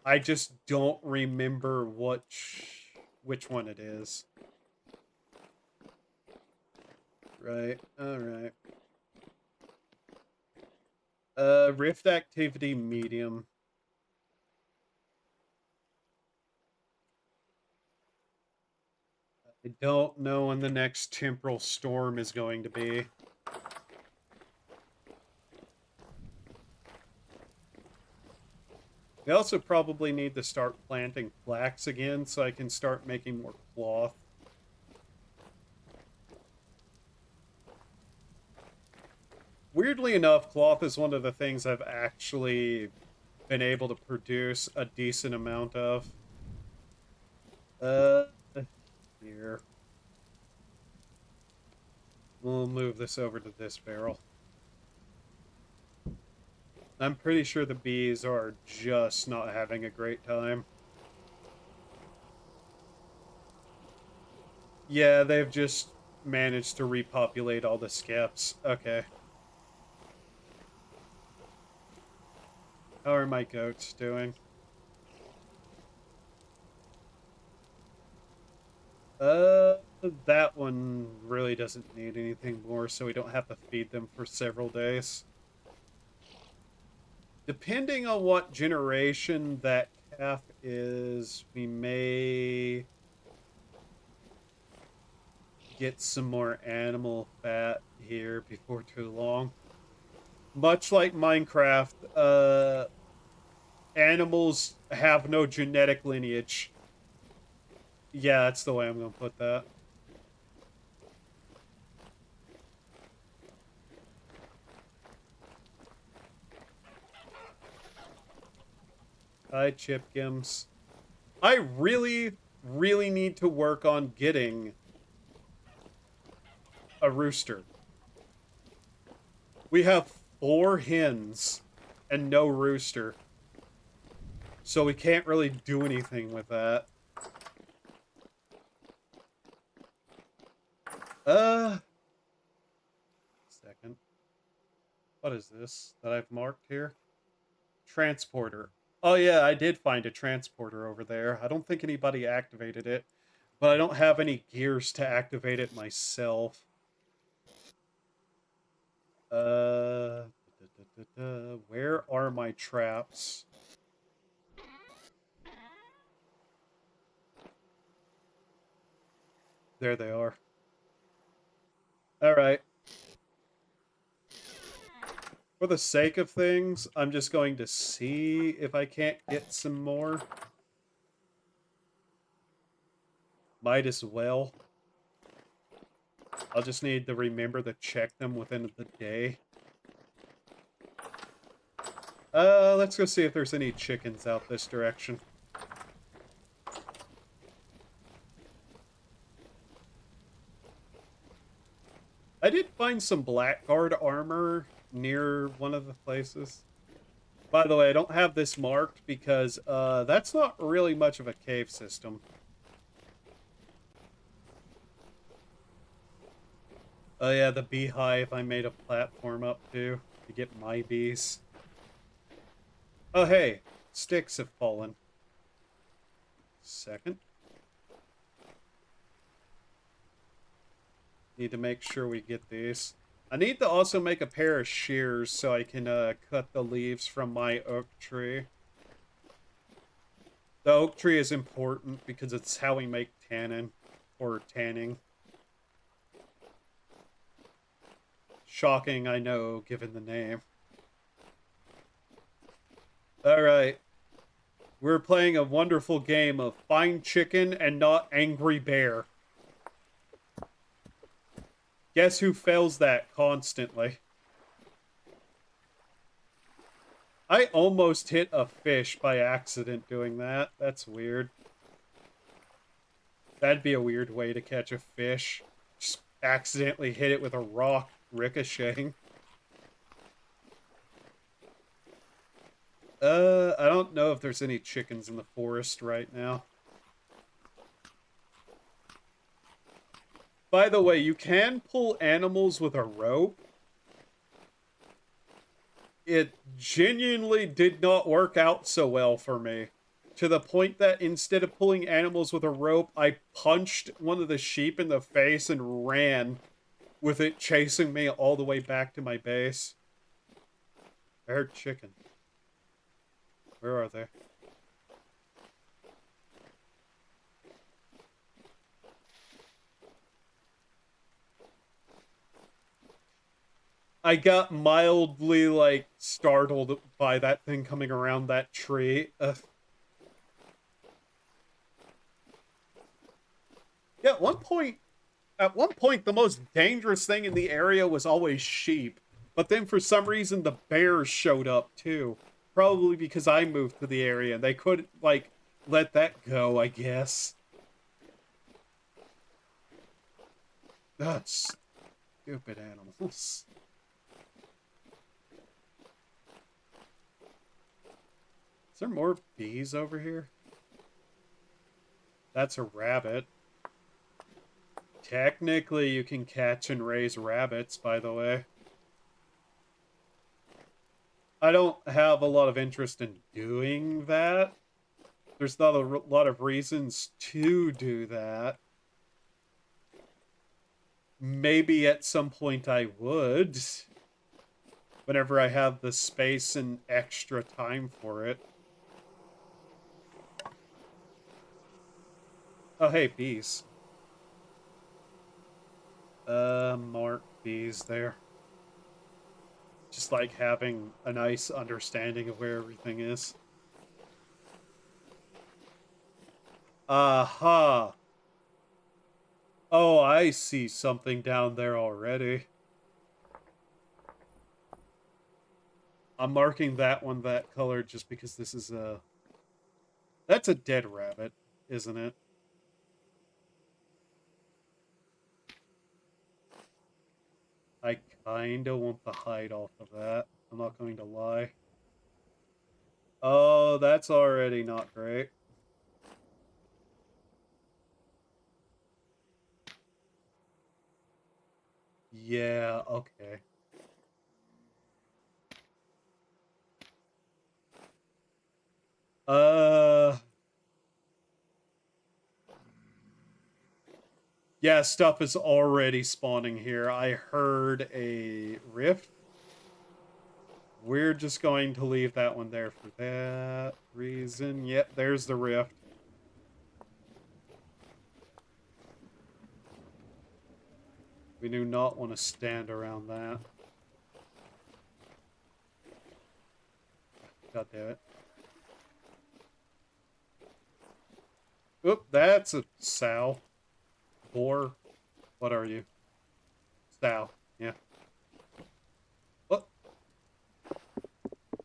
I just don't remember which one it is. Right. All right. Rift activity medium. I don't know when the next temporal storm is going to be. We also probably need to start planting flax again so I can start making more cloth. Weirdly enough, cloth is one of the things I've actually been able to produce a decent amount of. Uh, here. We'll move this over to this barrel. I'm pretty sure the bees are just not having a great time. Yeah, they've just managed to repopulate all the skeps. Okay. How are my goats doing? That one really doesn't need anything more, so we don't have to feed them for several days. Depending on what generation that calf is, we may get some more animal fat here before too long. Much like Minecraft, animals have no genetic lineage. Yeah, that's the way I'm gonna put that. Hi, Chipkims. I really need to work on getting a rooster. We have 4 hens and no rooster. So we can't really do anything with that. Second. What is this that I've marked here? Transporter. Oh yeah, I did find a transporter over there. I don't think anybody activated it, but I don't have any gears to activate it myself. Where are my traps? There they are. All right. For the sake of things, I'm just going to see if I can't get some more. Might as well. I'll just need to remember to check them within the day. Let's go see if there's any chickens out this direction. I did find some blackguard armor near one of the places. By the way, I don't have this marked because that's not really much of a cave system. Oh yeah, the beehive I made a platform up to get my bees. Oh hey, sticks have fallen. Second. Need to make sure we get these. I need to also make a pair of shears so I can cut the leaves from my oak tree. The oak tree is important because it's how we make tannin, or tanning. Shocking, I know, given the name. Alright. We're playing a wonderful game of find chicken and not angry bear. Guess who fails that constantly? I almost hit a fish by accident doing that. That's weird. That'd be a weird way to catch a fish. Just accidentally hit it with a rock ricocheting. I don't know if there's any chickens in the forest right now. By the way, you can pull animals with a rope. It genuinely did not work out so well for me. To the point that instead of pulling animals with a rope, I punched one of the sheep in the face and ran, with it chasing me all the way back to my base. I heard chicken. Where are they? I got mildly, like, startled by that thing coming around that tree. Yeah, at one point, the most dangerous thing in the area was always sheep. But then for some reason, the bears showed up, too. Probably because I moved to the area. They couldn't, like, let that go, I guess. Ugh, stupid animals. Is there more bees over here? That's a rabbit. Technically, you can catch and raise rabbits, by the way. I don't have a lot of interest in doing that. There's not a lot of reasons to do that. Maybe at some point I would. Whenever I have the space and extra time for it. Oh, hey, bees. More bees there. Just like having a nice understanding of where everything is. Aha! Oh, I see something down there already. I'm marking that one that color just because this is a... That's a dead rabbit, isn't it? I kinda want the hide off of that. I'm not going to lie. Oh, that's already not great. Yeah, okay. Uh... Yeah, stuff is already spawning here. I heard a rift. We're just going to leave that one there for that reason. Yep, there's the rift. We do not want to stand around that. God damn it. Oop, that's a sow. Boar. What are you? Sow. Yeah. What?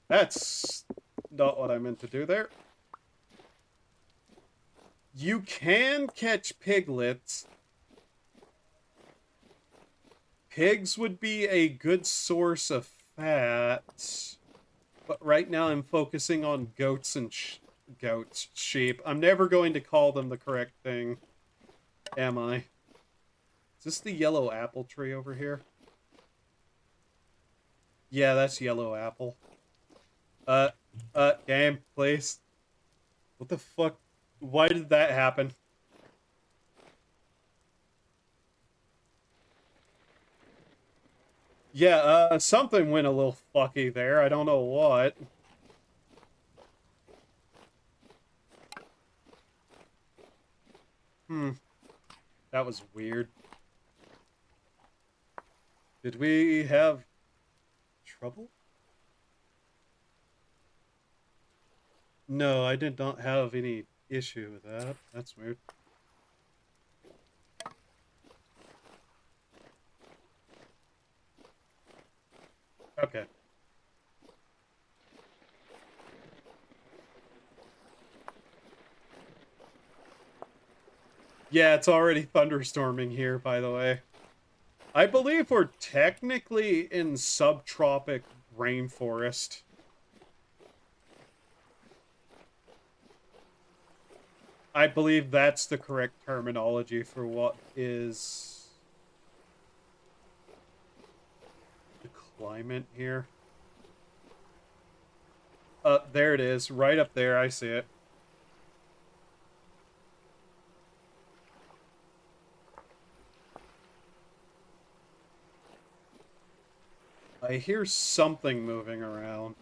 That's not what I meant to do there. You can catch piglets. Pigs would be a good source of fat. But right now I'm focusing on goats and goats, sheep. I'm never going to call them the correct thing, am I? Is this the yellow apple tree over here? Yeah, that's yellow apple. Game, please. What the fuck? Why did that happen? Yeah, something went a little fucky there. I don't know what. Hmm, that was weird. Did we have trouble? No, I did not have any issue with that. That's weird. Okay. Yeah, it's already thunderstorming here, by the way. I believe we're technically in subtropic rainforest. I believe that's the correct terminology for what is the climate here. There it is, right up there, I see it. I hear something moving around.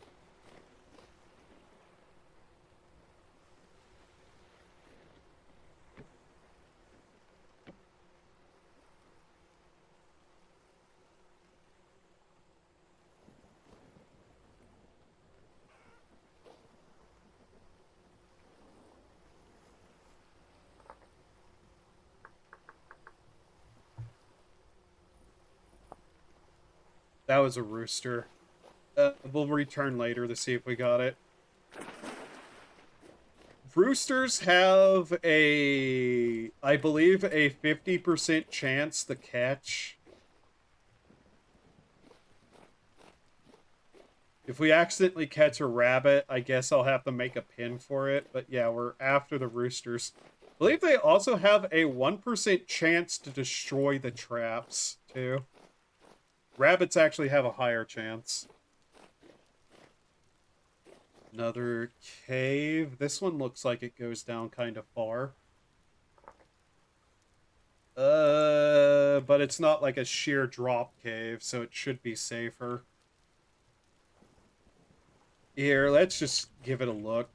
That was a rooster. We'll return later to see if we got it. Roosters have I believe, a 50% chance to catch. If we accidentally catch a rabbit, I guess I'll have to make a pin for it. But yeah, we're after the roosters. I believe they also have a 1% chance to destroy the traps, too. Rabbits actually have a higher chance. Another cave. This one looks like it goes down kind of far. But it's not like a sheer drop cave, so it should be safer. Here, let's just give it a look.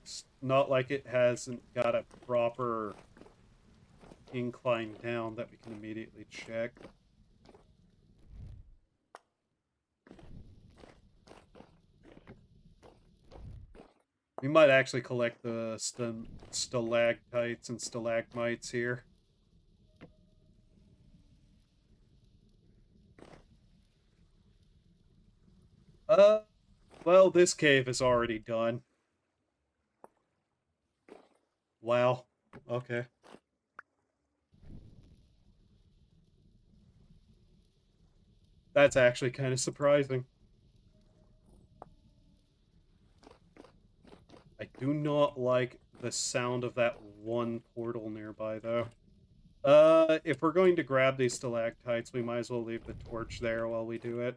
It's not like it hasn't got a proper incline down that we can immediately check. We might actually collect the stalactites and stalagmites here. Well, this cave is already done. Wow. Okay. That's actually kind of surprising. I do not like the sound of that one portal nearby, though. If we're going to grab these stalactites, we might as well leave the torch there while we do it.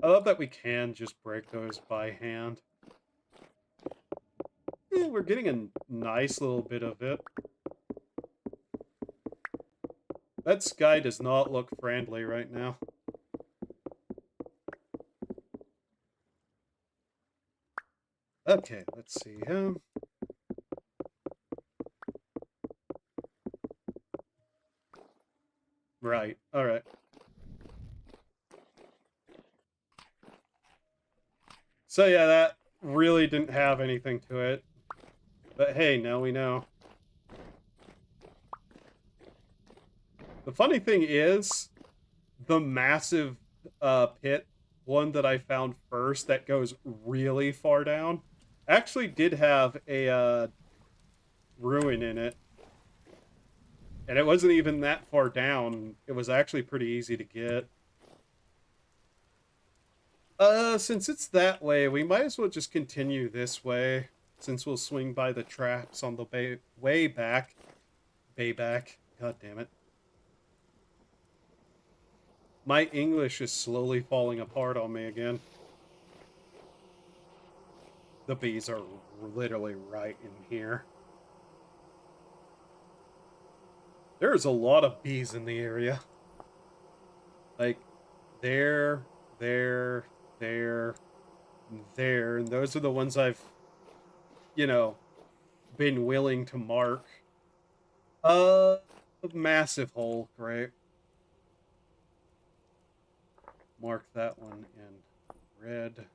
I love that we can just break those by hand. We're getting a nice little bit of it. That sky does not look friendly right now. Okay, let's see. Right, alright. So yeah, that really didn't have anything to it. But hey, now we know. The funny thing is, the massive pit one that I found first that goes really far down actually did have a ruin in it. And it wasn't even that far down. It was actually pretty easy to get. Since it's that way, we might as well just continue this way. Since we'll swing by the traps on the way back. Bayback. God damn it. My English is slowly falling apart on me again. The bees are literally right in here. There's a lot of bees in the area. Like, there, there, there, there. And those are the ones I've, you know, been willing to mark. A massive hole, great. Mark that one in red.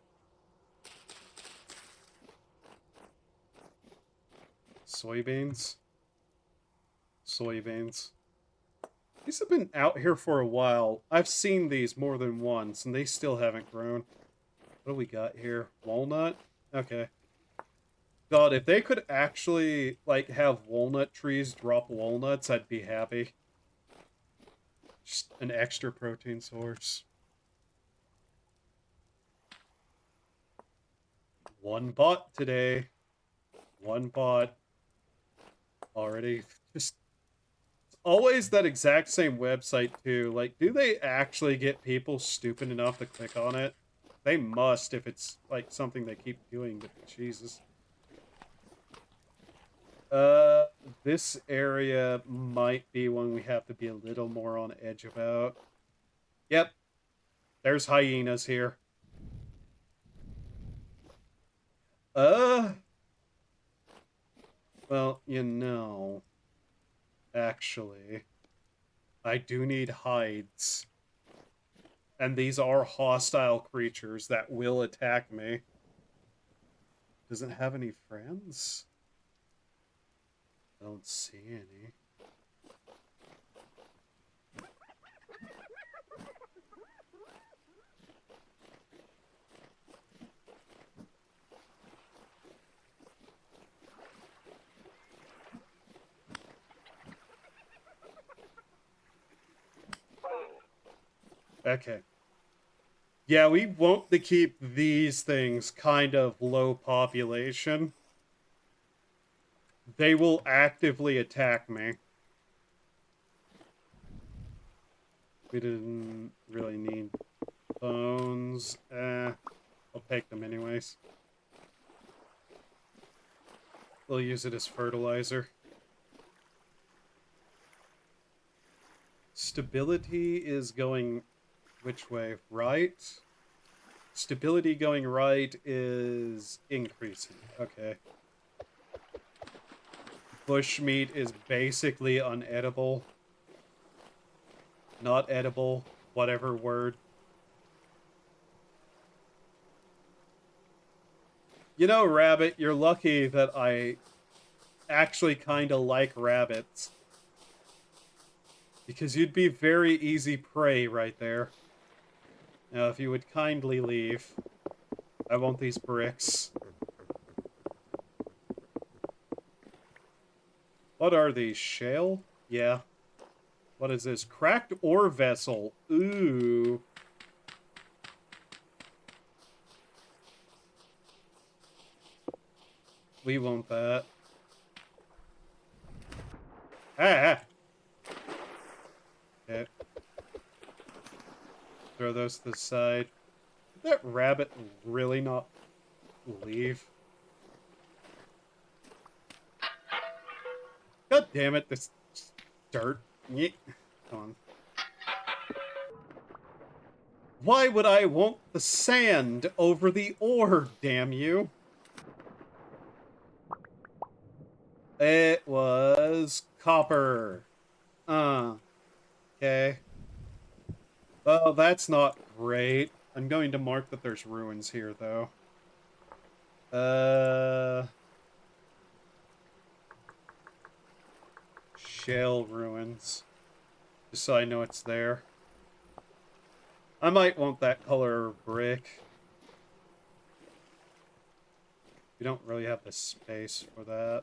Soybeans. Soybeans. These have been out here for a while. I've seen these more than once, and they still haven't grown. What do we got here? Walnut? Okay. God, if they could actually, like, have walnut trees drop walnuts, I'd be happy. Just an extra protein source. One bot today. One bot. Already. Just always that exact same website, too. Like, do they actually get people stupid enough to click on it? They must if it's, like, something they keep doing, but Jesus. This area might be one we have to be a little more on edge about. Yep. There's hyenas here. Well, actually, I do need hides. And these are hostile creatures that will attack me. Doesn't have any friends? I don't see any. Okay. Yeah, we want to keep these things kind of low population. They will actively attack me. We didn't really need bones. I'll take them anyways. We'll use it as fertilizer. Stability is going which way? Right? Stability going right is increasing. Okay. Bushmeat is basically unedible. Not edible. Whatever word. You know, Rabbit, you're lucky that I actually kind of like rabbits. Because you'd be very easy prey right there. Now, if you would kindly leave. I want these bricks. What are these? Shale? Yeah. What is this? Cracked ore vessel. Ooh. We want that. Ah! Okay. Throw those to the side. Did that rabbit really not leave? God damn it, this dirt. Come on. Why would I want the sand over the ore, damn you? It was copper. Okay. Well, that's not great. I'm going to mark that there's ruins here, though. Shale ruins. Just so I know it's there. I might want that color brick. We don't really have the space for that.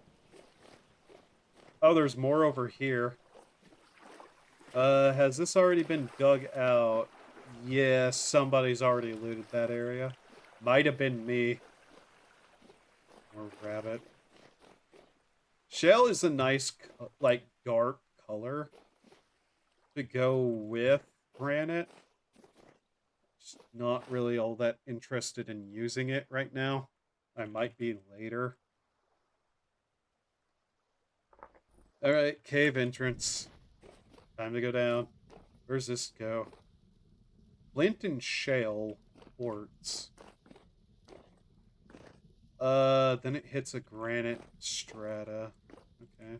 Oh, there's more over here. Has this already been dug out? Yes, somebody's already looted that area. Might have been me. Or rabbit. Shell is a nice, like, dark color to go with granite. Just not really all that interested in using it right now. I might be later. Alright, cave entrance. Time to go down. Where's this go? Flint and shale quartz. Then it hits a granite strata. Okay.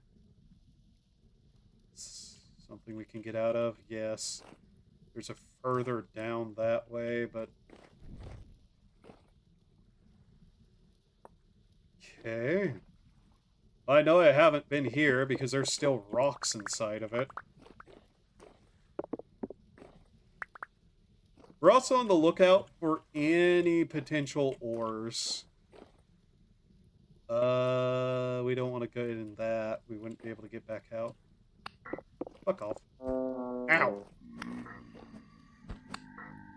Something we can get out of? Yes. There's a further down that way, but... Okay. I know I haven't been here because there's still rocks inside of it. We're also on the lookout for any potential ores. We don't want to go in that. We wouldn't be able to get back out. Fuck off. Ow!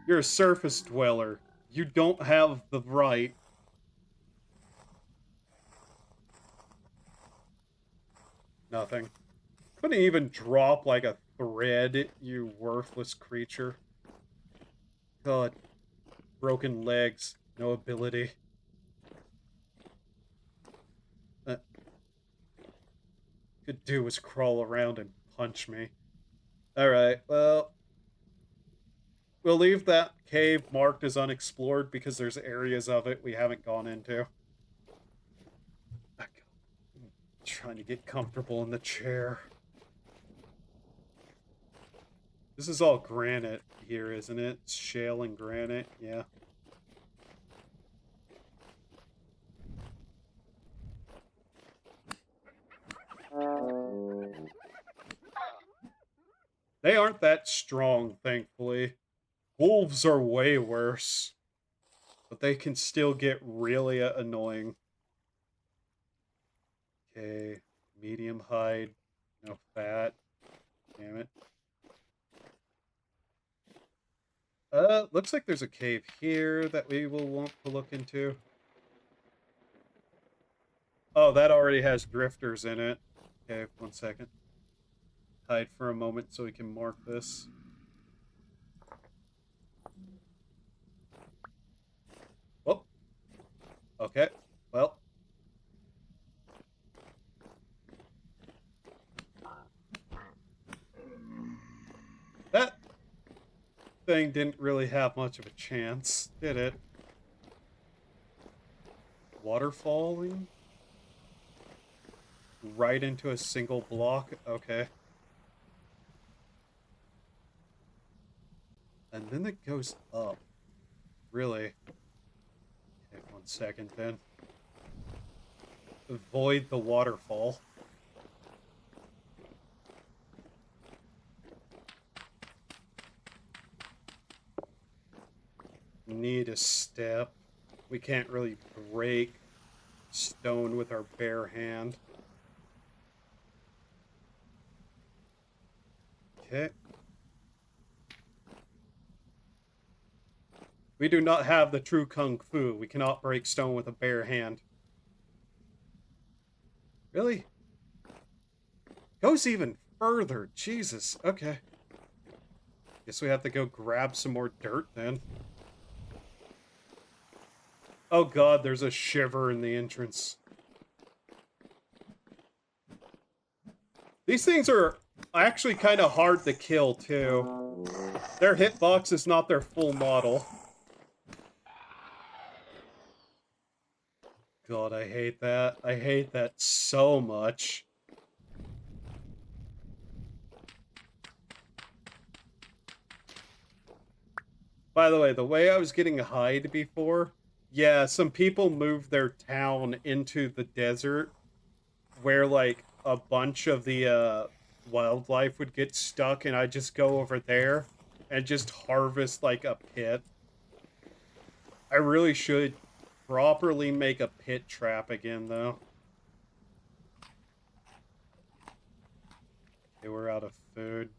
You're a surface dweller. You don't have the right. Nothing. Couldn't even drop like a thread, you worthless creature. God. Broken legs. No ability. Could do was crawl around and punch me. Alright, well... We'll leave that cave marked as unexplored because there's areas of it we haven't gone into. I'm trying to get comfortable in the chair. This is all granite here, isn't it? It's shale and granite, yeah. They aren't that strong, thankfully. Wolves are way worse. But they can still get really annoying. Okay, medium hide, no fat. Damn it. Looks like there's a cave here that we will want to look into. Oh, that already has drifters in it. Okay, 1 second. Hide for a moment so we can mark this. Oh. Okay, well. That thing didn't really have much of a chance, did it? Waterfalling? Right into a single block? Okay. And then it goes up. Really? Okay, 1 second then. Avoid the waterfall. Need a step. We can't really break stone with our bare hand. Okay. We do not have the true kung fu. We cannot break stone with a bare hand. Really? Goes even further. Jesus. Okay. Guess we have to go grab some more dirt then. Oh god, there's a shiver in the entrance. These things are actually kind of hard to kill, too. Their hitbox is not their full model. God, I hate that. I hate that so much. By the way, the way I was getting hide before, yeah, some people moved their town into the desert where, like, a bunch of the wildlife would get stuck, and I'd just go over there and just harvest, like, a pit. I really should properly make a pit trap again, though. Okay, we're out of food.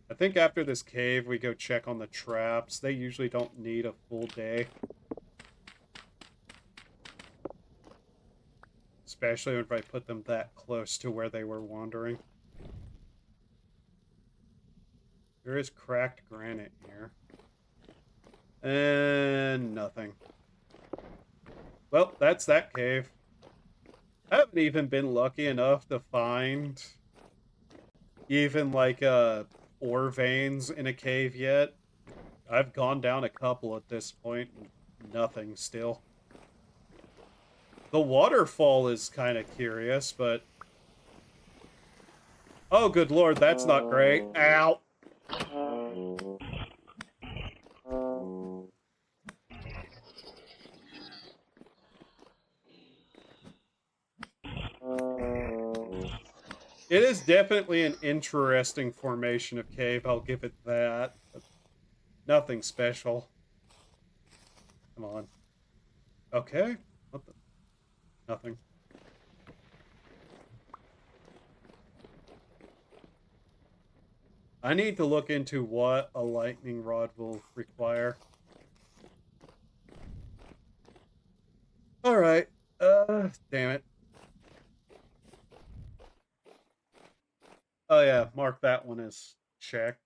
I think after this cave, we go check on the traps. They usually don't need a full day. Especially if I put them that close to where they were wandering. There is cracked granite here. And nothing. Well, that's that cave. I haven't even been lucky enough to find even like ore veins in a cave yet. I've gone down a couple at this point and nothing still. The waterfall is kind of curious, but oh good lord, that's not great. Ow. It is definitely an interesting formation of cave, I'll give it that. But nothing special. Come on. Okay. What the? Nothing. I need to look into what a lightning rod will require. Alright. Damn it. Oh yeah, mark that one as checked.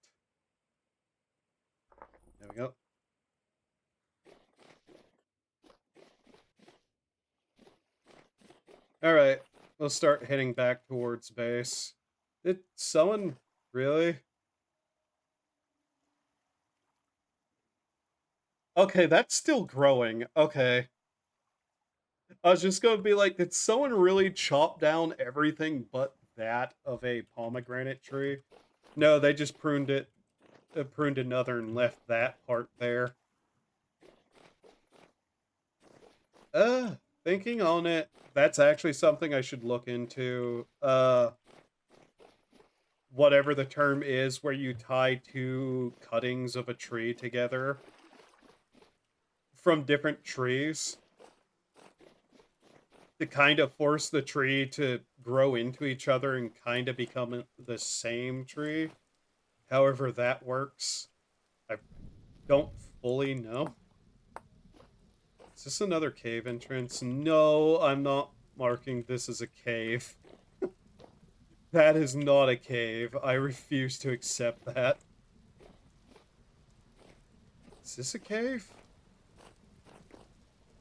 There we go. Alright, we'll start heading back towards base. Did someone really? Okay, that's still growing. Okay. I was just gonna be like, did someone really chop down everything but that of a pomegranate tree? No, they just pruned it, pruned another and left that part there. Thinking on it, that's actually something I should look into. Whatever the term is, where you tie two cuttings of a tree together from different trees to kind of force the tree to grow into each other and kind of become the same tree. However that works, I don't fully know. Is this another cave entrance? No, I'm not marking this as a cave. That is not a cave. I refuse to accept that. Is this a cave?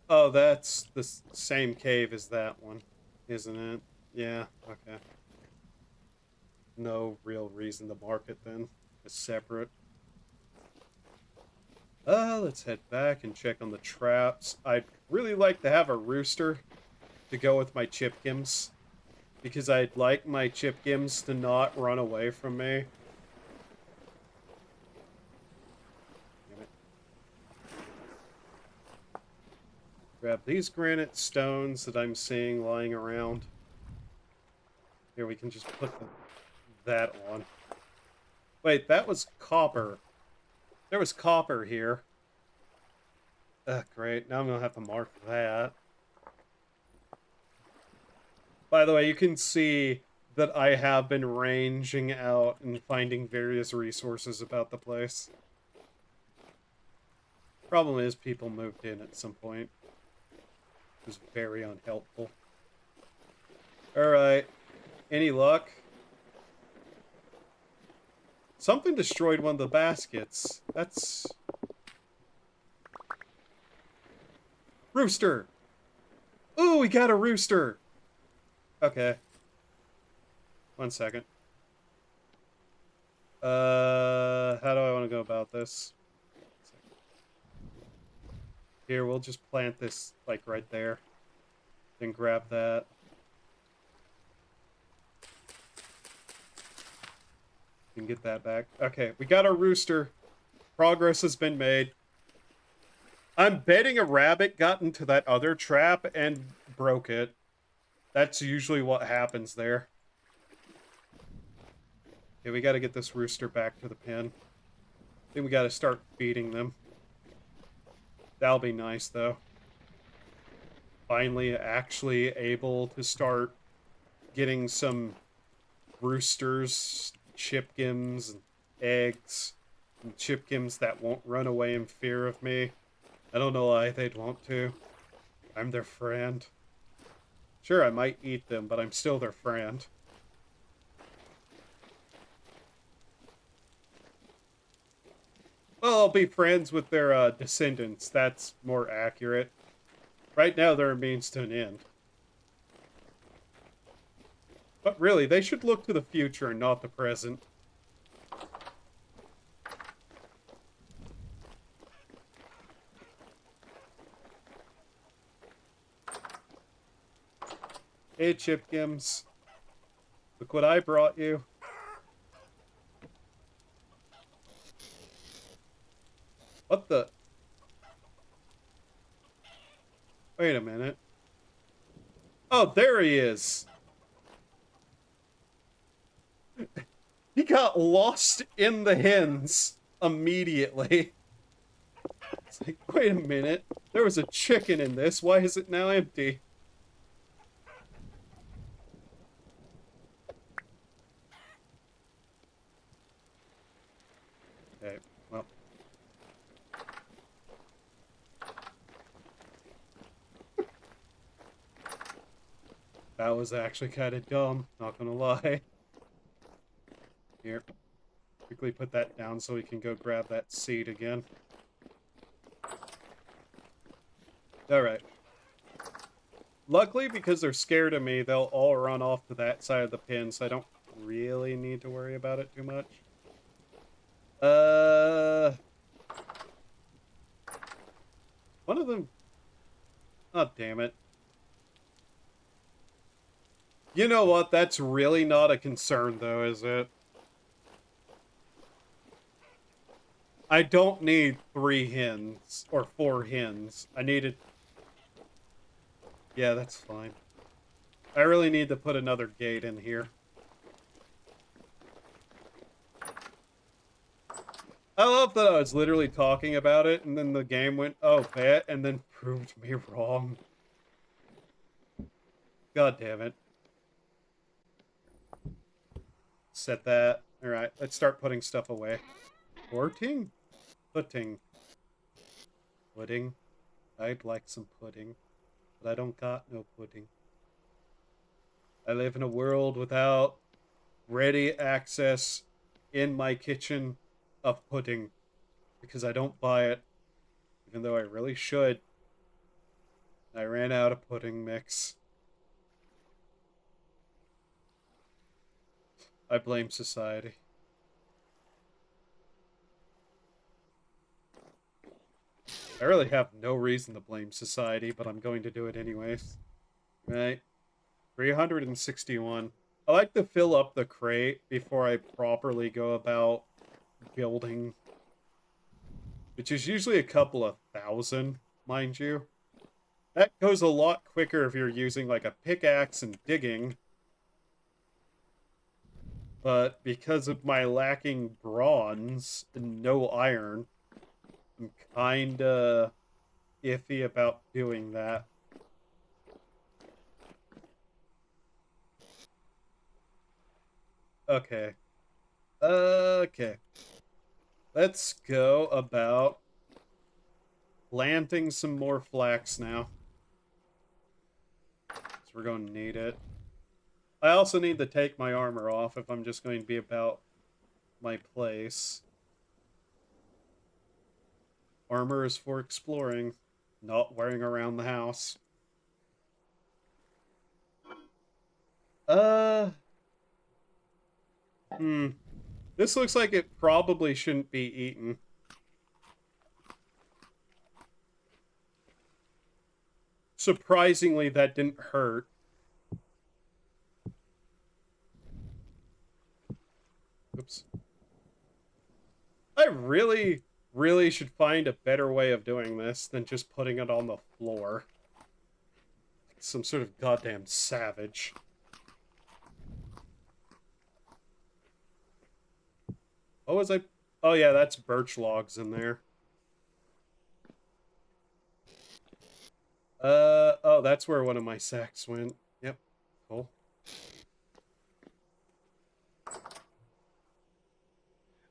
Oh, that's the same cave as that one, isn't it? Yeah, okay. No real reason to mark it then. It's separate. Let's head back and check on the traps. I'd really like to have a rooster to go with my chipkims, because I'd like my chipkims to not run away from me. Damn it. Grab these granite stones that I'm seeing lying around. Here, we can just put that on. Wait, that was copper. There was copper here. Great. Now I'm gonna have to mark that. By the way, you can see that I have been ranging out and finding various resources about the place. Problem is, people moved in at some point. It was very unhelpful. Alright. Any luck? Something destroyed one of the baskets. That's... Rooster! Ooh, we got a rooster! Okay. 1 second. How do I want to go about this? Here, we'll just plant this, like, right there. Then grab that. You can get that back. Okay, we got our rooster. Progress has been made. I'm betting a rabbit got into that other trap and broke it. That's usually what happens there. Okay, we gotta get this rooster back to the pen. Then we gotta start feeding them. That'll be nice, though. Finally actually able to start getting some roosters, chipkins, eggs and chipkins that won't run away in fear of me. I don't know why they'd want to. I'm their friend. Sure, I might eat them, but I'm still their friend. Well, I'll be friends with their descendants. That's more accurate. Right now, they're a means to an end. But really, they should look to the future and not the present. Hey, Chipkims. Look what I brought you. What the? Wait a minute. Oh, there he is. He got lost in the hens immediately. It's like, wait a minute. There was a chicken in this. Why is it now empty? Okay, well. That was actually kind of dumb, not gonna lie. Here. Quickly put that down so we can go grab that seed again. Alright. Luckily, because they're scared of me, they'll all run off to that side of the pin, so I don't really need to worry about it too much. One of them... Oh, damn it. You know what? That's really not a concern, though, is it? I don't need 3 hens, or 4 hens. I needed... Yeah, that's fine. I really need to put another gate in here. I love that I was literally talking about it, and then the game went, oh, bet, and then proved me wrong. God damn it. Set that. Alright, let's start putting stuff away. Porting? Pudding. Pudding. I'd like some pudding, but I don't got no pudding. I live in a world without ready access in my kitchen of pudding, because I don't buy it, even though I really should. I ran out of pudding mix. I blame society. I really have no reason to blame society, but I'm going to do it anyways. Right? 361. I like to fill up the crate before I properly go about building, which is usually a couple of thousand, mind you. That goes a lot quicker if you're using like a pickaxe and digging. But because of my lacking bronze and no iron, I'm kinda iffy about doing that. Okay. Okay. Let's go about planting some more flax now. So we're going to need it. I also need to take my armor off if I'm just going to be about my place. Armor is for exploring, not wearing around the house. This looks like it probably shouldn't be eaten. Surprisingly, that didn't hurt. Oops. I really should find a better way of doing this than just putting it on the floor. Like some sort of goddamn savage. What was I... Oh yeah, that's birch logs in there. Oh, that's where one of my sacks went. Yep, cool.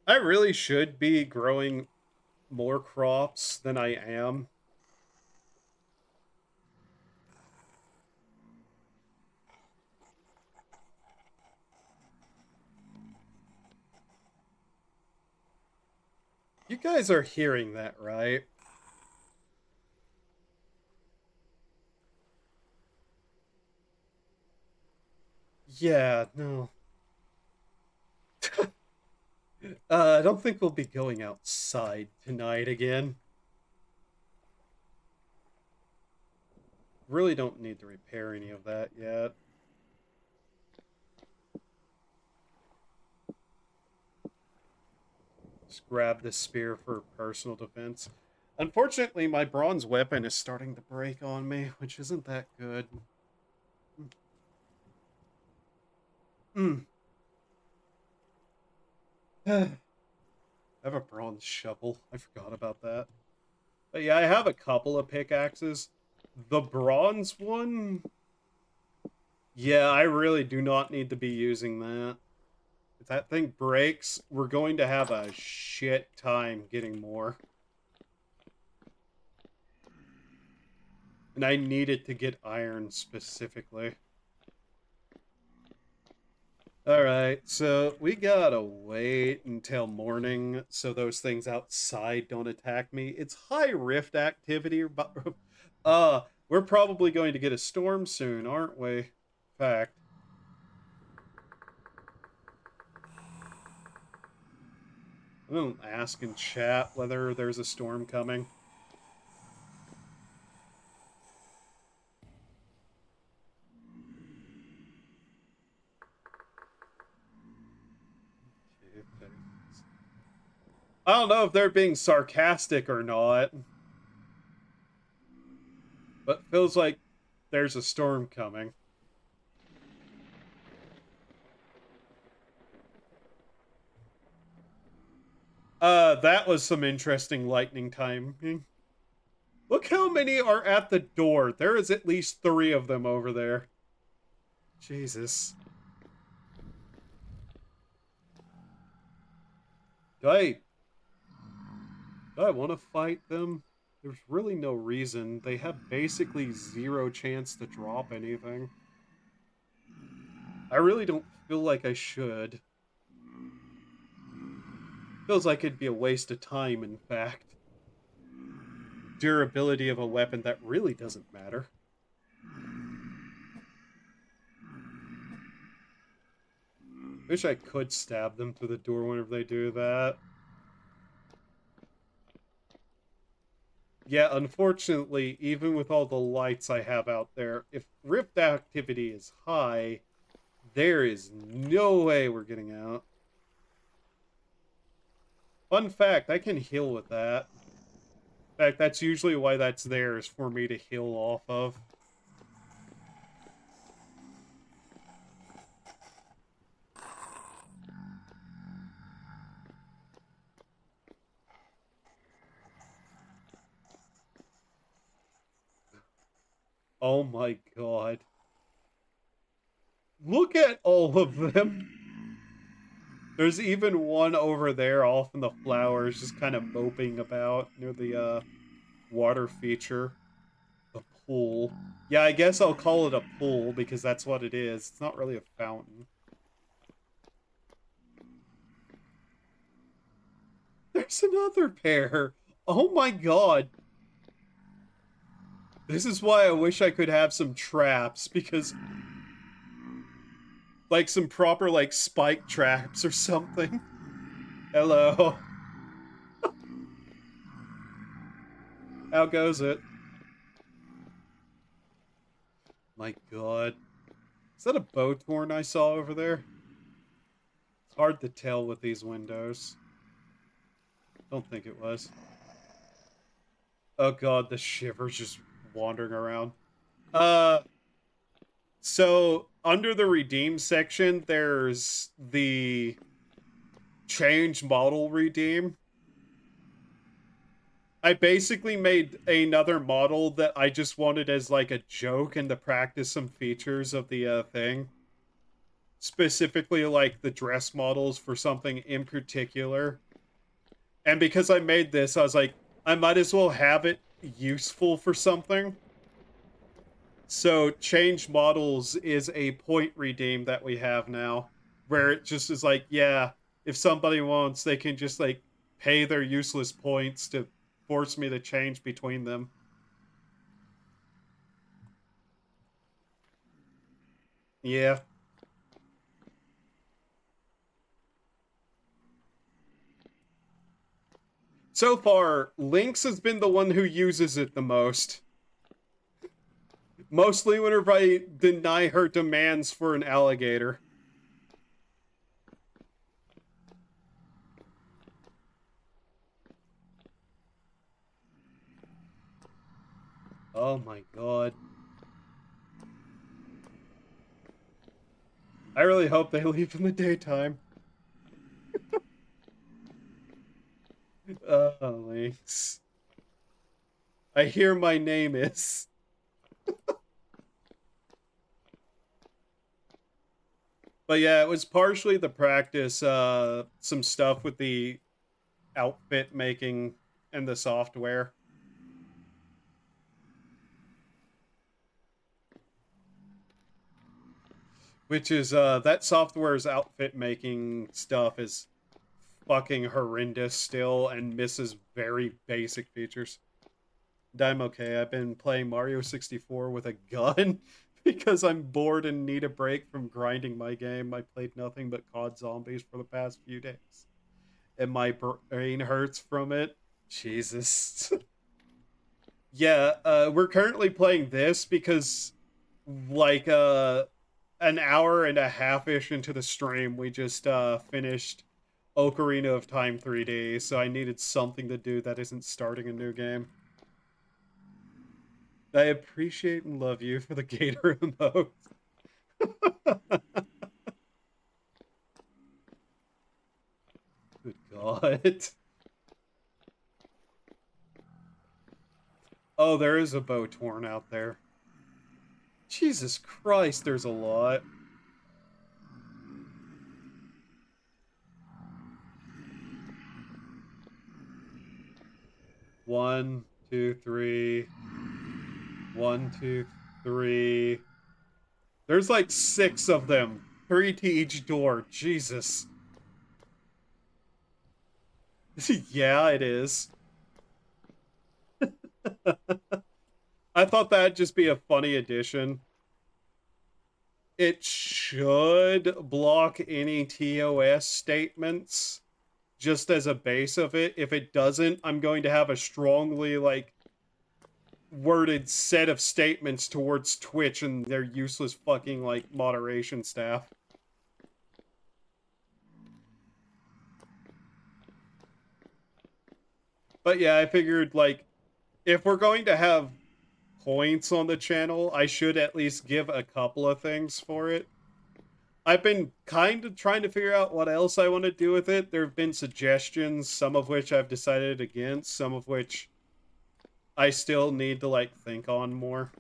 I really should be growing more crops than I am. You guys are hearing that, right? Yeah, no. I don't think we'll be going outside tonight again. Really don't need to repair any of that yet. Just grab the spear for personal defense. Unfortunately, my bronze weapon is starting to break on me, which isn't that good. Mm. I have a bronze shovel. I forgot about that. But yeah, I have a couple of pickaxes. The bronze one, yeah, I really do not need to be using that. If that thing breaks, we're going to have a shit time getting more. And I needed to get iron specifically. Alright, so we gotta wait until morning so those things outside don't attack me. It's high rift activity, but we're probably going to get a storm soon, aren't we? In fact, I'm gonna ask in chat whether there's a storm coming. I don't know if they're being sarcastic or not, but feels like there's a storm coming. That was some interesting lightning timing. Look how many are at the door. There is at least 3 of them over there. Jesus. Do I... Do I want to fight them? There's really no reason. They have basically 0 chance to drop anything. I really don't feel like I should. Feels like it'd be a waste of time, in fact. Durability of a weapon that really doesn't matter. Wish I could stab them through the door whenever they do that. Yeah, unfortunately, even with all the lights I have out there, if rift activity is high, there is no way we're getting out. Fun fact, I can heal with that. In fact, that's usually why that's there, is for me to heal off of. Oh my god. Look at all of them! There's even one over there off in the flowers, just kind of moping about near the water feature. The pool. Yeah, I guess I'll call it a pool because that's what it is. It's not really a fountain. There's another pair. Oh my god. This is why I wish I could have some traps, because like some proper like spike traps or something. Hello. How goes it? My god. Is that a boat horn I saw over there? It's hard to tell with these windows. Don't think it was. Oh god, the shiver's just wandering around. Uh, so under the redeem section, there's the change model redeem. I basically made another model that I just wanted as like a joke and to practice some features of the thing. specifically like the dress models for something in particular. And because I made this, I was like, I might as well have it useful for something. So change models is a point redeem that we have now, where it just is like, yeah, if somebody wants, they can just like pay their useless points to force me to change between them. Yeah. So far, Lynx has been the one who uses it the most. Mostly whenever I deny her demands for an alligator. Oh my god. I really hope they leave in the daytime. Lynx. I hear my name is. But yeah, it was partially the practice, some stuff with the outfit making and the software. Which is that software's outfit making stuff is fucking horrendous still and misses very basic features. I'm okay. I've been playing Mario 64 with a gun because I'm bored and need a break from grinding my game. I played nothing but COD Zombies for the past few days, and my brain hurts from it. Jesus. Yeah, we're currently playing this because, like, an hour and a half ish into the stream, we just finished Ocarina of Time 3D, so I needed something to do that isn't starting a new game. I appreciate and love you for the gator emote. Good God. Oh, there is a bow torn out there. Jesus Christ, there's a lot. One, two, three. One, two, three. There's like 6 of them. 3 to each door. Jesus. Yeah, it is. I thought that'd just be a funny addition. It should block any TOS statements just as a base of it. If it doesn't, I'm going to have a strongly like worded set of statements towards Twitch and their useless fucking like moderation staff. But yeah, I figured like if we're going to have points on the channel, I should at least give a couple of things for it. I've been kind of trying to figure out what else I want to do with it. There have been suggestions, some of which I've decided against, some of which I still need to like think on more.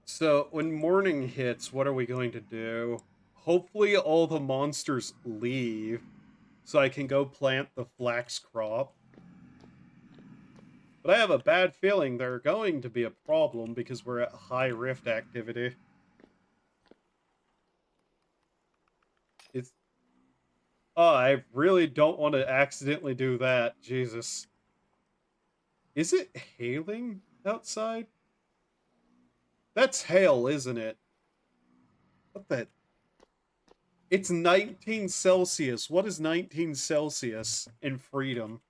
So when morning hits, what are we going to do? Hopefully all the monsters leave so I can go plant the flax crop. But I have a bad feeling they're going to be a problem because we're at high rift activity. It's Oh, I really don't want to accidentally do that. Jesus. Is it hailing outside? That's hail, isn't it? What the? It's 19 Celsius. What is 19 Celsius in freedom?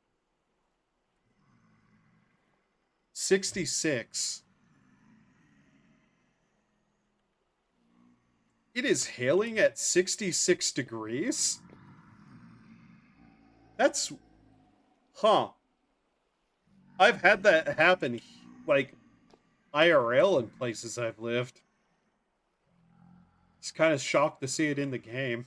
66. It is hailing at 66 degrees? That's... Huh. I've had that happen, like, IRL in places I've lived. It's kind of shocked to see it in the game.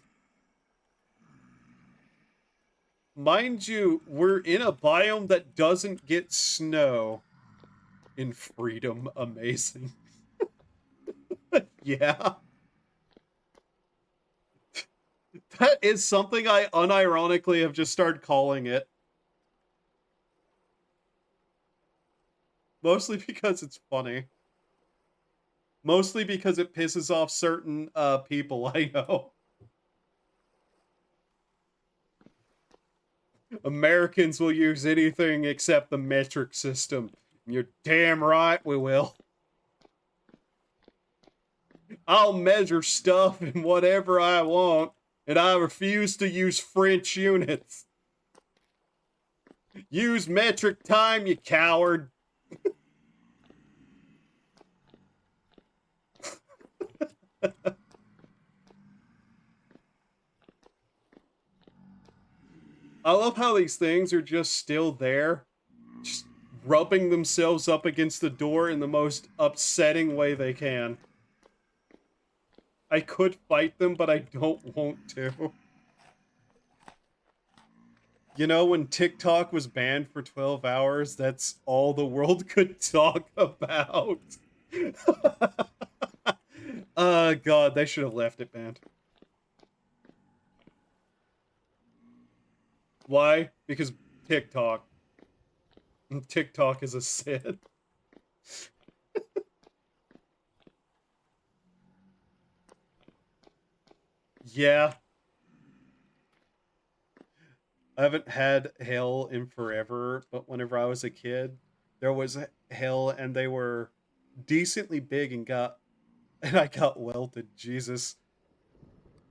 Mind you, we're in a biome that doesn't get snow. in freedom. Amazing. Yeah. That is something I unironically have just started calling it. Mostly because it's funny. Mostly because it pisses off certain people I know. Americans will use anything except the metric system. You're damn right we will. I'll measure stuff in whatever I want, and I refuse to use French units. Use metric time, you coward. I love how these things are just still there, just rubbing themselves up against the door in the most upsetting way they can. I could fight them, but I don't want to. You know, when TikTok was banned for 12 hours, that's all the world could talk about. God, they should have left it banned. Why? Because TikTok. TikTok is a sin. Yeah, I haven't had hell in forever, but whenever I was a kid, there was hell and they were decently big and I got welted. Jesus.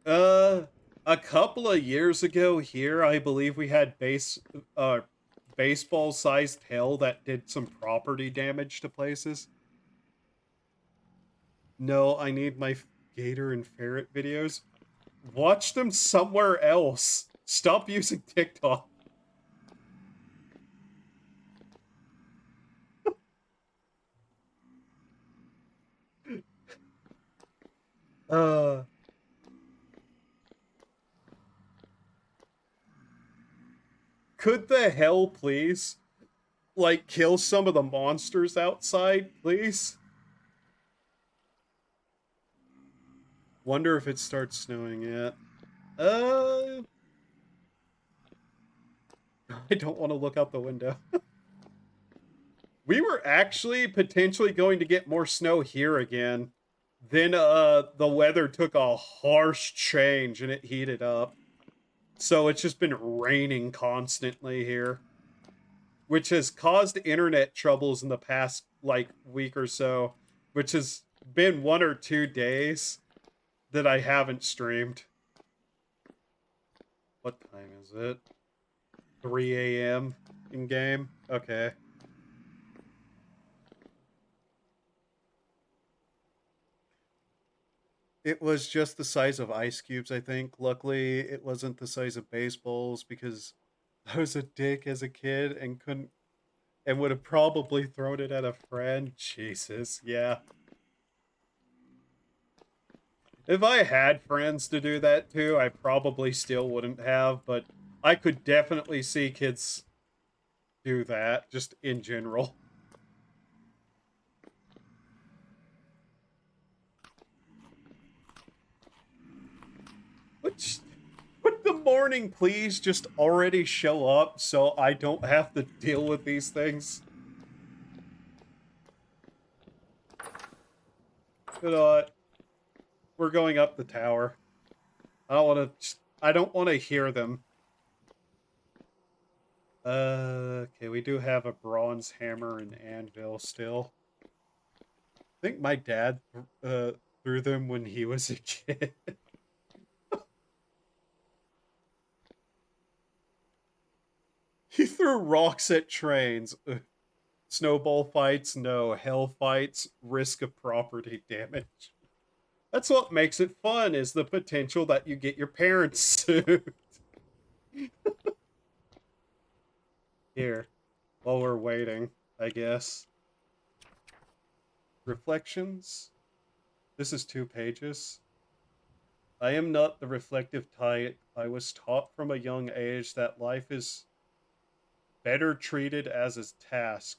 Uh, a couple of years ago here, I believe we had uh baseball sized hail that did some property damage to places. No, I need my gator and ferret videos. Watch them somewhere else. Stop using TikTok. Uh, could the hell please like kill some of the monsters outside, please? Wonder if it starts snowing yet. Uh, I don't want to look out the window. We were actually potentially going to get more snow here again. Then the weather took a harsh change and it heated up. So it's just been raining constantly here, which has caused internet troubles in the past like week or so, which has been 1 or 2 days that I haven't streamed. What time is it? 3 a.m. in game? Okay. It was just the size of ice cubes, I think. Luckily, it wasn't the size of baseballs because I was a dick as a kid and couldn't and would have probably thrown it at a friend. Jesus, yeah. If I had friends to do that too, I probably still wouldn't have, but I could definitely see kids do that just in general. Which would the morning please just already show up so I don't have to deal with these things? You know what? We're going up the tower. I don't want to. I don't want to hear them. Okay, we do have a bronze hammer and anvil still. I think my dad threw them when he was a kid. He threw rocks at trains. Snowball fights, no. Hell fights, risk of property damage. That's what makes it fun, is the potential that you get your parents sued. Here, while we're waiting, I guess. Reflections? This is 2 pages. I am not the reflective type. I was taught from a young age that life is better treated as a task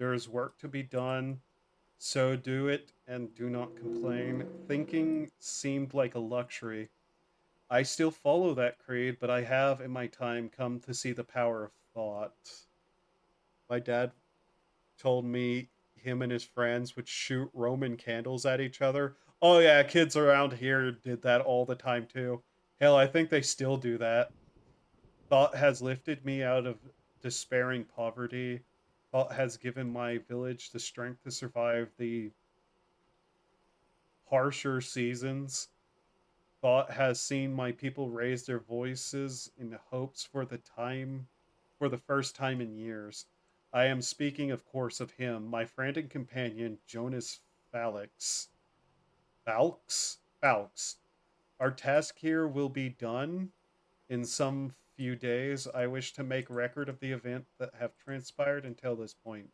There is work to be done, so do it and do not complain. Thinking seemed like a luxury. I still follow that creed, but I have in my time come to see the power of thought. My dad told me him and his friends would shoot Roman candles at each other. Oh yeah, kids around here did that all the time too. Hell, I think they still do that. Thought has lifted me out of despairing poverty. Thought has given my village the strength to survive the harsher seasons. Thought has seen my people raise their voices in hopes for the first time in years. I am speaking, of course, of him, my friend and companion, Jonas Falix. Falx. Our task here will be done in some few days. I wish to make record of the event that have transpired until this point.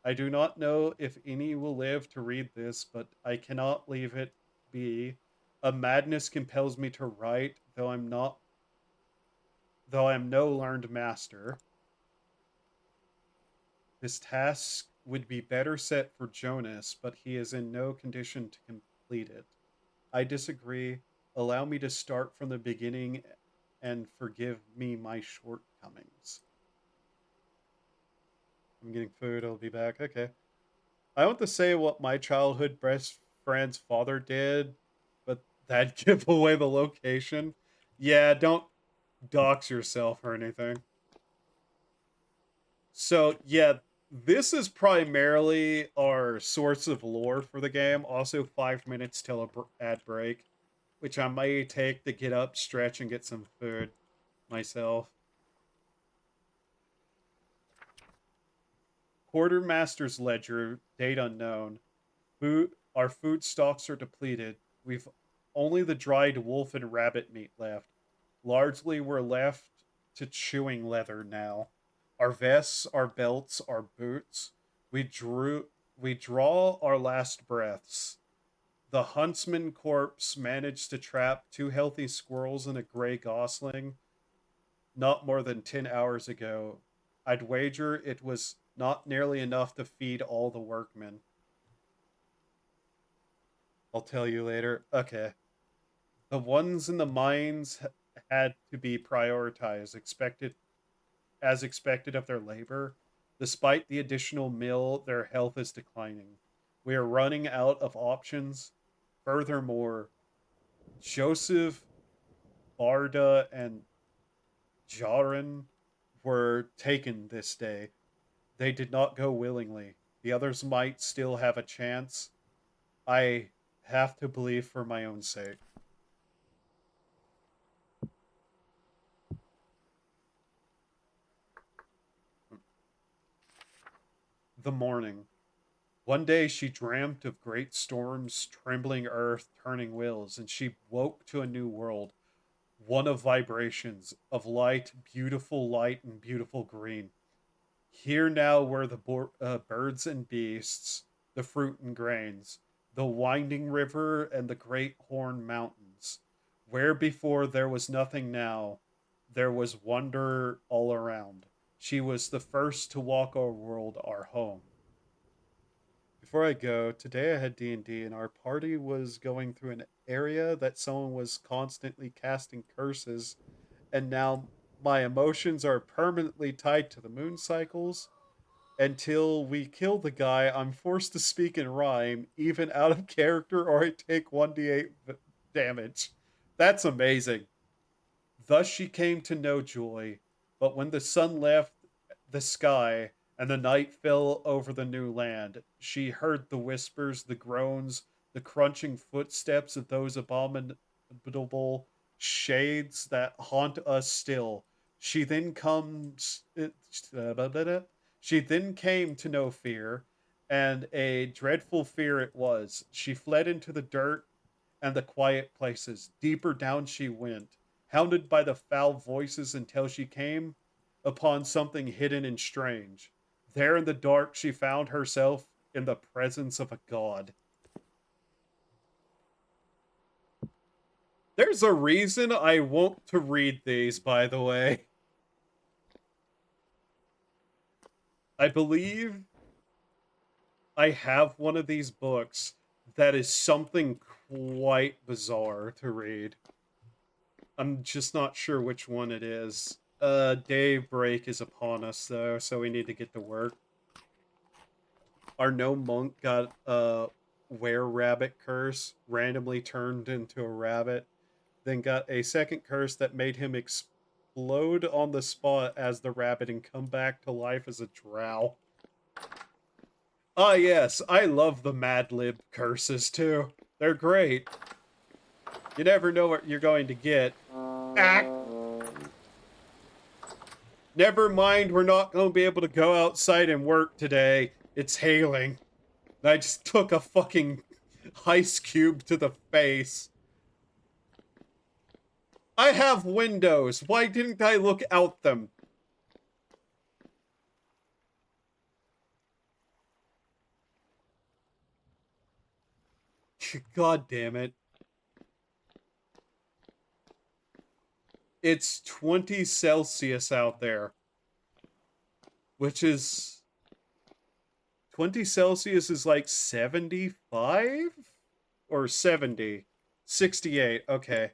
I do not know if any will live to read this, but I cannot leave it be. A madness compels me to write, though I am no learned master. This task would be better set for Jonas, but he is in no condition to complete it. I disagree. Allow me to start from the beginning and forgive me my shortcomings. I'm getting food. I'll be back. Okay. I want to say what my childhood best friend's father did, but that'd give away the location. Yeah, don't dox yourself or anything. So, yeah, this is primarily our source of lore for the game. Also, 5 minutes till ad break, which I may take to get up, stretch, and get some food myself. Quartermaster's ledger, date unknown. Our food stocks are depleted. We've only the dried wolf and rabbit meat left. Largely, we're left to chewing leather now. Our vests, our belts, our boots. We draw our last breaths. The huntsman corpse managed to trap two healthy squirrels and a gray gosling not more than 10 hours ago. I'd wager it was not nearly enough to feed all the workmen. I'll tell you later. Okay. The ones in the mines had to be prioritized, expected of their labor. Despite the additional mill, their health is declining. We are running out of options. Furthermore, Joseph, Barda, and Jarin were taken this day. They did not go willingly. The others might still have a chance. I have to believe for my own sake. The morning. One day she dreamt of great storms, trembling earth, turning wheels, and she woke to a new world, one of vibrations, of light, and beautiful green. Here now were the birds and beasts, the fruit and grains, the winding river and the great horn mountains. Where before there was nothing now, there was wonder all around. She was the first to walk our world, our home. Before I go, today I had D&D and our party was going through an area that someone was constantly casting curses and now my emotions are permanently tied to the moon cycles. Until we kill the guy, I'm forced to speak in rhyme, even out of character, or I take 1d8 damage. That's amazing. Thus she came to know joy. But when the sun left the sky and the night fell over the new land, she heard the whispers, the groans, the crunching footsteps of those abominable shades that haunt us still. She then comes. She then came to know fear, and a dreadful fear it was. She fled into the dirt and the quiet places. Deeper down she went, hounded by the foul voices until she came upon something hidden and strange. There in the dark, she found herself in the presence of a god. There's a reason I want to read these, by the way. I believe I have one of these books that is something quite bizarre to read. I'm just not sure which one it is. Daybreak is upon us though, so we need to get to work. Our gnome monk got a were-rabbit curse, randomly turned into a rabbit, then got a second curse that made him explode on the spot as the rabbit and come back to life as a drow. Ah, yes, I love the Mad Lib curses too. They're great. You never know what you're going to get. Ah! Never mind, we're not going to be able to go outside and work today. It's hailing. I just took a fucking ice cube to the face. I have windows. Why didn't I look out them? God damn it. It's 20 Celsius out there, which is 20 Celsius is like 75 or 70. 68. Okay.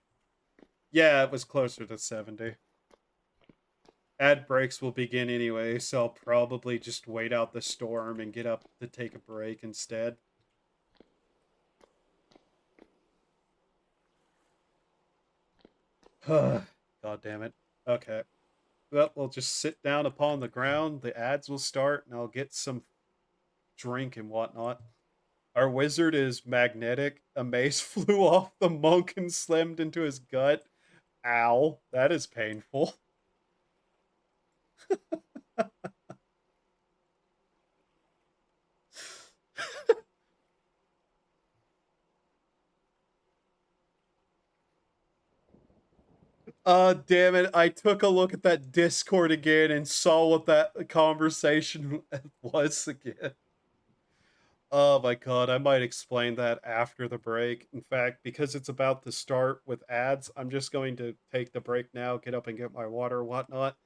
Yeah, it was closer to 70. Ad breaks will begin anyway, so I'll probably just wait out the storm and get up to take a break instead. God damn it. Okay. Well, we'll just sit down upon the ground. The ads will start, and I'll get some drink and whatnot. Our wizard is magnetic. A mace flew off the monk and slammed into his gut. Ow, that is painful. Damn it. I took a look at that Discord again and saw what that conversation was again. Oh my god, I might explain that after the break. In fact, because it's about to start with ads, I'm just going to take the break now, get up and get my water, whatnot.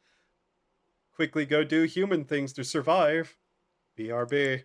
Quickly go do human things to survive. BRB.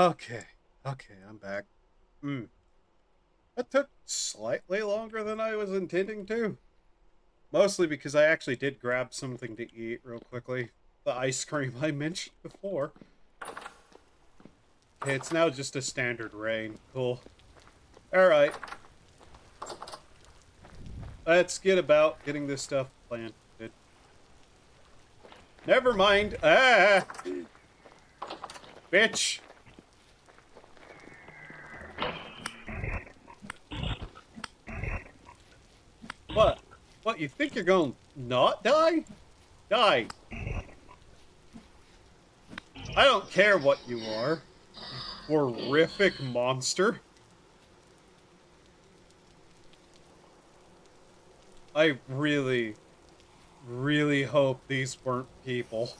Okay. Okay, I'm back. Hmm. That took slightly longer than I was intending to. Mostly because I actually did grab something to eat real quickly. The ice cream I mentioned before. Okay, it's now just a standard rain. Cool. Alright. Let's get about getting this stuff planted. Never mind. Ah! Bitch! What? What, you think you're going to not die? Die. I don't care what you are. Horrific monster. I really, really hope these weren't people.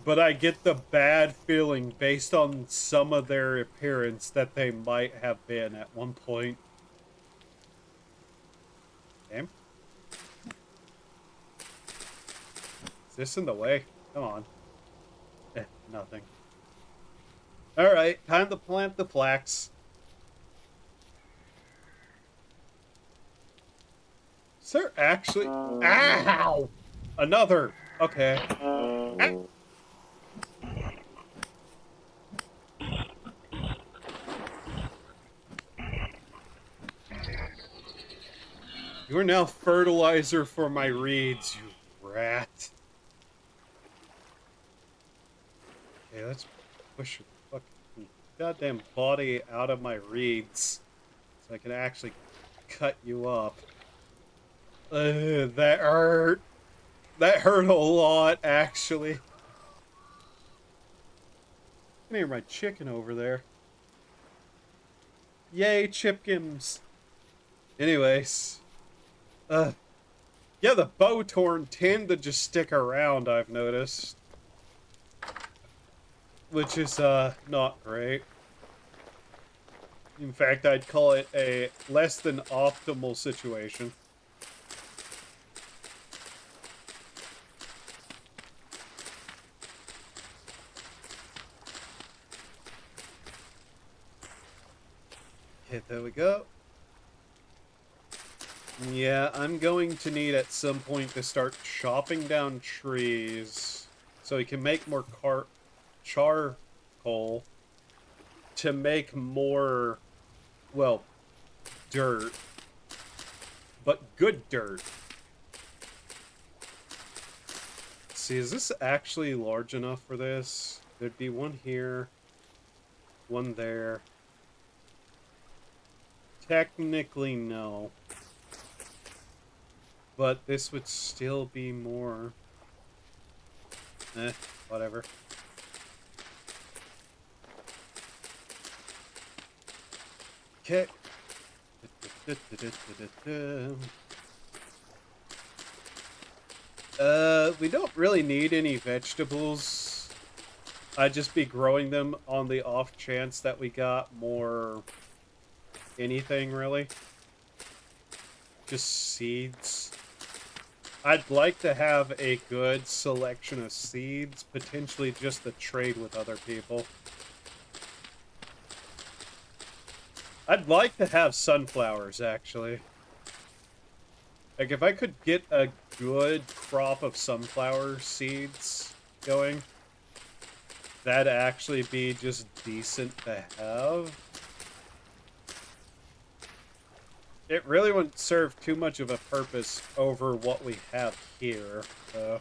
But I get the bad feeling based on some of their appearance that they might have been at one point. Damn. Is this in the way? Come on. Nothing. Alright, time to plant the flax. Is there actually... Ow! Another! Okay. Ah. You are now fertilizer for my reeds, you rat. Okay, let's push your fucking goddamn body out of my reeds so I can actually cut you up. That hurt. That hurt a lot, actually. I can hear my chicken over there. Yay, Chipkins. Anyways. Yeah, the bowtorn tend to just stick around, I've noticed. Which is, not great. In fact, I'd call it a less than optimal situation. Okay, there we go. Yeah, I'm going to need at some point to start chopping down trees so we can make more charcoal to make more, well, dirt. But good dirt. Let's see, is this actually large enough for this? There'd be one here, one there. Technically, no. But this would still be more. Whatever. Okay. We don't really need any vegetables. I'd just be growing them on the off chance that we got more anything, really. Just seeds. I'd like to have a good selection of seeds, potentially just to trade with other people. I'd like to have sunflowers, actually. Like, if I could get a good crop of sunflower seeds going, that'd actually be just decent to have. It really wouldn't serve too much of a purpose over what we have here, though.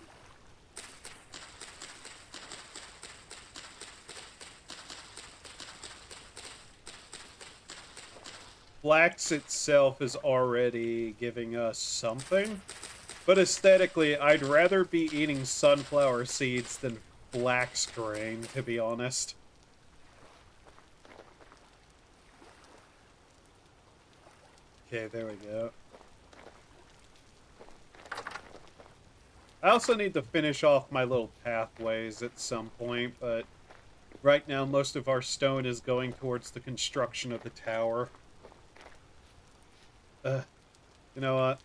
Flax itself is already giving us something, but aesthetically, I'd rather be eating sunflower seeds than flax grain, to be honest. Okay, there we go. I also need to finish off my little pathways at some point, but right now most of our stone is going towards the construction of the tower. You know what?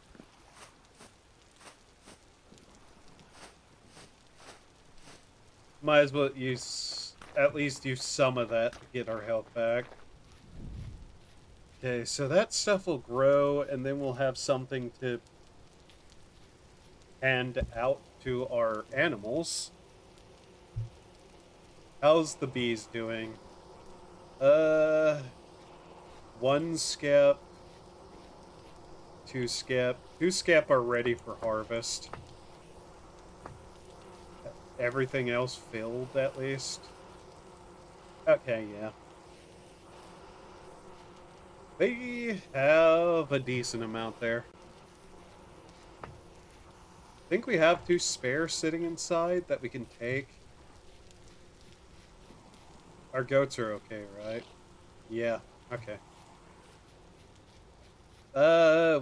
Might as well use at least use some of that to get our health back. Okay, so that stuff will grow, and then we'll have something to hand out to our animals. How's the bees doing? Uh, one skep, two skep. Two skep are ready for harvest. Everything else filled, at least. Okay, yeah. They have a decent amount there. I think we have two spare sitting inside that we can take. Our goats are okay, right? Yeah, okay.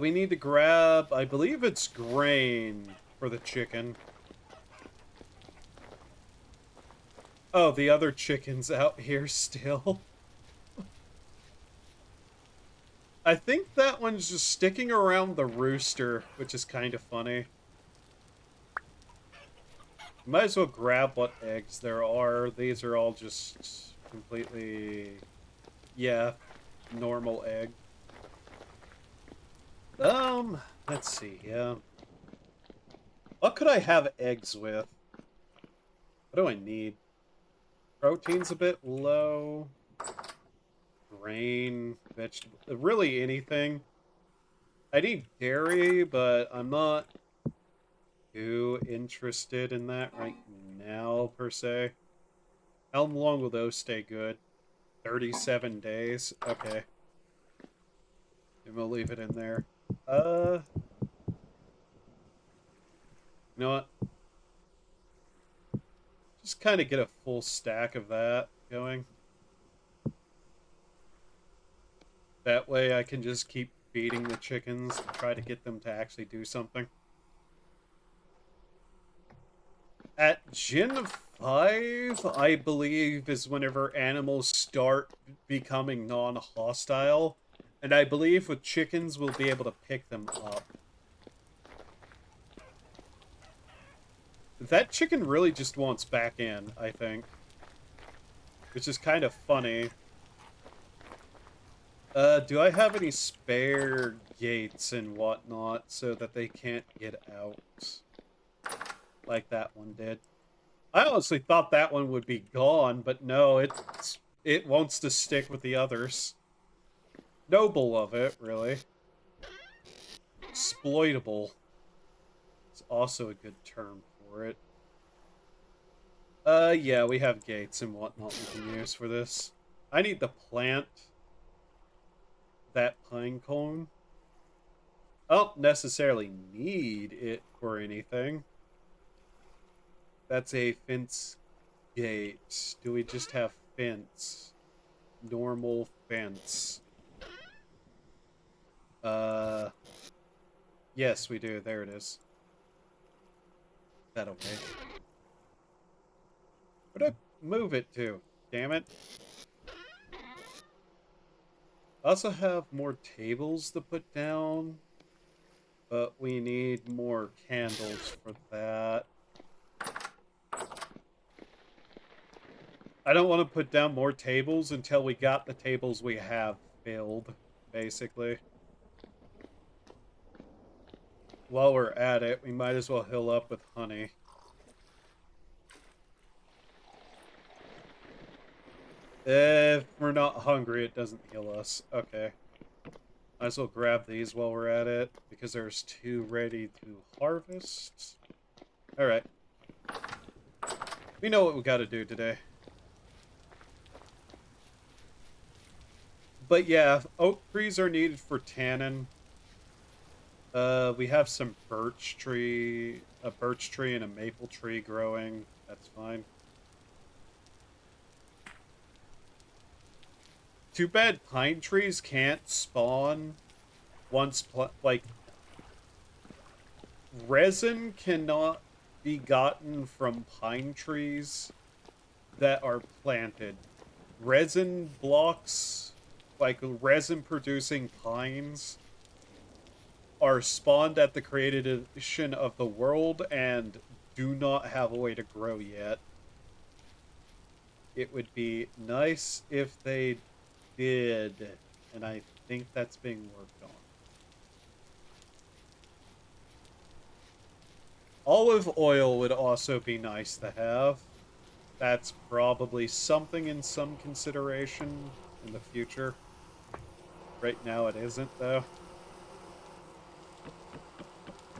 We need to grab, I believe it's grain for the chicken. Oh, the other chicken's out here still. I think that one's just sticking around the rooster, which is kind of funny. Might as well grab what eggs there are. These are all just completely, yeah, normal egg. Let's see, yeah. What could I have eggs with? What do I need? Protein's a bit low. Grain, vegetable, really anything. I need dairy, but I'm not too interested in that right now, per se. How long will those stay good? 37 days? Okay. And we'll leave it in there. You know what? Just kind of get a full stack of that going. That way I can just keep feeding the chickens and try to get them to actually do something. At Gen 5, I believe, is whenever animals start becoming non-hostile. And I believe with chickens, we'll be able to pick them up. That chicken really just wants back in, I think. Which is kind of funny. Do I have any spare gates and whatnot so that they can't get out? Like that one did. I honestly thought that one would be gone, but no, it wants to stick with the others. Noble of it, really. Exploitable. It's also a good term for it. Yeah, we have gates and whatnot we can use for this. I need to plant that pine cone. I don't necessarily need it for anything. That's a fence gate. Do we just have fence? Normal fence. Yes, we do. There it is. That okay? Where'd I move it to? Damn it. I also have more tables to put down, but we need more candles for that. I don't want to put down more tables until we got the tables we have filled, basically. While we're at it, we might as well heal up with honey. If we're not hungry, it doesn't heal us. Okay. Might as well grab these while we're at it, because there's two ready to harvest. Alright. We know what we gotta do today. But yeah, oak trees are needed for tannin. We have some birch tree, a birch tree and a maple tree growing. That's fine. Too bad pine trees can't spawn once, like, resin cannot be gotten from pine trees that are planted. Resin blocks, like resin producing pines, are spawned at the creation of the world and do not have a way to grow yet. it would be nice if they did. And I think that's being worked on. Olive oil would also be nice to have. That's probably something in some consideration in the future. Right now it isn't, though.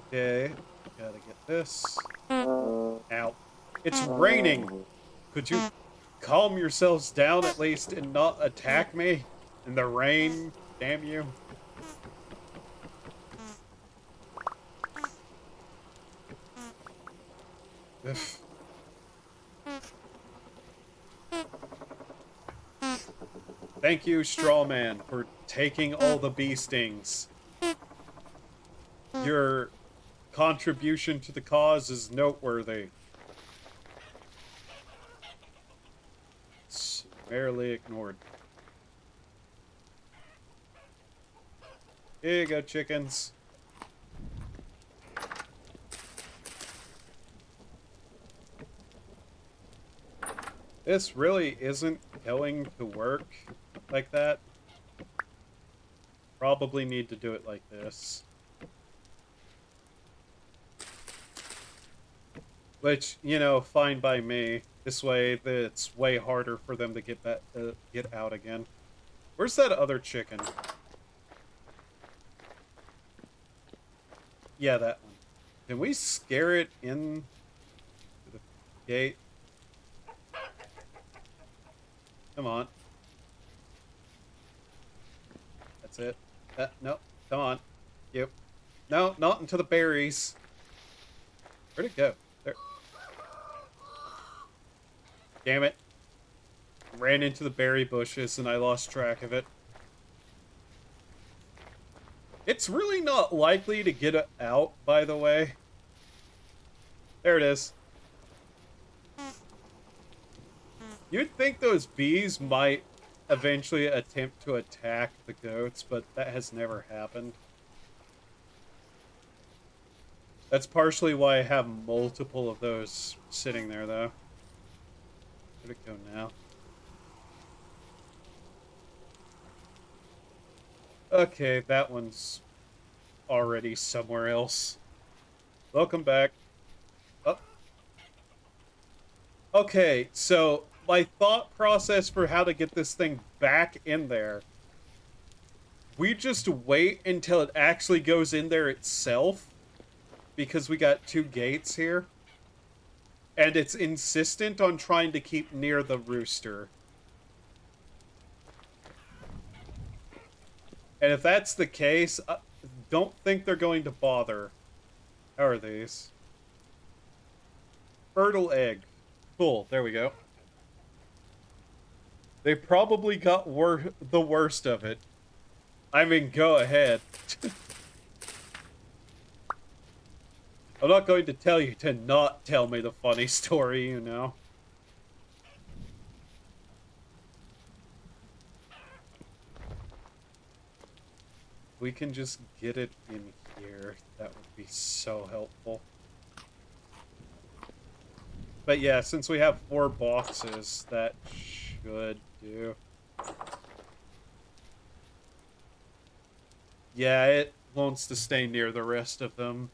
Okay, gotta get this. Ow. It's raining! Could you calm yourselves down at least and not attack me in the rain? Damn you. Ugh. Thank you, Strawman, for taking all the bee stings. Your contribution to the cause is noteworthy. Summarily ignored. Here you go, chickens. This really isn't going to work like that. Probably need to do it like this. Which, you know, fine by me. This way, it's way harder for them to get out again. Where's that other chicken? Yeah, that one. Can we scare it in to the gate? Come on. That's it. No, come on. Yep. No, not into the berries. Where'd it go? There. Damn it. Ran into the berry bushes and I lost track of it. It's really not likely to get out, by the way. There it is. You'd think those bees might eventually attempt to attack the goats, but that has never happened. That's partially why I have multiple of those sitting there, though. Where'd it go now? Okay, that one's already somewhere else. Welcome back. Oh. Okay, so my thought process for how to get this thing back in there. We just wait until it actually goes in there itself. Because we got two gates here. And it's insistent on trying to keep near the rooster. And if that's the case, don't think they're going to bother. How are these? Fertile egg. Cool, there we go. They probably got the worst of it. I mean, go ahead. I'm not going to tell you to not tell me the funny story, you know? We can just get it in here. That would be so helpful. But yeah, since we have 4 boxes, that should do. Yeah, it wants to stay near the rest of them.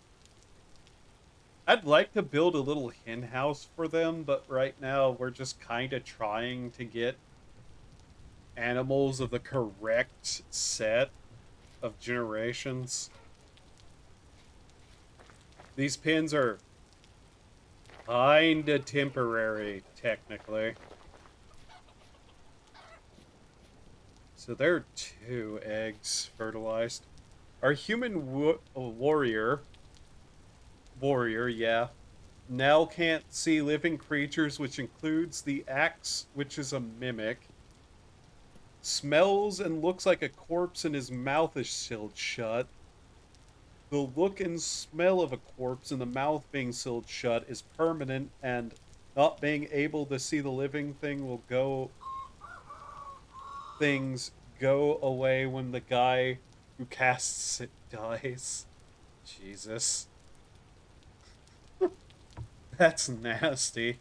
I'd like to build a little hen house for them, but right now we're just kind of trying to get animals of the correct set of generations. These pins are kinda temporary, technically. So there are 2 eggs fertilized. Our human warrior, yeah, now can't see living creatures, which includes the axe, which is a mimic. Smells and looks like a corpse and his mouth is sealed shut. The look and smell of a corpse and the mouth being sealed shut is permanent, and not being able to see the living thing will go away when the guy who casts it dies. Jesus. That's nasty.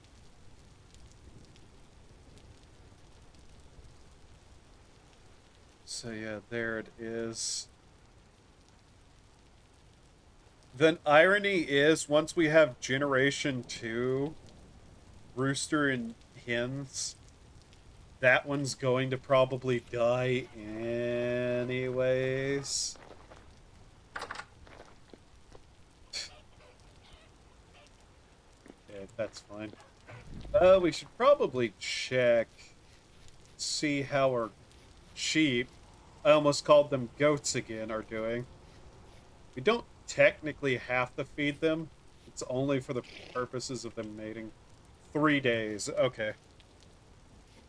So yeah, there it is. Then irony is, once we have Generation 2, Rooster and Hens, that one's going to probably die anyways. Okay, that's fine. We should probably check, see how our sheep, I almost called them goats again, are doing. We don't technically have to feed them. It's only for the purposes of them mating. 3 days, okay.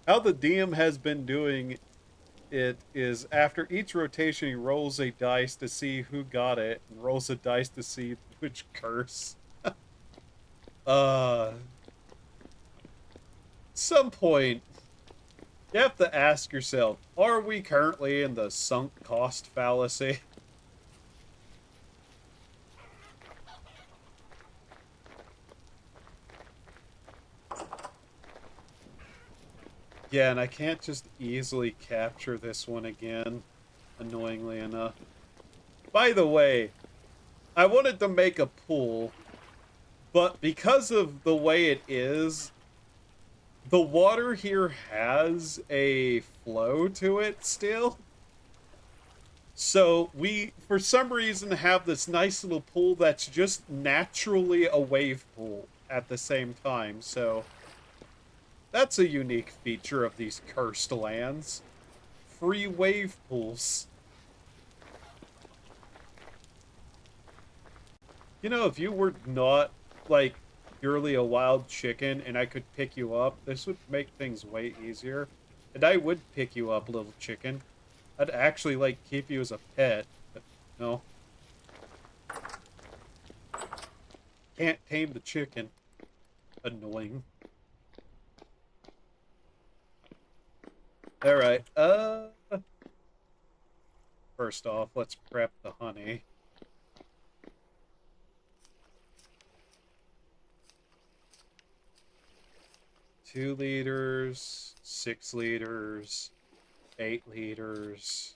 How the DM has been doing it is after each rotation he rolls a dice to see who got it and rolls a dice to see which curse. uh some point you have to ask yourself, are we currently in the sunk cost fallacy? Yeah, and I can't just easily capture this one again, annoyingly enough. By the way, I wanted to make a pool, but because of the way it is, the water here has a flow to it still. So we, for some reason, have this nice little pool that's just naturally a wave pool at the same time. So that's a unique feature of these cursed lands. Free wave pools. You know, if you were not, like, purely a wild chicken and I could pick you up, this would make things way easier. And I would pick you up, little chicken. I'd actually, like, keep you as a pet, but no. Can't tame the chicken. Annoying. Alright, first off, let's prep the honey. Two liters, 6 liters, 8 liters,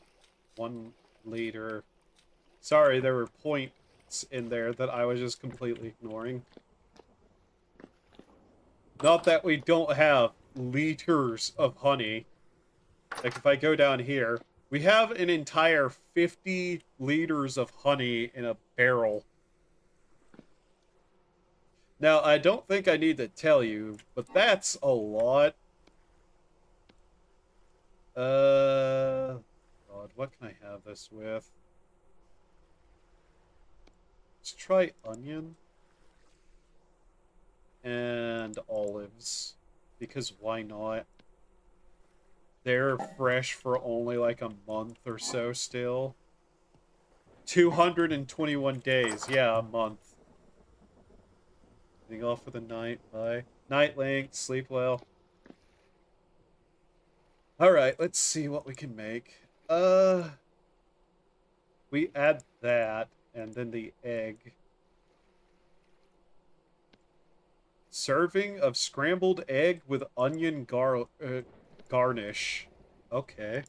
1 liter. Sorry, there were points in there that I was just completely ignoring. Not that we don't have liters of honey. Like, if I go down here, we have an entire 50 liters of honey in a barrel. Now, I don't think I need to tell you, but that's a lot. God, what can I have this with? Let's try onion and olives, because why not? They're fresh for only like a month or so still. 221 days, yeah, a month. Getting off for the night, bye. Night Link, sleep well. Alright, let's see what we can make. We add that, and then the egg. Serving of scrambled egg with onion garnish. Okay.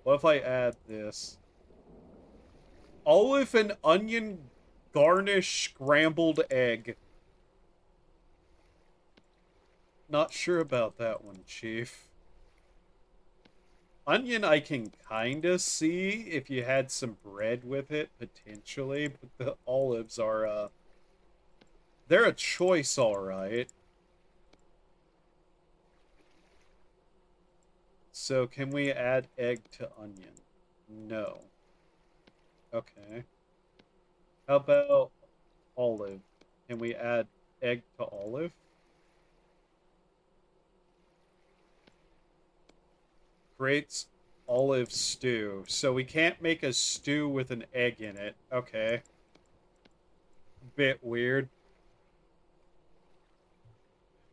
What if I add this? Olive and onion garnish scrambled egg. Not sure about that one, Chief. Onion I can kinda see if you had some bread with it, potentially, but the olives are, they're a choice, alright. So can we add egg to onion? No. Okay. How about olive? Can we add egg to olive? Creates olive stew. So we can't make a stew with an egg in it. Okay. Bit weird.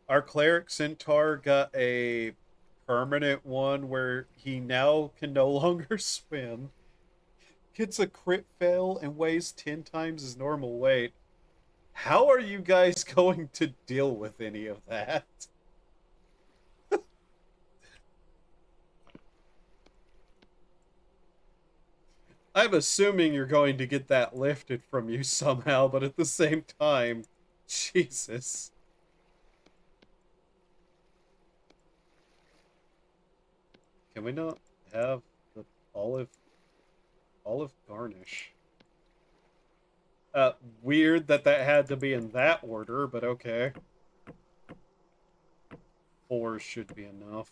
Our cleric centaur got a permanent one where he now can no longer swim. Gets a crit fail and weighs 10 times his normal weight. How are you guys going to deal with any of that? I'm assuming you're going to get that lifted from you somehow, but at the same time, Jesus. Can we not have the olive olive garnish? Uh, Weird that that had to be in that order, but okay. 4 should be enough.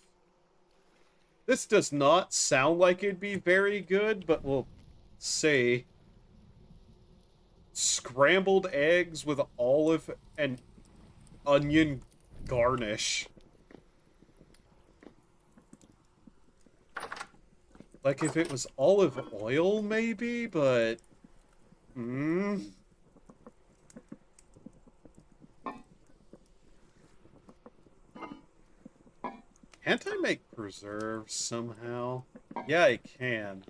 This does not sound like it'd be very good, but we'll see. Scrambled eggs with olive and onion garnish. Like if it was olive oil, maybe, but... Mm. Can't I make preserves somehow? Yeah, I can.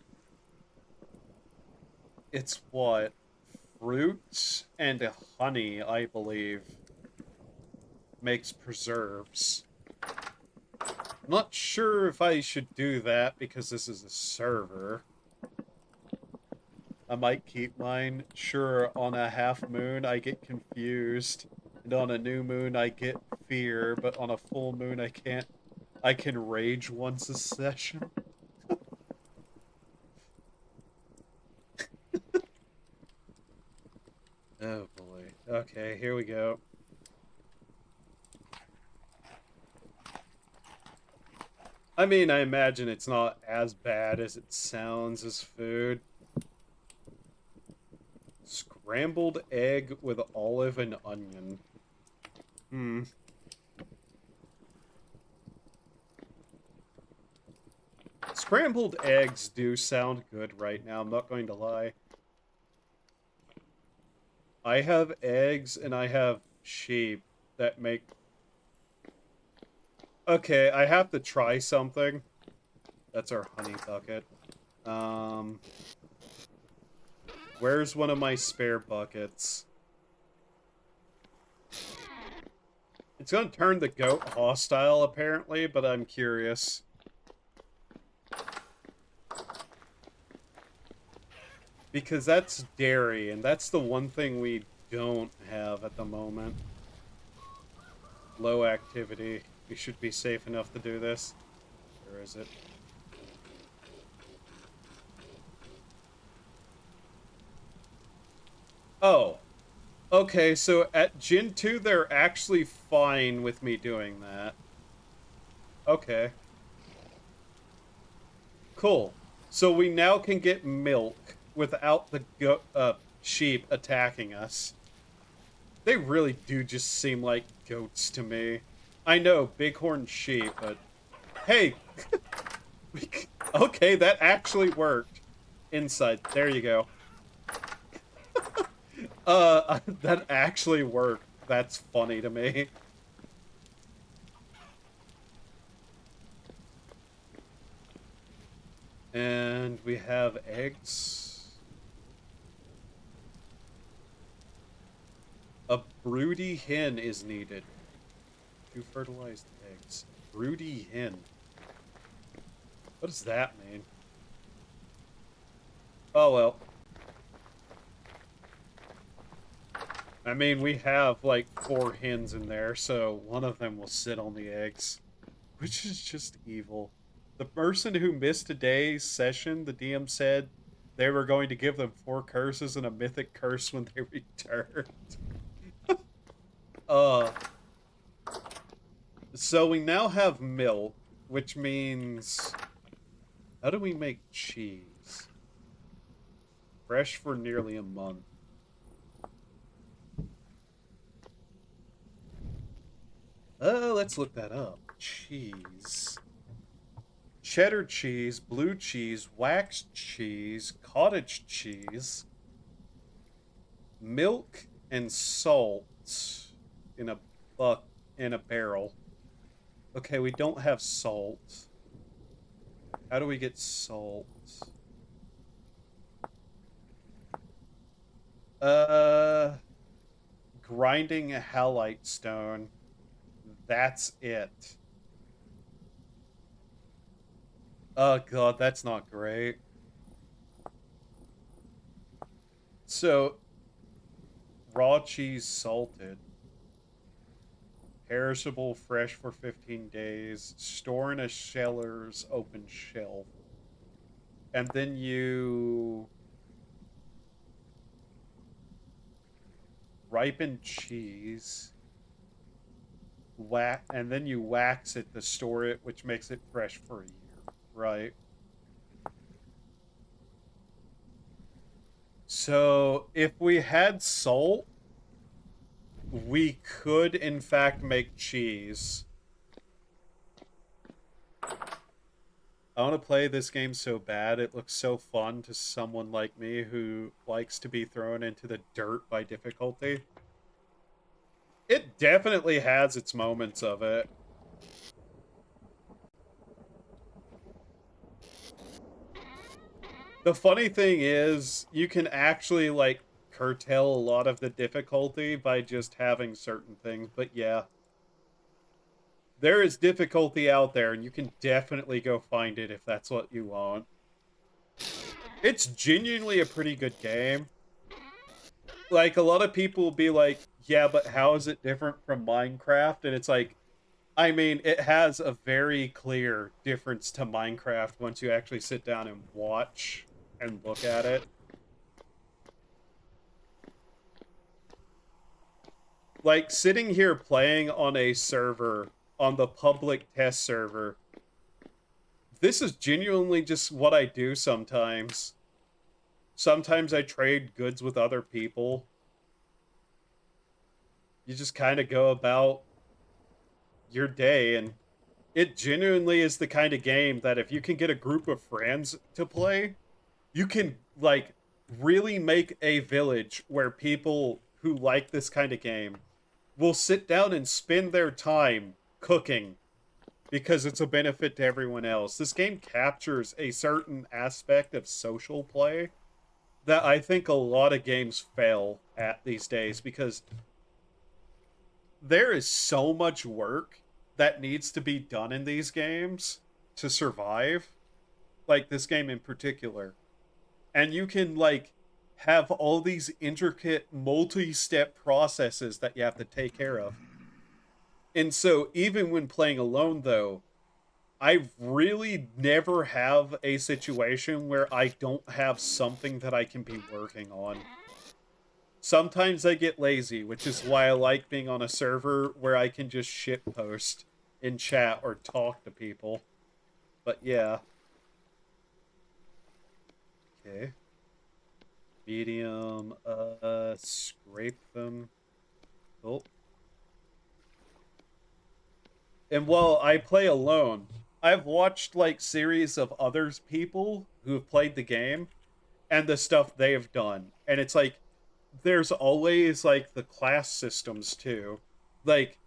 It's what? Fruit and honey, I believe, makes preserves. I'm not sure if I should do that because this is a server. I might keep mine. Sure, on a half moon I get confused, and on a new moon I get fear, but on a full moon I can't. I can rage once a session. Oh boy. Okay, here we go. I mean, I imagine it's not as bad as it sounds as food. Scrambled egg with olive and onion. Hmm. Scrambled eggs do sound good right now, I'm not going to lie. I have eggs and I have sheep that make... Okay, I have to try something. That's our honey bucket. Where's one of my spare buckets? It's gonna turn the goat hostile, apparently, but I'm curious. Because that's dairy, and that's the one thing we don't have at the moment. Low activity. We should be safe enough to do this. Where is it? Oh. Okay, so at Gen 2, they're actually fine with me doing that. Okay. Cool. So we now can get milk without the sheep attacking us. They really do just seem like goats to me. I know, bighorn sheep, but... Hey! Okay, that actually worked. Inside. There you go. That actually worked. That's funny to me. And we have eggs. A broody hen is needed. 2 fertilized eggs. Broody hen. What does that mean? Oh, well. I mean, we have, like, 4 hens in there, so one of them will sit on the eggs. Which is just evil. The person who missed today's session, the DM said they were going to give them 4 curses and a mythic curse when they returned. uh... So we now have milk, which means... How do we make cheese? Fresh for nearly a month. Let's look that up. Cheese. Cheddar cheese, blue cheese, wax cheese, cottage cheese, milk, and salt in a barrel. Okay, we don't have salt. How do we get salt? Grinding halite stone. That's it. Oh god, that's not great. So, raw cheese salted. Perishable, fresh for 15 days. Store in a seller's open shelf. And then you ripen cheese. And then you wax it to store it, which makes it fresh for a year. Right. So, if we had salt, we could, in fact, make cheese. I want to play this game so bad. It looks so fun to someone like me who likes to be thrown into the dirt by difficulty. It definitely has its moments of it. The funny thing is, you can actually, like, curtail a lot of the difficulty by just having certain things, but yeah. There is difficulty out there, and you can definitely go find it if that's what you want. It's genuinely a pretty good game. Like, a lot of people will be like, yeah, but how is it different from Minecraft? And it's like, I mean, it has a very clear difference to Minecraft once you actually sit down and watch and look at it. Like, sitting here playing on a server, on the public test server, this is genuinely just what I do sometimes. Sometimes I trade goods with other people. You just kind of go about your day, and it genuinely is the kind of game that if you can get a group of friends to play, you can, like, really make a village where people who like this kind of game will sit down and spend their time cooking because it's a benefit to everyone else. This game captures a certain aspect of social play that I think a lot of games fail at these days, because there is so much work that needs to be done in these games to survive, like this game in particular. And you can, like, have all these intricate multi-step processes that you have to take care of. And so even when playing alone, though, I really never have a situation where I don't have something that I can be working on. Sometimes I get lazy, which is why I like being on a server where I can just shitpost in chat or talk to people. But yeah. Okay. Medium, scrape them. Oh. And while I play alone, I've watched, like, series of others people who have played the game and the stuff they have done. And it's like, there's always, like, the class systems too. Like,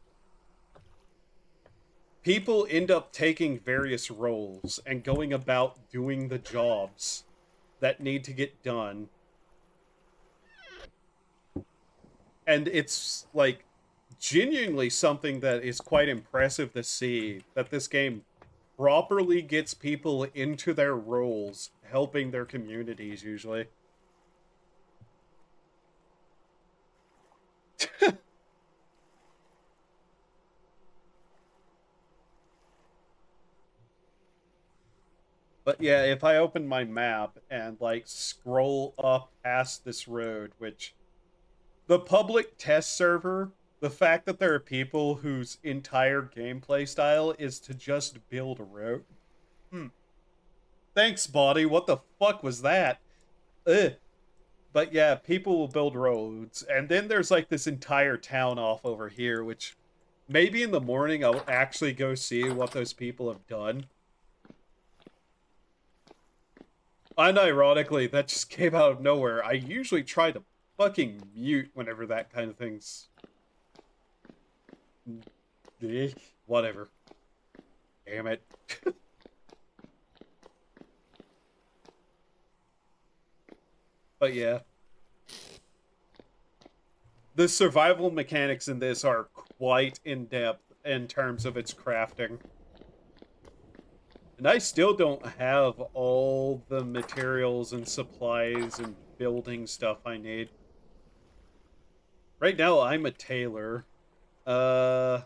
people end up taking various roles and going about doing the jobs that need to get done. And it's, like, genuinely something that is quite impressive to see, that this game properly gets people into their roles, helping their communities usually. But yeah, if I open my map and, like, scroll up past this road, which the public test server, the fact that there are people whose entire gameplay style is to just build a road. Thanks, body. What the fuck was that? Ugh. But yeah, people will build roads, and then there's, like, this entire town off over here, which maybe in the morning I'll actually go see what those people have done. Unironically, that just came out of nowhere. I usually try to fucking mute whenever that kind of thing's... Whatever. Damn it. But yeah. The survival mechanics in this are quite in-depth in terms of its crafting. And I still don't have all the materials and supplies and building stuff I need. Right now, I'm a tailor. Uh,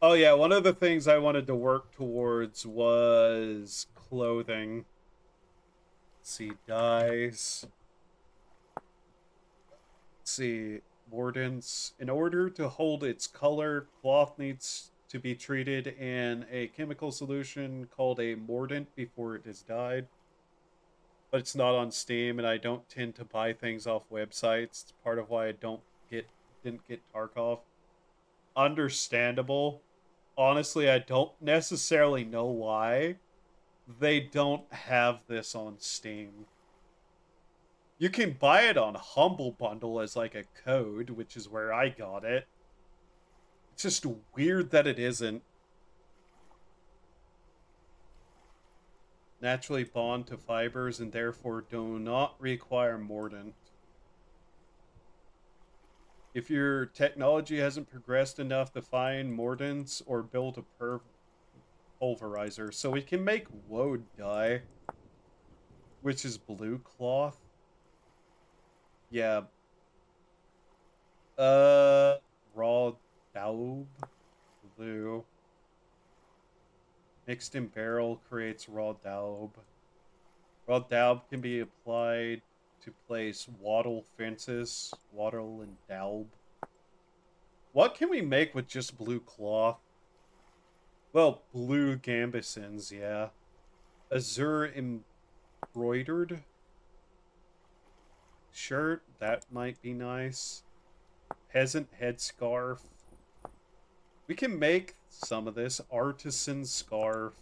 oh yeah, one of the things I wanted to work towards was clothing. Let's see, dyes. Let's see, mordants. In order to hold its color, cloth needs to be treated in a chemical solution called a mordant before it is dyed. But it's not on Steam, and I don't tend to buy things off websites. It's part of why I didn't get Tarkov. Understandable. Honestly, I don't necessarily know why they don't have this on Steam. You can buy it on Humble Bundle as like a code, which is where I got it. It's just weird that it isn't. Naturally bond to fibers and therefore do not require mordant. If your technology hasn't progressed enough to find mordants or build a pulverizer. So we can make woad dye, which is blue cloth. Yeah. Uh, raw daub, blue. Mixed in barrel creates raw daub. Raw daub can be applied to place wattle fences. Wattle and daub. What can we make with just blue cloth? Well, blue gambesons, yeah. Azure embroidered shirt, that might be nice. Peasant headscarf. We can make some of this. Artisan scarf.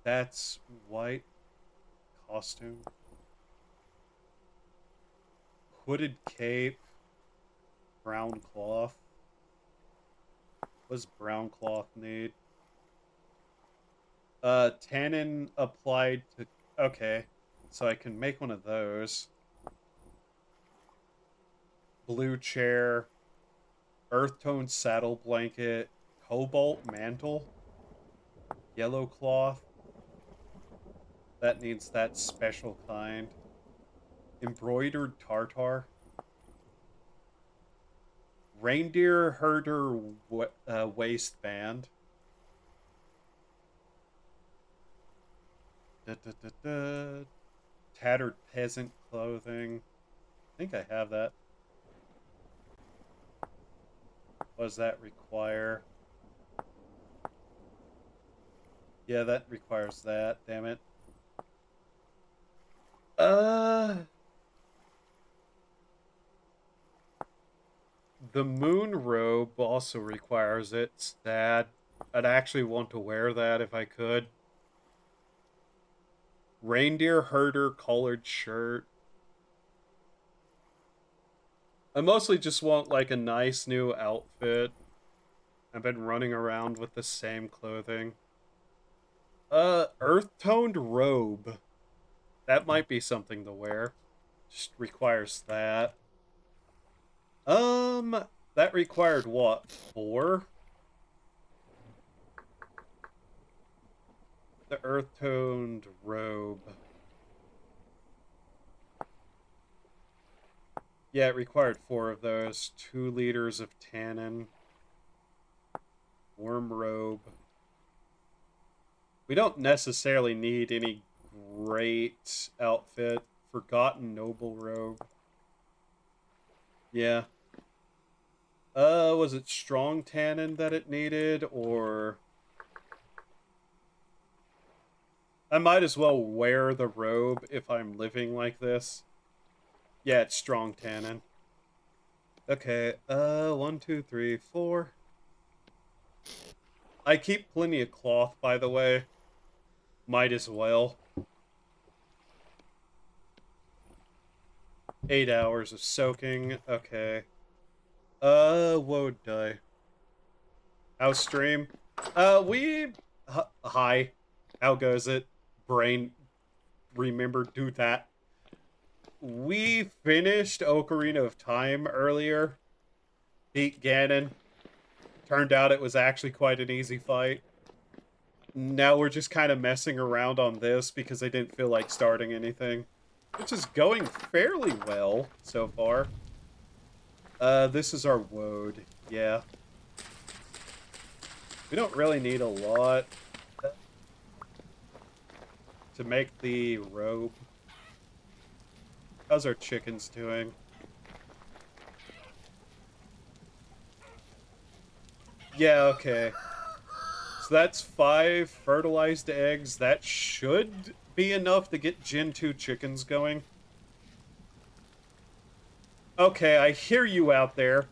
That's white costume. Hooded cape. Brown cloth. What does brown cloth need? Tannin applied to... Okay, so I can make one of those. Blue chair. Earth tone saddle blanket. Cobalt mantle. Yellow cloth. That needs that special kind. Embroidered tartar. Reindeer herder waistband. Da, da, da, da. Tattered peasant clothing. I think I have that. What does that require? Yeah, that requires that. Damn it. The moon robe also requires it. Sad. I'd actually want to wear that if I could. Reindeer herder collared shirt. I mostly just want like a nice new outfit. I've been running around with the same clothing. Earth-toned robe. That might be something to wear. Just requires that. That required what? 4? The earth-toned robe. Yeah, it required 4 of those. 2 liters of tannin. Worm robe. We don't necessarily need any great outfit. Forgotten noble robe. Yeah. Was it strong tannin that it needed, or... I might as well wear the robe if I'm living like this. Yeah, it's strong tannin. Okay, 1, 2, 3, 4. I keep plenty of cloth, by the way. Might as well. 8 hours of soaking. Okay. Woad die. How's stream? Hi. How goes it? Brain, remember, do that. We finished Ocarina of Time earlier. Beat Ganon. Turned out it was actually quite an easy fight. now we're just kind of messing around on this because I didn't feel like starting anything. Which is going fairly well so far. This is our woad. Yeah. We don't really need a lot to make the robe. How's our chickens doing? Yeah, okay. So that's 5 fertilized eggs. That should be enough to get Gen 2 chickens going. Okay, I hear you out there.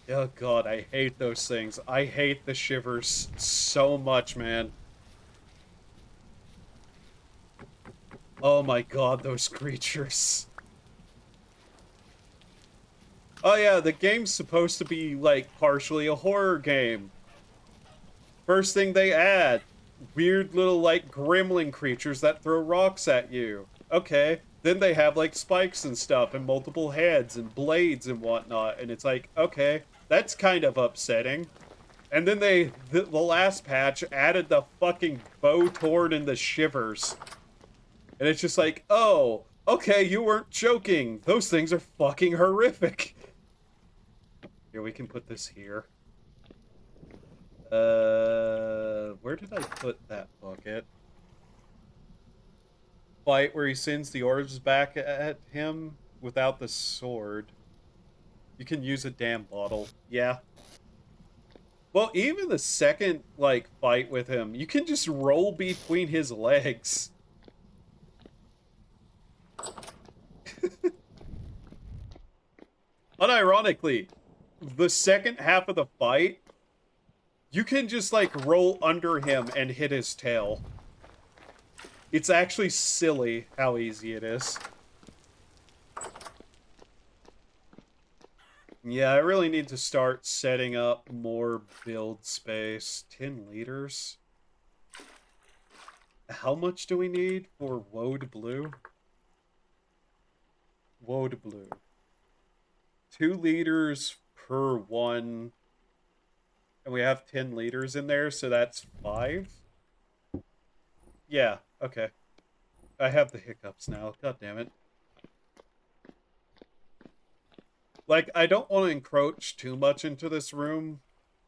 Oh god, I hate those things. I hate the shivers so much, man. Oh my god, those creatures. Oh yeah, the game's supposed to be, like, partially a horror game. First thing they add, weird little, like, gremlin creatures that throw rocks at you. Okay. Then they have, like, spikes and stuff, and multiple heads, and blades and whatnot, and it's like, okay, that's kind of upsetting. And then the last patch added the fucking bow torn and the shivers. And it's just like, oh, okay, you weren't joking. Those things are fucking horrific. Here, we can put this here. Where did I put that bucket? Fight where he sends the orbs back at him without the sword. You can use a damn bottle. Yeah. Well, even the second, like, fight with him, you can just roll between his legs. Unironically, the second half of the fight, you can just, like, roll under him and hit his tail. It's actually silly how easy it is. Yeah, I really need to start setting up more build space. 10 liters? How much do we need for woad blue? Woad blue. 2 liters per one. And we have 10 liters in there, so that's 5? Yeah, okay. I have the hiccups now. God damn it. Like, I don't want to encroach too much into this room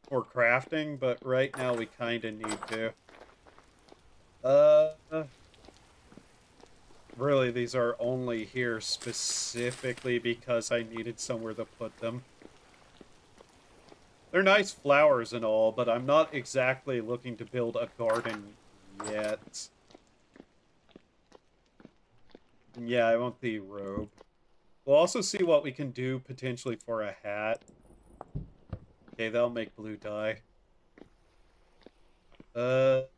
for crafting, but right now we kind of need to. Really, these are only here specifically because I needed somewhere to put them. They're nice flowers and all, but I'm not exactly looking to build a garden yet. Yeah, I want the robe. We'll also see what we can do potentially for a hat. Okay, that'll make blue dye. Let's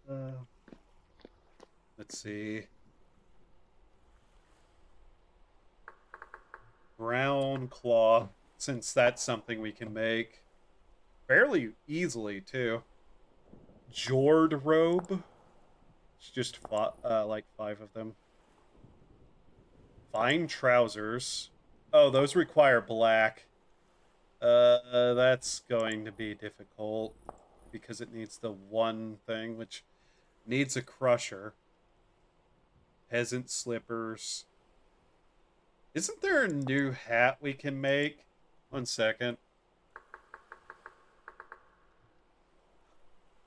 see. Brown cloth, since that's something we can make fairly easily, too. Jord robe. It's just like 5 of them. Fine trousers. Oh, those require black. That's going to be difficult because it needs the one thing, which needs a crusher. Peasant slippers. Isn't there a new hat we can make? 1 second.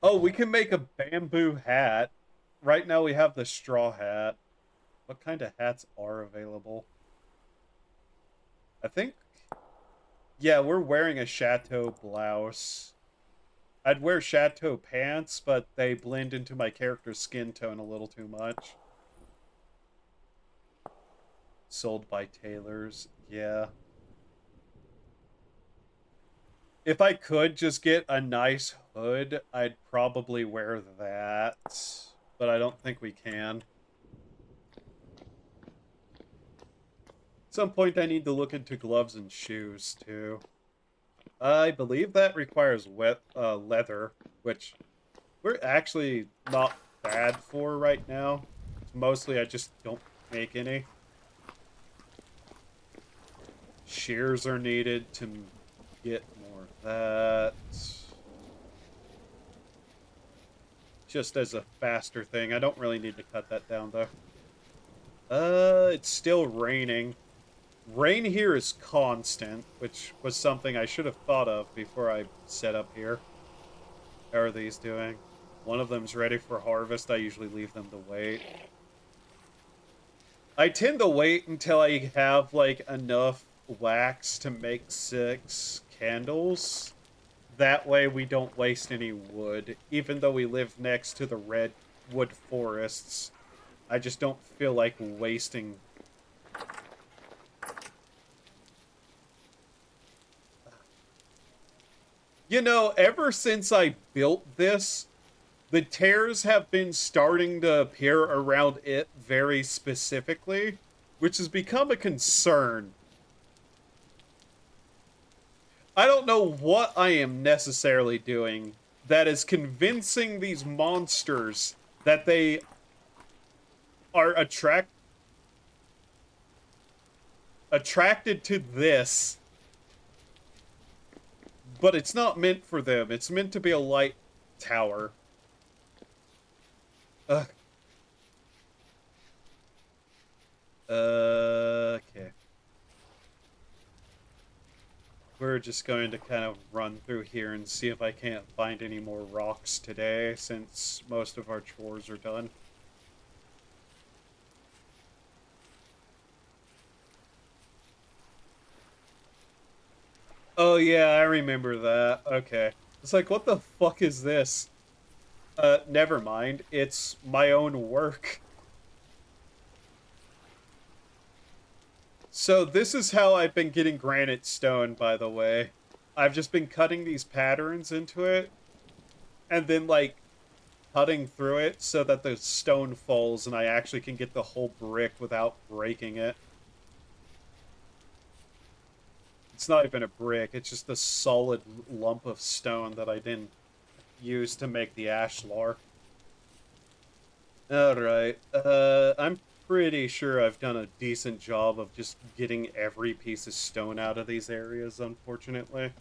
Oh, we can make a bamboo hat. Right now we have the straw hat. What kind of hats are available? I think... Yeah, we're wearing a chateau blouse. I'd wear chateau pants, but they blend into my character's skin tone a little too much. Sold by tailors. Yeah. If I could just get a nice hood, I'd probably wear that. But I don't think we can. At some point, I need to look into gloves and shoes, too. I believe that requires leather, which we're actually not bad for right now. Mostly, I just don't make any. Shears are needed to get more of that. just as a faster thing. I don't really need to cut that down, though. It's still raining. Rain here is constant, which was something I should have thought of before I set up here. How are these doing? One of them's ready for harvest. I usually leave them to wait. I tend to wait until I have, like, enough wax to make 6 candles. That way we don't waste any wood, even though we live next to the redwood forests. I just don't feel like wasting. You know, ever since I built this, the tears have been starting to appear around it very specifically, which has become a concern. I don't know what I am necessarily doing that is convincing these monsters that they are attracted to this, but it's not meant for them. It's meant to be a light tower. Ugh. Okay. We're just going to kind of run through here and see if I can't find any more rocks today, since most of our chores are done. Oh yeah, I remember that. Okay. It's like, what the fuck is this? Never mind. It's my own work. So this is how I've been getting granite stone, by the way. I've just been cutting these patterns into it, and then, like, cutting through it so that the stone falls and I actually can get the whole brick without breaking it. It's not even a brick, it's just a solid lump of stone that I didn't use to make the ashlar. Alright, I'm pretty sure I've done a decent job of just getting every piece of stone out of these areas, unfortunately.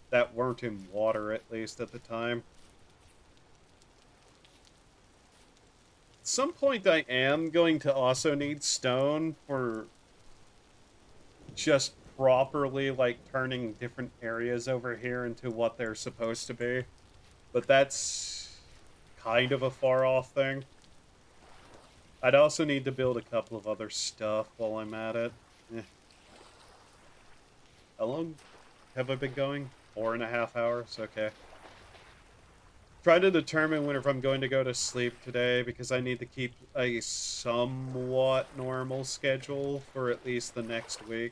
That weren't in water, at least, at the time. At some point, I am going to also need stone for just properly, like, turning different areas over here into what they're supposed to be. But that's kind of a far-off thing. I'd also need to build a couple of other stuff while I'm at it. Eh. How long have I been going? 4.5 hours? Okay. Try to determine when if I'm going to go to sleep today, because I need to keep a somewhat normal schedule for at least the next week.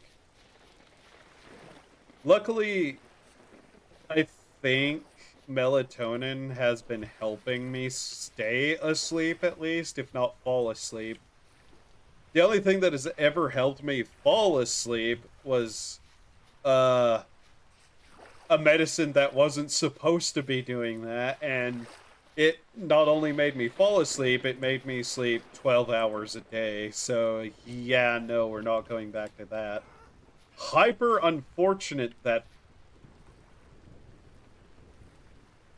Luckily, I think melatonin has been helping me stay asleep, at least, if not fall asleep. The only thing that has ever helped me fall asleep was a medicine that wasn't supposed to be doing that, and it not only made me fall asleep, it made me sleep 12 hours a day. So yeah, no, we're not going back to that. Hyper unfortunate that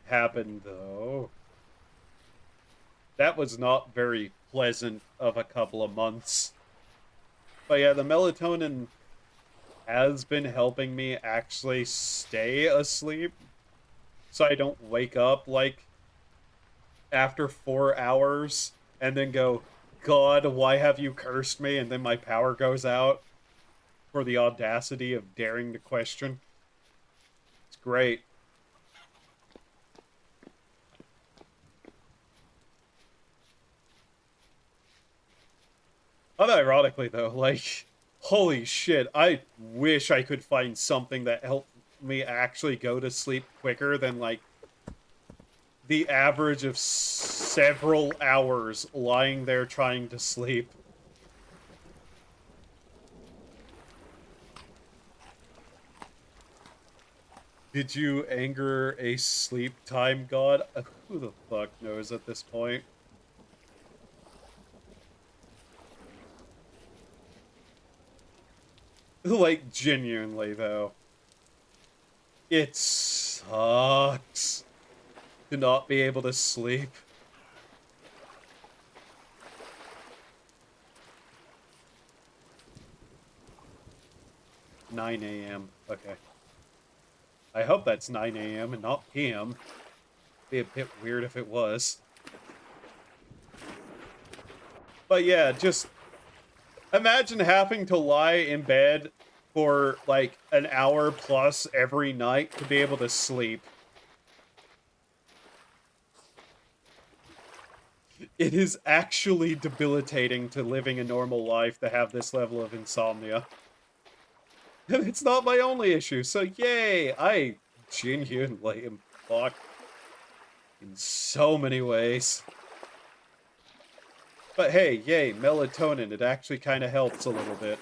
happened, though. That was not very pleasant of a couple of months. But yeah, the melatonin has been helping me actually stay asleep, so I don't wake up, like, after 4 hours and then go, God, why have you cursed me? And then my power goes out for the audacity of daring to question. It's great. Unironically, though, like, holy shit, I wish I could find something that helped me actually go to sleep quicker than, like, the average of several hours lying there trying to sleep. Did you anger a sleep time god? Who the fuck knows at this point? Like, genuinely, though. It sucks to not be able to sleep. 9 a.m. Okay. I hope that's 9 a.m. and not p.m. Be a bit weird if it was. But yeah, just imagine having to lie in bed for like an hour plus every night to be able to sleep. It is actually debilitating to living a normal life to have this level of insomnia. And it's not my only issue, so yay! I genuinely am fucked in so many ways. But hey, yay, melatonin, it actually kind of helps a little bit.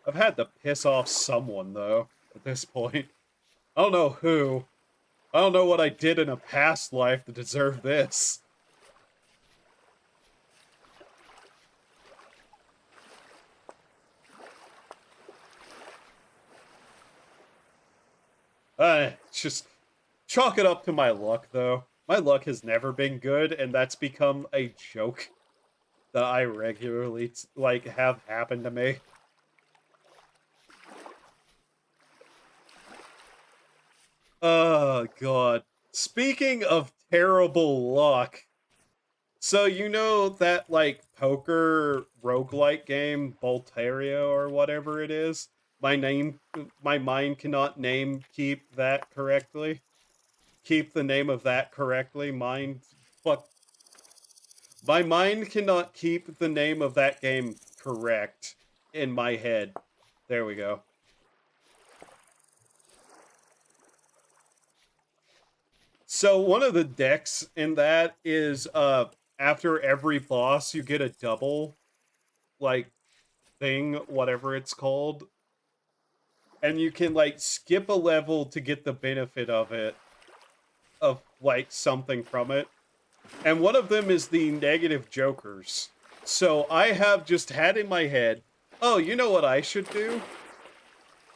I've had to piss off someone, though, at this point. I don't know who. I don't know what I did in a past life to deserve this. Just chalk it up to my luck, though. My luck has never been good, and that's become a joke that I regularly, like, have happen to me. Oh, God. Speaking of terrible luck, so you know that, like, poker roguelike game, Voltario or whatever it is? My mind cannot keep that correctly. Keep the name of that correctly. Fuck. My mind cannot keep the name of that game correct in my head. There we go. So one of the decks in that is after every boss you get a double like thing, whatever it's called. And you can like skip a level to get the benefit of it, of like something from it. And one of them is the negative jokers. So I have just had in my head, oh, you know what I should do?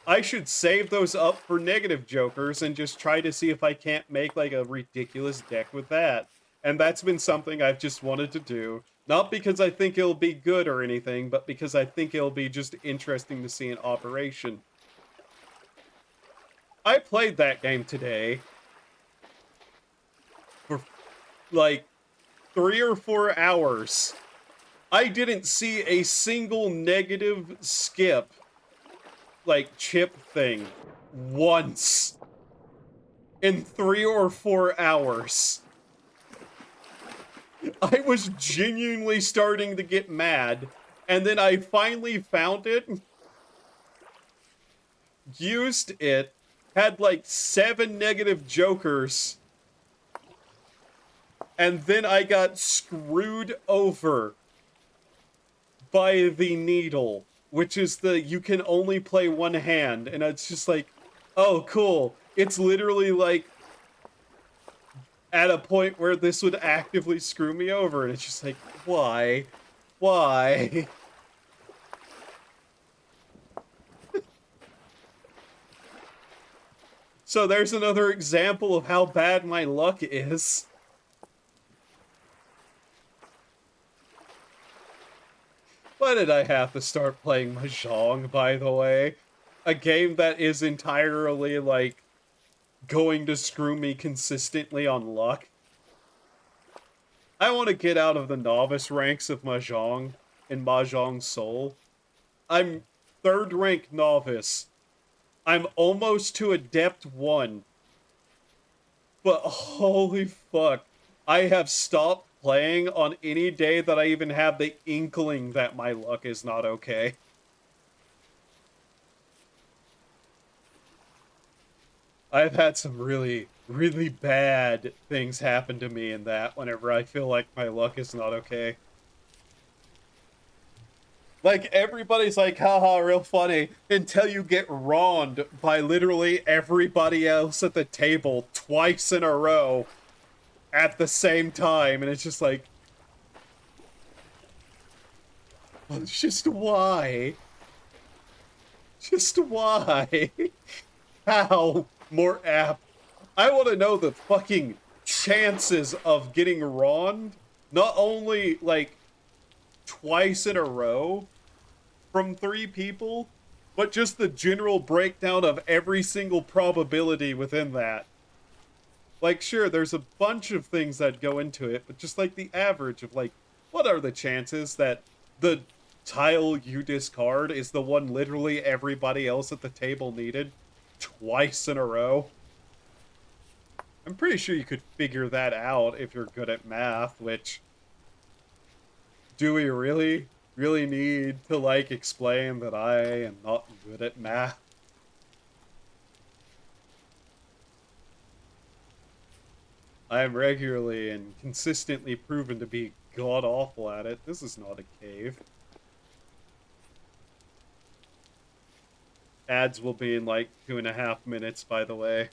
I should save those up for negative jokers and just try to see if I can't make like a ridiculous deck with that. And that's been something I've just wanted to do. Not because I think it'll be good or anything, but because I think it'll be just interesting to see in operation. I played that game today for like 3 or 4 hours. I didn't see a single negative skip, like, chip thing once in 3 or 4 hours. I was genuinely starting to get mad, and then I finally found it, used it, had like 7 negative jokers, and then I got screwed over by the needle, which is you can only play one hand, and it's just like, oh, cool. It's literally like at a point where this would actively screw me over, and it's just like, why? Why? So there's another example of how bad my luck is. Why did I have to start playing Mahjong, by the way? A game that is entirely, like, going to screw me consistently on luck. I want to get out of the novice ranks of Mahjong in Mahjong Soul. I'm 3rd rank novice. I'm almost to Adept 1. But holy fuck, I have stopped playing on any day that I even have the inkling that my luck is not okay. I've had some really, really bad things happen to me in that whenever I feel like my luck is not okay. Like, everybody's like, haha, real funny, until you get wronged by literally everybody else at the table twice in a row at the same time, and it's just like, it's just why? Just why? How? More apt. I want to know the fucking chances of getting wronged. Not only, like, twice in a row from 3 people, but just the general breakdown of every single probability within that. Like, sure, there's a bunch of things that go into it, but just like the average of, like, what are the chances that the tile you discard is the one literally everybody else at the table needed twice in a row? I'm pretty sure you could figure that out if you're good at math, which, do we really need to, like, explain that I am not good at math? I am regularly and consistently proven to be god awful at it. This is not a cave. Ads will be in like 2.5 minutes, by the way.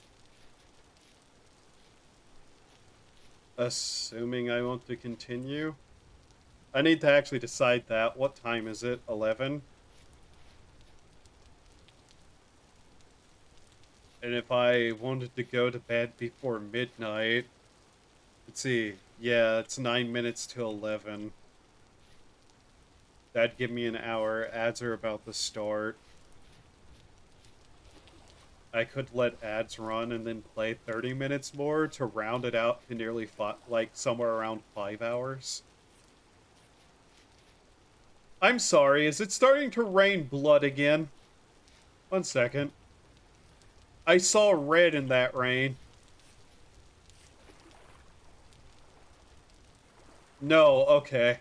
Assuming I want to continue. I need to actually decide that. What time is it? 11? And if I wanted to go to bed before midnight... Let's see. Yeah, it's 9 minutes to 11. That'd give me an hour. Ads are about to start. I could let ads run and then play 30 minutes more to round it out to nearly like somewhere around 5 hours. I'm sorry, is it starting to rain blood again? 1 second. I saw red in that rain. No, okay.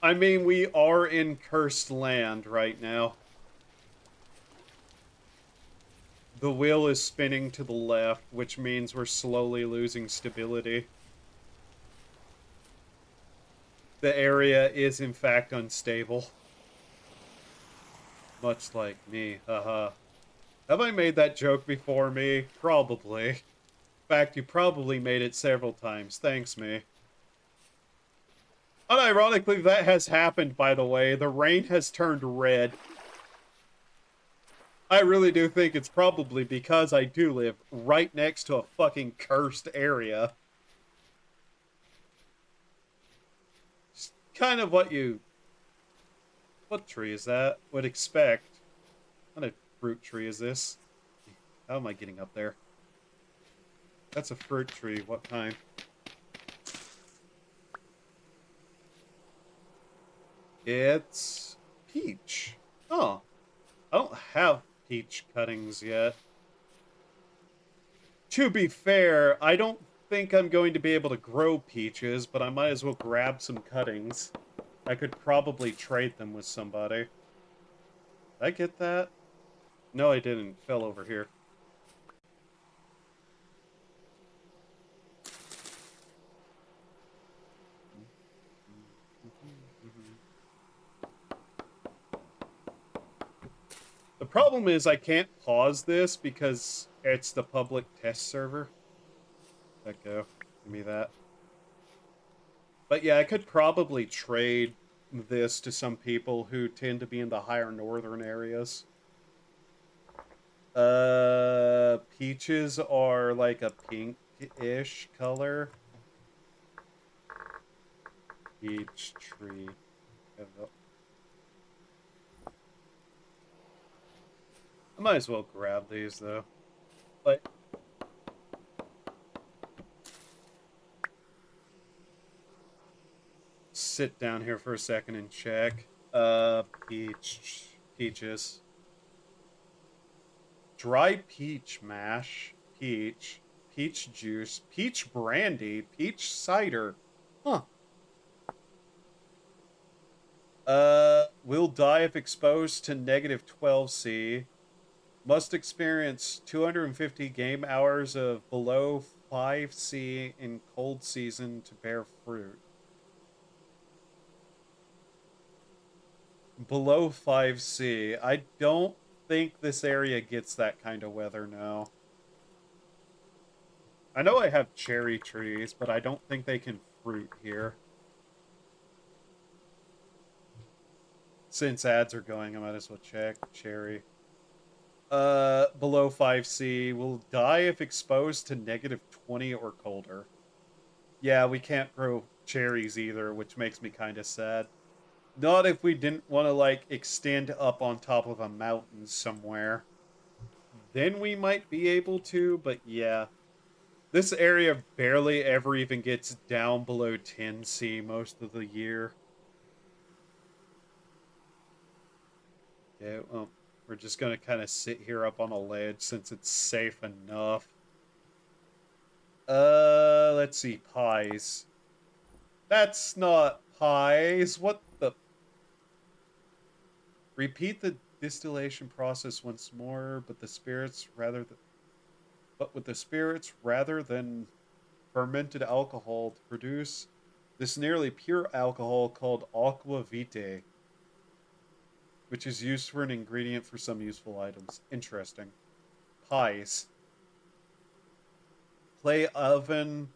I mean, we are in cursed land right now. The wheel is spinning to the left, which means we're slowly losing stability. The area is, in fact, unstable. Much like me, haha. Have I made that joke before me? Probably. In fact, you probably made it several times. Thanks, me. Unironically, that has happened, by the way. The rain has turned red. I really do think it's probably because I do live right next to a fucking cursed area. Just kind of what you... What tree is that? Would expect. What kind of fruit tree is this? How am I getting up there? That's a fruit tree. What kind? It's peach. Oh, I don't have peach cuttings yet. To be fair, I don't think I'm going to be able to grow peaches, but I might as well grab some cuttings. I could probably trade them with somebody. Did I get that? No, I didn't. Fell over here. The problem is I can't pause this because it's the public test server. Let go. Give me that. But yeah, I could probably trade this to some people who tend to be in the higher northern areas. Peaches are like a pink-ish color. Peach tree. I might as well grab these though. Like, sit down here for a second and check. Peaches. Dry peach mash, peach juice, peach brandy, peach cider. Huh. Will die if exposed to -12°C. Must experience 250 game hours of below 5°C in cold season to bear fruit. Below 5°C. I don't think this area gets that kind of weather now. I know I have cherry trees, but I don't think they can fruit here. Since ads are going, I might as well check. Cherry. Below 5°C. Will die if exposed to -20 or colder. Yeah, we can't grow cherries either, which makes me kind of sad. Not if we didn't want to, like, extend up on top of a mountain somewhere. Then we might be able to, but yeah. This area barely ever even gets down below 10°C most of the year. Yeah, well, we're just gonna kind of sit here up on a ledge since it's safe enough. Let's see, pies. That's not pies. What the? Repeat the distillation process once more, but with the spirits rather than fermented alcohol to produce this nearly pure alcohol called aqua vitae, which is used for an ingredient for some useful items. Interesting. Pies. Clay oven.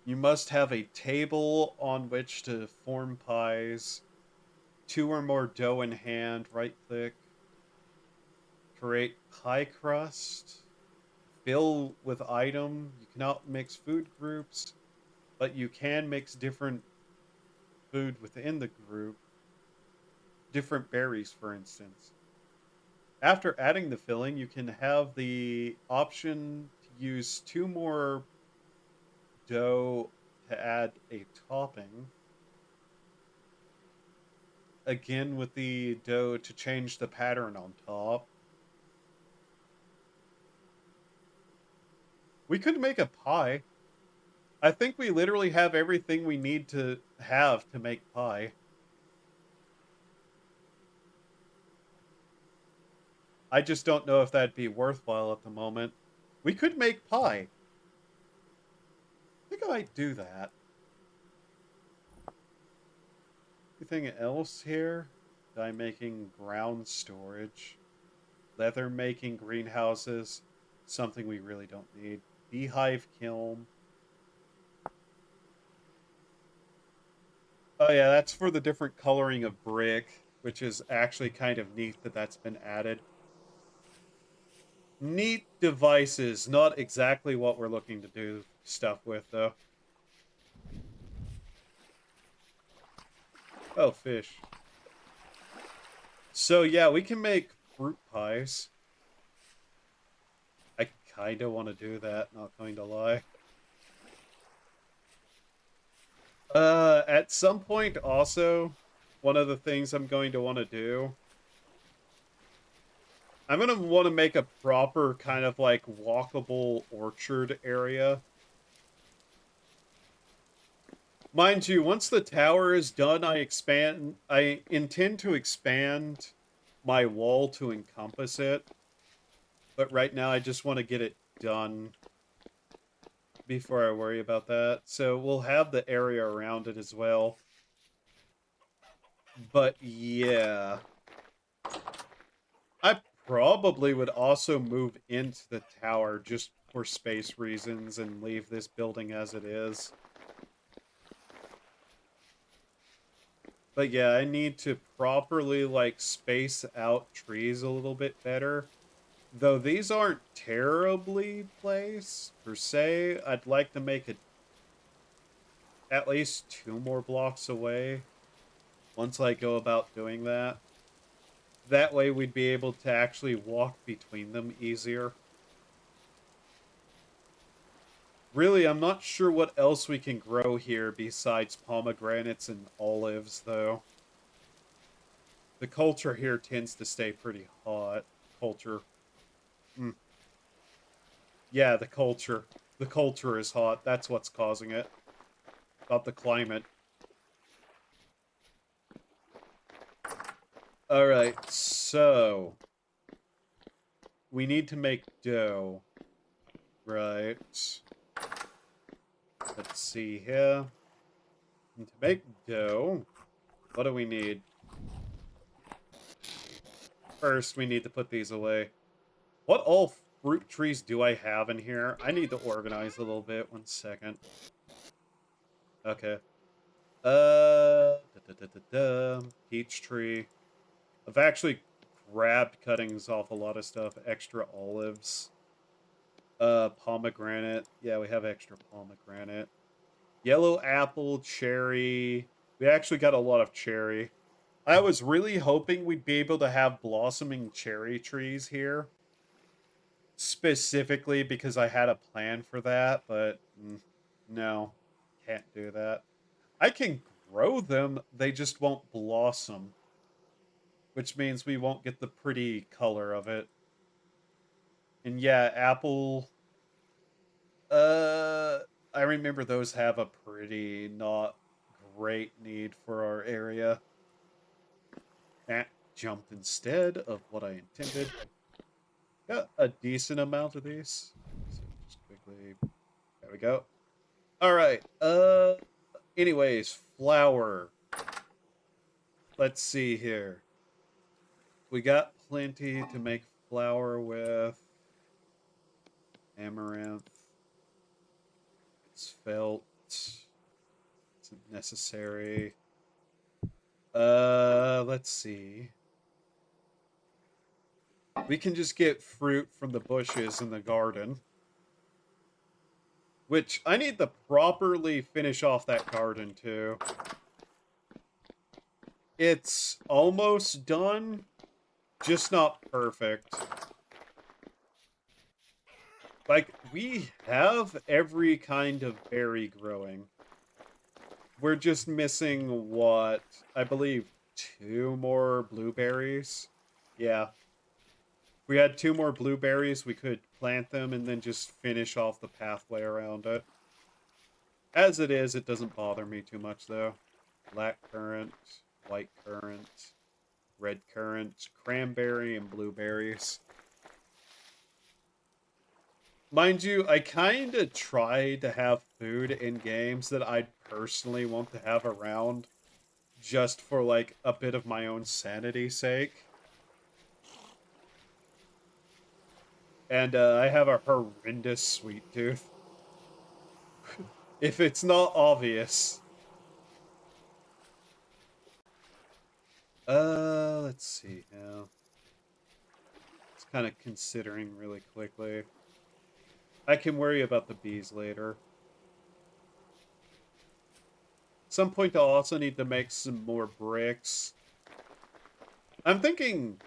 You must have a table on which to form pies. 2 or more dough in hand. Right click. Create pie crust. Fill with item. You cannot mix food groups, but you can mix different food within the group. Different berries, for instance. After adding the filling, you can have the option to use 2 more dough to add a topping. Again with the dough to change the pattern on top. We could make a pie. I think we literally have everything we need to have to make pie. I just don't know if that'd be worthwhile at the moment. We could make pie. I think I might do that. Anything else here? Dye making ground storage. Leather making greenhouses. Something we really don't need. Beehive kiln. Oh yeah, that's for the different coloring of brick, which is actually kind of neat that that's been added. Neat devices, not exactly what we're looking to do stuff with, though. Oh, fish. So yeah, we can make fruit pies. I kind of want to do that, not going to lie. At some point also, one of the things I'm going to want to do, I'm going to want to make a proper kind of like walkable orchard area. Mind you, once the tower is done, I intend to expand my wall to encompass it. But right now I just want to get it done before I worry about that. So we'll have the area around it as well. But yeah, I probably would also move into the tower just for space reasons and leave this building as it is. But yeah, I need to properly like space out trees a little bit better. Though these aren't terribly placed per se, I'd like to make it at least 2 more blocks away once I go about doing that. That way we'd be able to actually walk between them easier. Really, I'm not sure what else we can grow here besides pomegranates and olives, though. The culture here tends to stay pretty hot. Culture. Mm. Yeah, the culture. The culture is hot. That's what's causing it. Not the climate. Alright, so... we need to make dough. Right. Let's see here. And to make dough, what do we need? First, we need to put these away. What all fruit trees do I have in here? I need to organize a little bit. 1 second. Okay. Peach tree. I've actually grabbed cuttings off a lot of stuff. Extra olives. Pomegranate. Yeah, we have extra pomegranate. Yellow apple, cherry. We actually got a lot of cherry. I was really hoping we'd be able to have blossoming cherry trees here. Specifically because I had a plan for that, but no, can't do that. I can grow them, they just won't blossom, which means we won't get the pretty color of it. And yeah, apple, uh, I remember those have a pretty not great need for our area. That jumped instead of what I intended. Got a decent amount of these. So just quickly, there we go. All right. Anyways, flour. Let's see here. We got plenty to make flour with. Amaranth. Svelte. Isn't necessary. Let's see. We can just get fruit from the bushes in the garden. Which, I need to properly finish off that garden, too. It's almost done, just not perfect. Like, we have every kind of berry growing. We're just missing, what, I believe 2 more blueberries? Yeah. If we had 2 more blueberries, we could plant them and then just finish off the pathway around it. As it is, it doesn't bother me too much, though. Black currant, white currant, red currant, cranberry, and blueberries. Mind you, I kind of try to have food in games that I'd personally want to have around just for, like, a bit of my own sanity's sake. And I have a horrendous sweet tooth. If it's not obvious. Let's see now. Just kind of considering really quickly. I can worry about the bees later. At some point, I'll also need to make some more bricks. I'm thinking,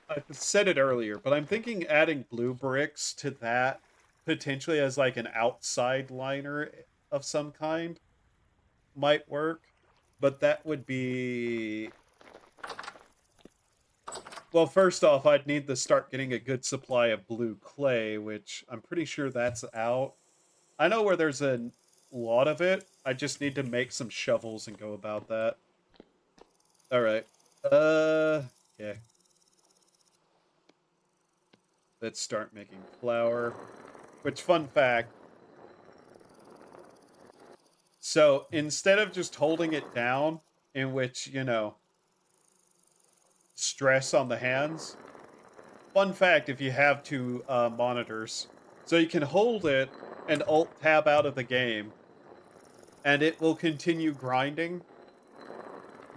I said it earlier, but I'm thinking adding blue bricks to that potentially as like an outside liner of some kind might work. But that would be... Well, first off, I'd need to start getting a good supply of blue clay, which I'm pretty sure that's out. I know where there's a lot of it. I just need to make some shovels and go about that. Alright. Yeah. Let's start making flour. Which, fun fact. So, instead of just holding it down, in which, you know, stress on the hands. Fun fact, if you have 2 monitors. So you can hold it and Alt-Tab out of the game. And it will continue grinding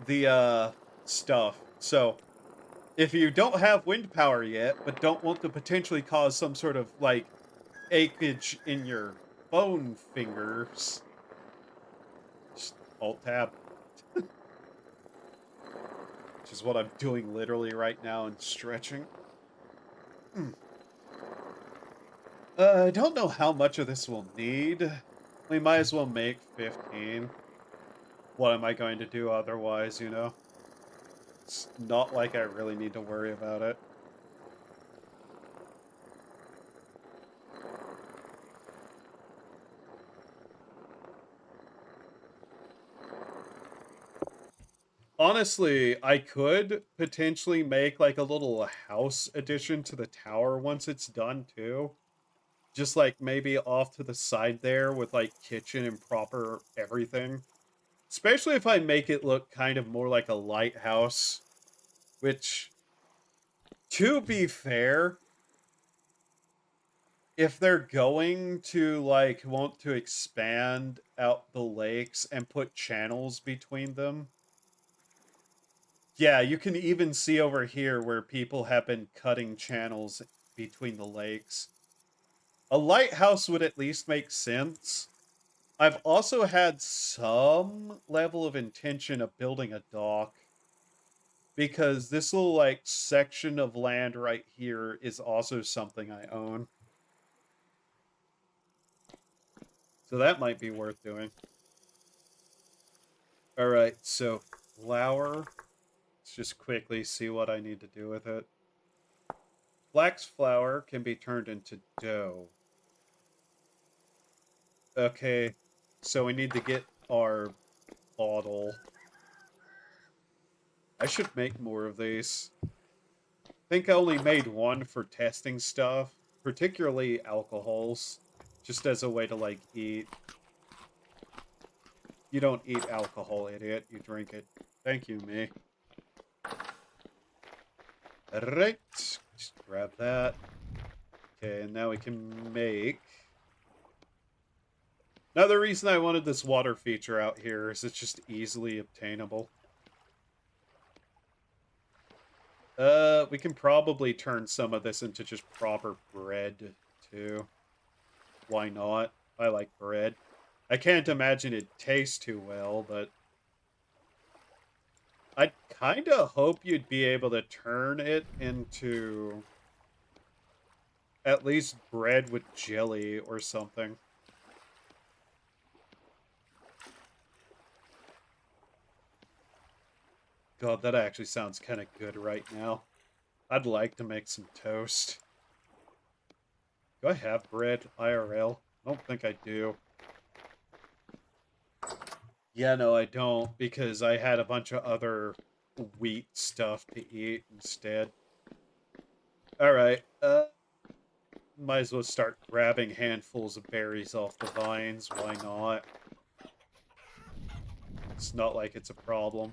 the stuff. So, if you don't have wind power yet, but don't want to potentially cause some sort of, like, achage in your bone fingers, just Alt-Tab. Which is what I'm doing literally right now and stretching. I don't know how much of this we'll need. We might as well make 15. What am I going to do otherwise, you know? It's not like I really need to worry about it. Honestly, I could potentially make like a little house addition to the tower once it's done too. Just like maybe off to the side there with like kitchen and proper everything. Especially if I make it look kind of more like a lighthouse. Which, to be fair, if they're going to like want to expand out the lakes and put channels between them, yeah, you can even see over here where people have been cutting channels between the lakes. A lighthouse would at least make sense, I've also had some level of intention of building a dock because this little like section of land right here is also something I own. So that might be worth doing. All right, so flour. Let's just quickly see what I need to do with it. Flax flour can be turned into dough. Okay, so we need to get our bottle. I should make more of these. I think I only made one for testing stuff, particularly alcohols, just as a way to like eat. You don't eat alcohol, idiot. You drink it. Thank you, me. Alright, just grab that. Okay, and now we can make... Another reason I wanted this water feature out here is it's just easily obtainable. We can probably turn some of this into just proper bread, too. Why not? I like bread. I can't imagine it tastes too well, but... I kinda hope you'd be able to turn it into... at least bread with jelly or something. God, that actually sounds kind of good right now. I'd like to make some toast. Do I have bread IRL? I don't think I do. Yeah, no, I don't, because I had a bunch of other wheat stuff to eat instead. Alright, might as well start grabbing handfuls of berries off the vines. Why not? It's not like it's a problem.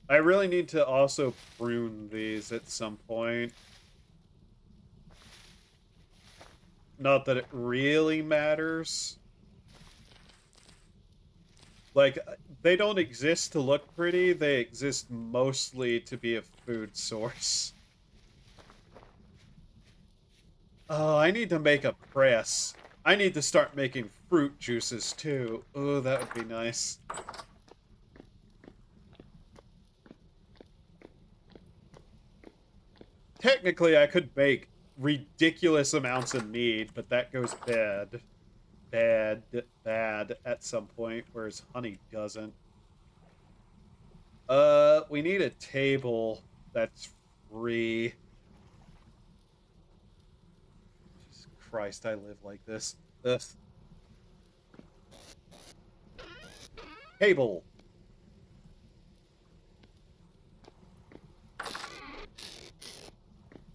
I really need to also prune these at some point. Not that it really matters. Like, they don't exist to look pretty, they exist mostly to be a food source. Oh, I need to make a press. I need to start making fruit juices, too. Oh, that would be nice. Technically, I could make ridiculous amounts of mead, but that goes bad. Bad at some point, whereas honey doesn't. We need a table that's free. Jesus Christ, I live like this. Ugh. Table.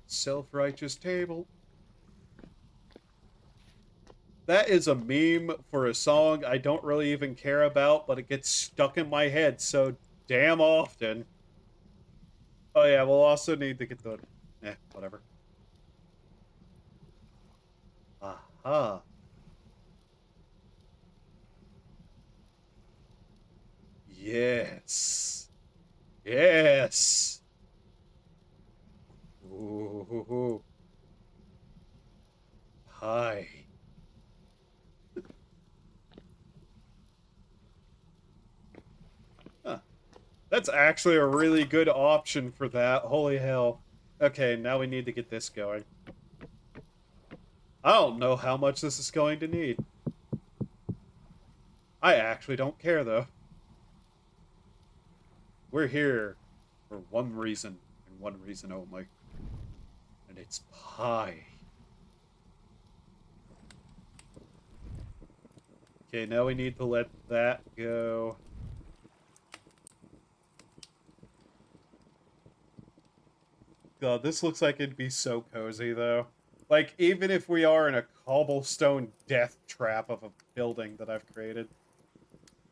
Self-righteous table. That is a meme for a song I don't really even care about, but it gets stuck in my head so damn often. Oh yeah, we'll also need to get the... whatever. Aha. Yes. Yes. Ooh. Hi. Huh. That's actually a really good option for that. Holy hell. Okay, now we need to get this going. I don't know how much this is going to need. I actually don't care, though. We're here for one reason, and one reason only. And it's pie. Okay, now we need to let that go. God, this looks like it'd be so cozy, though. Like, even if we are in a cobblestone death trap of a building that I've created.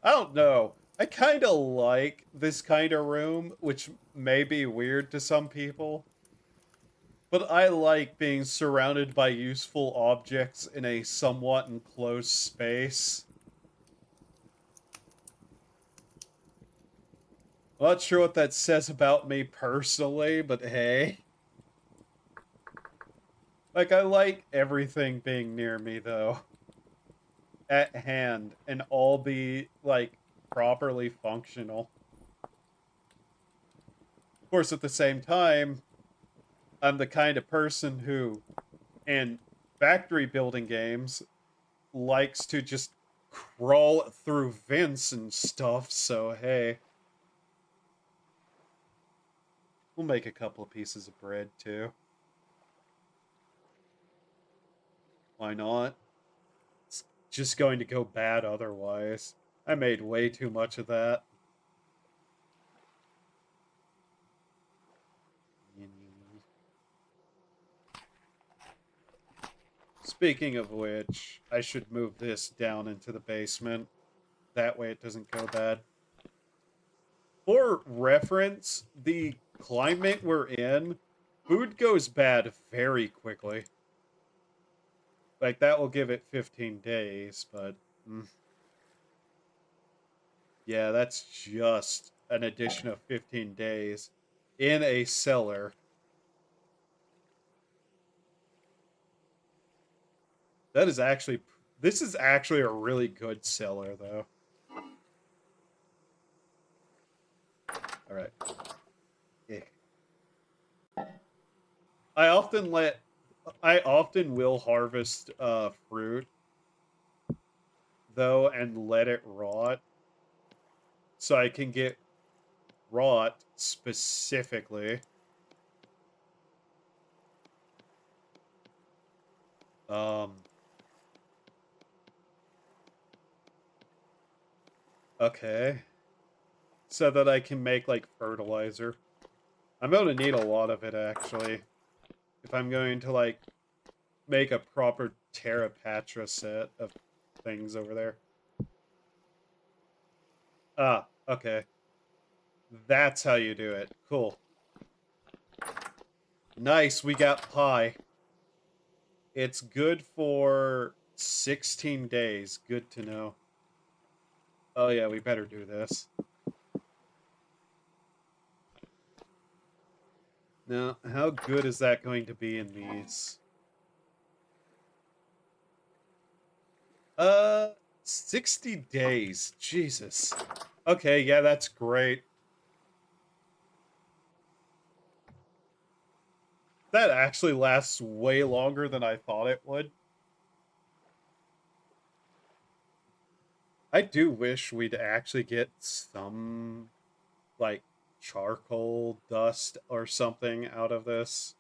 I don't know. I kind of like this kind of room, which may be weird to some people. But I like being surrounded by useful objects in a somewhat enclosed space. I'm not sure what that says about me personally, but hey. Like, I like everything being near me, though. At hand, and all be, like, properly functional. Of course, at the same time, I'm the kind of person who, in factory building games, likes to just crawl through vents and stuff, so hey. We'll make a couple of pieces of bread, too. Why not? It's just going to go bad otherwise. I made way too much of that. Speaking of which, I should move this down into the basement. That way it doesn't go bad. For reference, the climate we're in, food goes bad very quickly. Like, that will give it 15 days, but... yeah, that's just an addition of 15 days in a cellar. That is actually... this is actually a really good cellar, though. Alright. Yeah. I often will harvest fruit, though, and let it rot. So I can get rot specifically. Okay. So that I can make, like, fertilizer. I'm going to need a lot of it, actually. If I'm going to, like, make a proper Terra Patra set of things over there. Ah, okay. That's how you do it. Cool. Nice, we got pie. It's good for 16 days. Good to know. Oh yeah, we better do this. Now, how good is that going to be in these? 60 days. Jesus. Okay, yeah, that's great. That actually lasts way longer than I thought it would. I do wish we'd actually get some, like, charcoal dust or something out of this.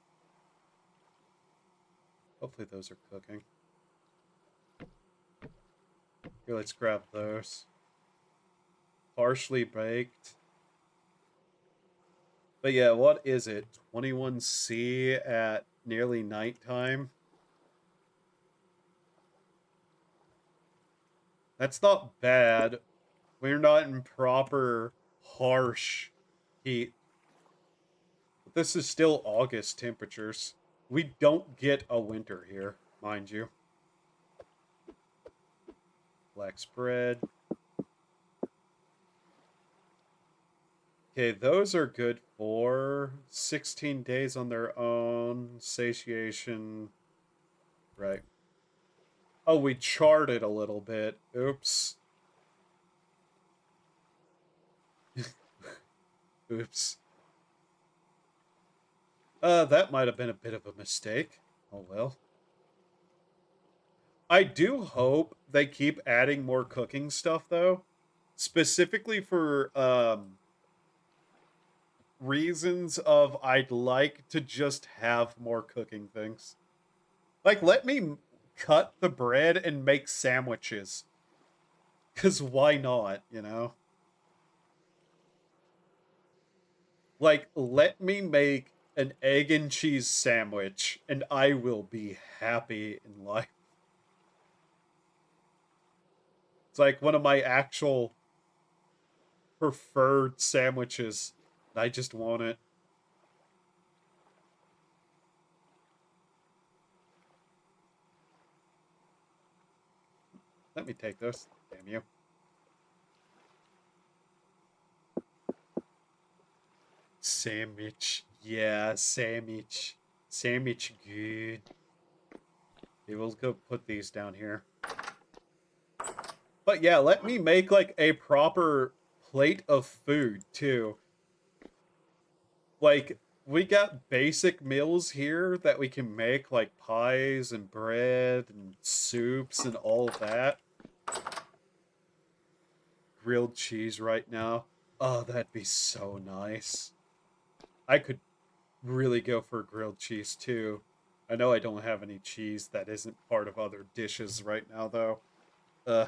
Hopefully those are cooking. Here, let's grab those. Partially baked. But yeah, what is it? 21C at nearly nighttime? That's not bad. We're not in proper harsh heat. But this is still August temperatures. We don't get a winter here, mind you. Black spread. Okay, those are good for 16 days on their own. Satiation. Right. Oh, we charted a little bit. Oops. Oops. That might have been a bit of a mistake. Oh well. I do hope they keep adding more cooking stuff, though. Specifically for, reasons of I'd like to just have more cooking things. Like, let me cut the bread and make sandwiches. Because why not, you know? Like, let me make an egg and cheese sandwich, and I will be happy in life. It's like one of my actual preferred sandwiches. I just want it. Let me take those. Damn you. Sandwich. Yeah, sandwich. Sandwich good. Okay, we'll go put these down here. But yeah, let me make like a proper plate of food too. Like, we got basic meals here that we can make, like pies and bread and soups and all that. Grilled cheese right now. Oh, that'd be so nice. I could really go for grilled cheese too. I know I don't have any cheese that isn't part of other dishes right now, though. Uh,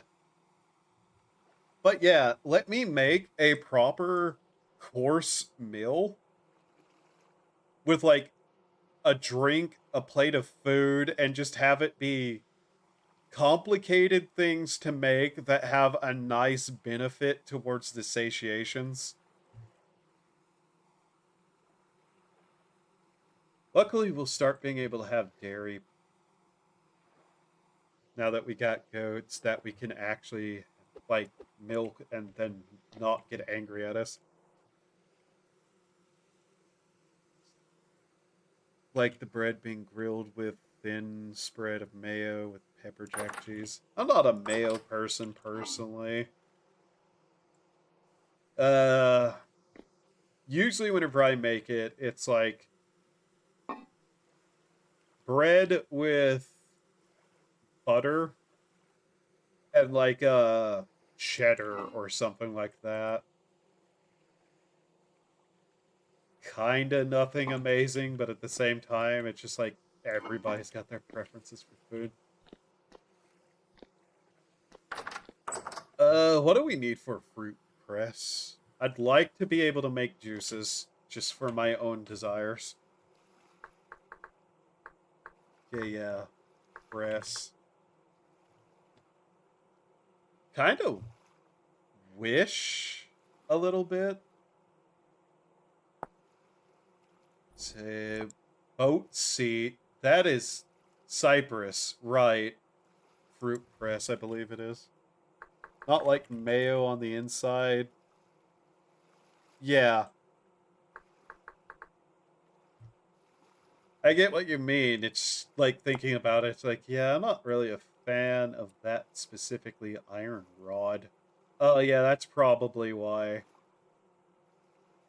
but yeah, let me make a proper course meal with like a drink, a plate of food, and just have it be complicated things to make that have a nice benefit towards the satiations. Luckily, we'll start being able to have dairy now that we got goats that we can actually like milk and then not get angry at us. Like the bread being grilled with thin spread of mayo with pepper jack cheese. I'm not a mayo person personally. Uh Usually whenever I make it, it's like bread with butter and like cheddar or something like that. Kinda nothing amazing, but at the same time, it's just like everybody's got their preferences for food. What do we need for fruit press? I'd like to be able to make juices just for my own desires. Okay, yeah, press. Kind of wish a little bit. Say, boat seat. That is Cyprus, right? Fruit press, I believe it is. Not like mayo on the inside. Yeah, I get what you mean. It's like thinking about it. It's like, yeah, I'm not really a fan of that specifically iron rod. Oh, yeah, that's probably why.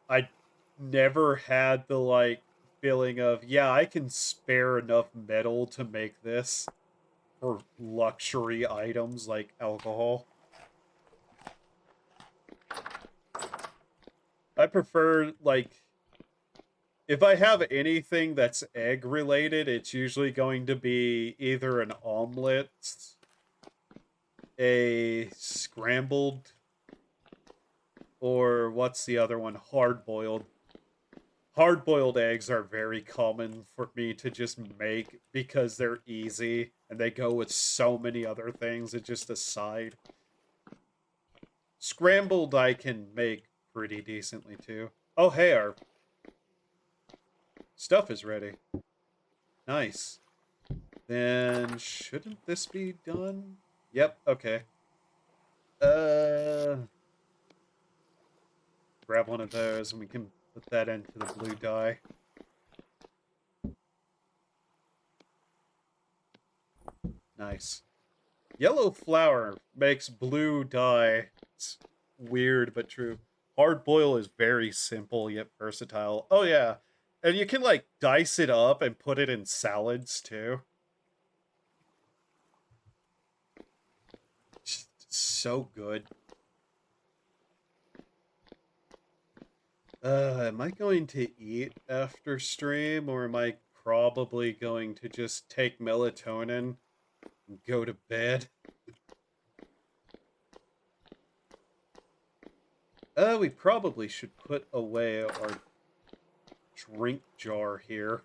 I never had the like feeling of, yeah, I can spare enough metal to make this for luxury items like alcohol. I prefer like if I have anything that's egg related, it's usually going to be either an omelet, a scrambled, or what's the other one? Hard boiled. Hard boiled eggs are very common for me to just make because they're easy and they go with so many other things. It's just a side. Scrambled I can make pretty decently too. Oh, hey, our stuff is ready. Nice. Then shouldn't this be done? Yep, okay. Uh Grab one of those and we can put that into the blue dye. Nice. Yellow flour makes blue dye. It's weird but true. Hard boil is very simple yet versatile. Oh yeah. And you can like dice it up and put it in salads too. Just so good. Am I going to eat after stream or am I probably going to just take melatonin and go to bed? We probably should put away our drink jar here.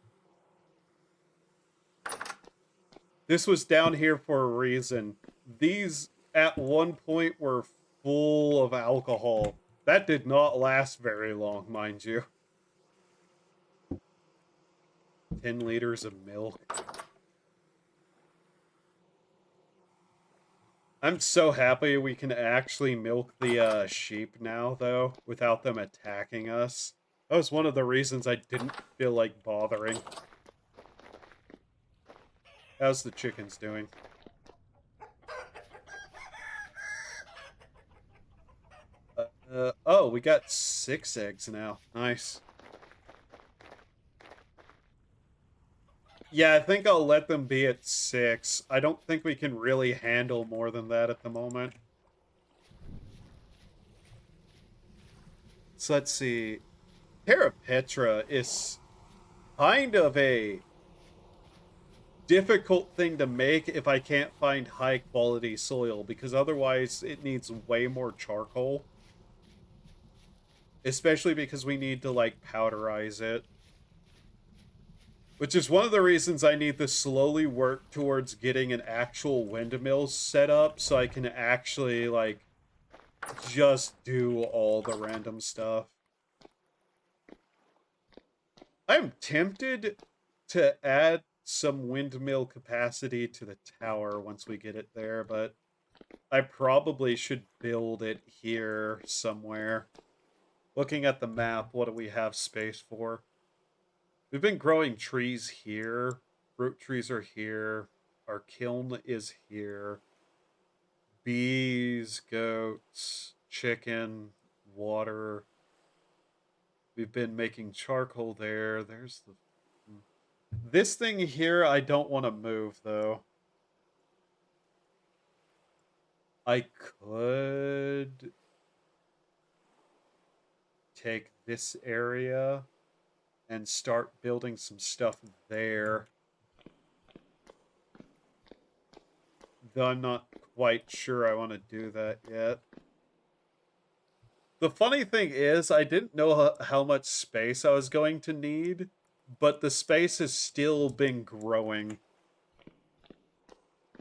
This was down here for a reason. These, at one point, were full of alcohol. That did not last very long, mind you. 10 liters of milk. I'm so happy we can actually milk the sheep now, though, without them attacking us. That was one of the reasons I didn't feel like bothering. How's the chickens doing? Oh, we got 6 eggs now. Nice. Yeah, I think I'll let them be at 6. I don't think we can really handle more than that at the moment. So let's see. Terra Petra is kind of a difficult thing to make if I can't find high quality soil, because otherwise it needs way more charcoal. Especially because we need to like powderize it. Which is one of the reasons I need to slowly work towards getting an actual windmill set up so I can actually like just do all the random stuff. I'm tempted to add some windmill capacity to the tower once we get it there, but I probably should build it here somewhere. Looking at the map, what do we have space for? We've been growing trees here. Fruit trees are here. Our kiln is here. Bees, goats, chicken, water. We've been making charcoal there. There's the... This thing here, I don't want to move, though. I could take this area and start building some stuff there. Though I'm not quite sure I want to do that yet. The funny thing is, I didn't know how much space I was going to need, but the space has still been growing.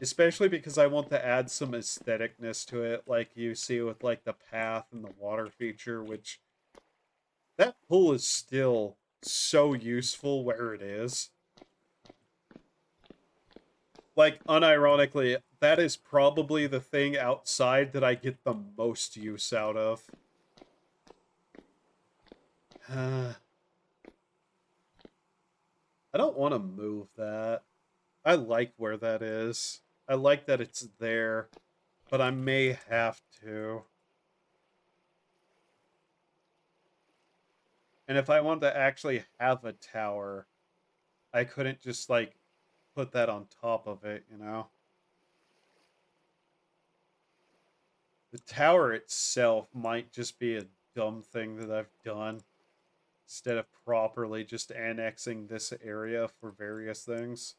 Especially because I want to add some aestheticness to it, like you see with like the path and the water feature, which that pool is still so useful where it is. Like, unironically, that is probably the thing outside that I get the most use out of. I don't want to move that. I like where that is. I like that it's there, but I may have to. And if I wanted to actually have a tower, I couldn't just, like, put that on top of it, you know? The tower itself might just be a dumb thing that I've done, instead of properly just annexing this area for various things.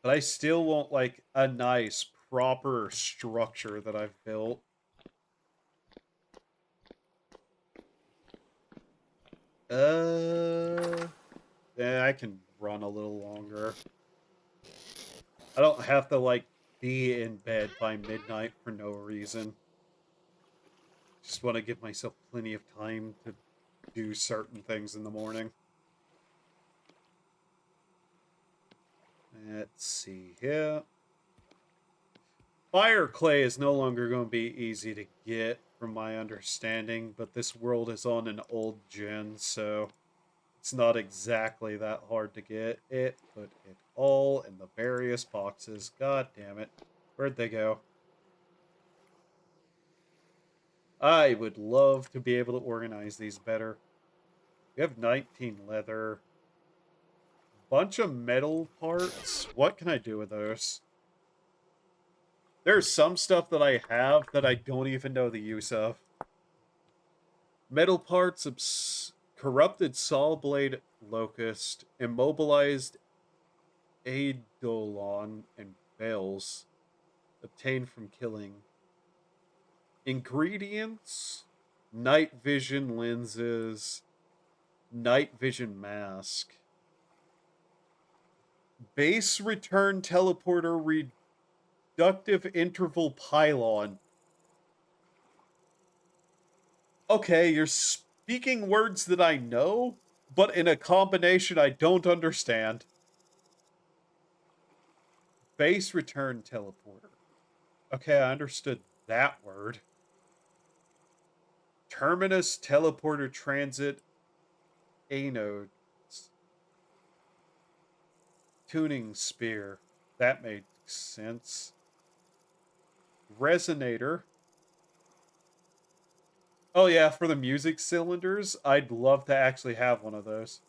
But I still want, like, a nice, proper structure that I've built. Yeah, I can run a little longer. I don't have to, like, be in bed by midnight for no reason. Just want to give myself plenty of time to do certain things in the morning. Let's see here. Fire clay is no longer going to be easy to get, from my understanding, but this world is on an old gen, so it's not exactly that hard to get it. Put it all in the various boxes. God damn it. Where'd they go? I would love to be able to organize these better. We have 19 leather. Bunch of metal parts. What can I do with those? There's some stuff that I have that I don't even know the use of. Metal parts, corrupted saw blade locust, immobilized eidolon, and bells obtained from killing. Ingredients: night vision lenses, night vision mask, base return teleporter, reductive interval pylon. Okay, you're speaking words that I know, but in a combination I don't understand. Base return teleporter. Okay, I understood that word. Terminus teleporter transit anodes. Tuning spear. That made sense. Resonator. Oh yeah, for the music cylinders, I'd love to actually have one of those.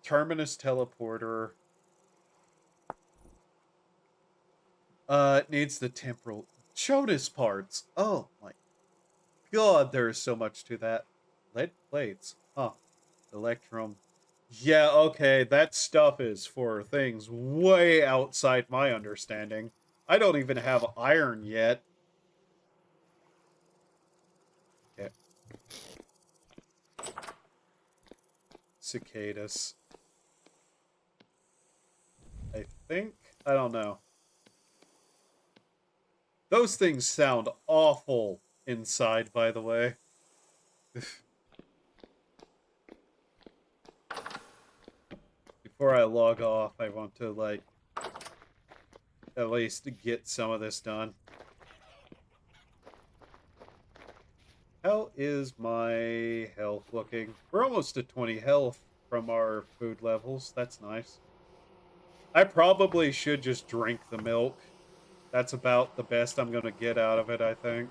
Terminus teleporter. It needs the temporal Jonas parts. Oh my god, there is so much to that. Lead plates. Huh. Electrum. Yeah, okay, that stuff is for things way outside my understanding. I don't even have iron yet. Okay. Cicadas. I think. I don't know. Those things sound awful inside, by the way. Before I log off, I want to, like, at least get some of this done. How is my health looking? We're almost at 20 health from our food levels. That's nice. I probably should just drink the milk. That's about the best I'm going to get out of it, I think.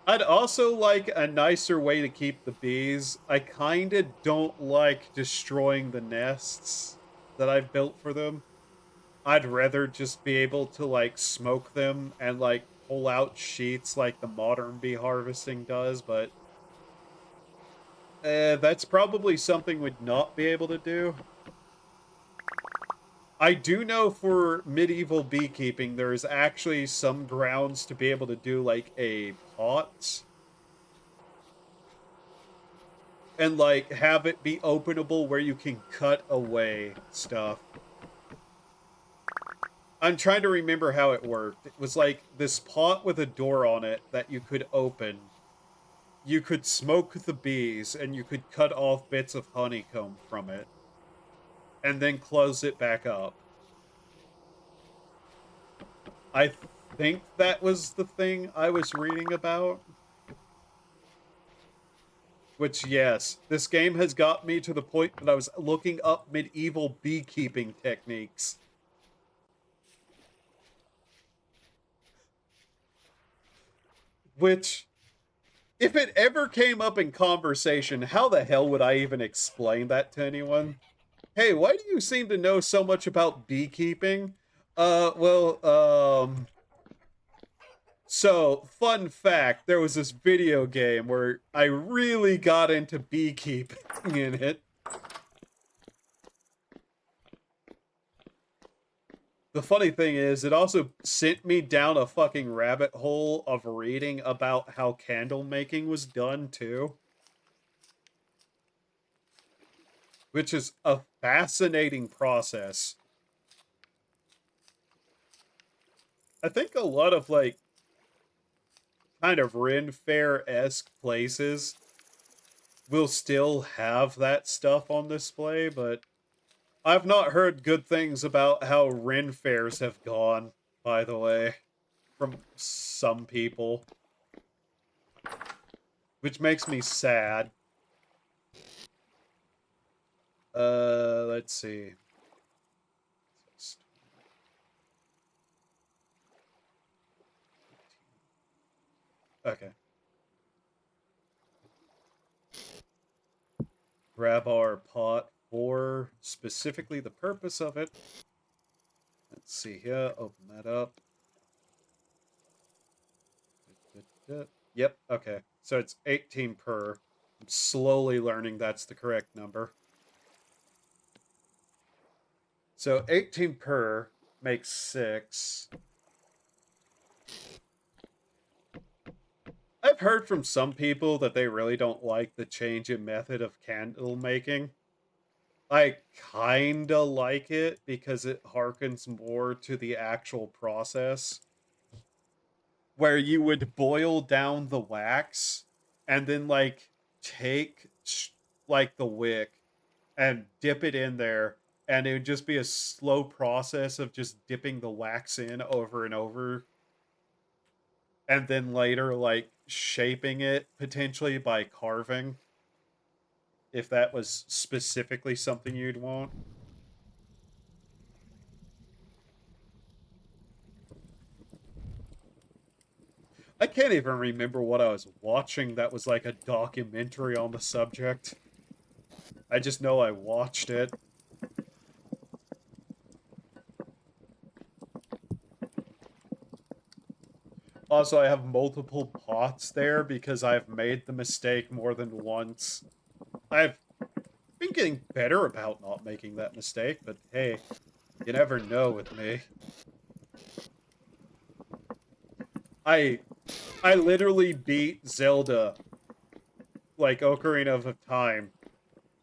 I'd also like a nicer way to keep the bees. I kind of don't like destroying the nests that I've built for them. I'd rather just be able to, like, smoke them and, like, pull out sheets like the modern bee harvesting does, but that's probably something we'd not be able to do. I do know for medieval beekeeping, there's actually some grounds to be able to do, like, a pot and, like, have it be openable where you can cut away stuff. I'm trying to remember how it worked. It was like this pot with a door on it that you could open. You could smoke the bees and you could cut off bits of honeycomb from it and then close it back up. I think that was the thing I was reading about. Which, yes, this game has got me to the point that I was looking up medieval beekeeping techniques. Which, if it ever came up in conversation, how the hell would I even explain that to anyone? Hey, why do you seem to know so much about beekeeping? So, fun fact, there was this video game where I really got into beekeeping in it. The funny thing is, it also sent me down a fucking rabbit hole of reading about how candle making was done, too. Which is a fascinating process. I think a lot of, like, kind of Ren Fair-esque places will still have that stuff on display, but I've not heard good things about how Ren fairs have gone, by the way, from some people, which makes me sad. Let's see. Okay. Grab our pot for specifically the purpose of it. Let's see here. Open that up. Yep, okay. So it's 18 per. I'm slowly learning that's the correct number. So 18 per makes 6. I've heard from some people that they really don't like the change in method of candle making. I kinda like it because it harkens more to the actual process where you would boil down the wax and then, like, take like the wick and dip it in there, and it would just be a slow process of just dipping the wax in over and over, and then later, like, shaping it potentially by carving. if that was specifically something you'd want. I can't even remember what I was watching that was like a documentary on the subject. I just know I watched it. Also, I have multiple pots there because I've made the mistake more than once. I've been getting better about not making that mistake, but hey, you never know with me. I I literally beat Zelda like Ocarina of Time,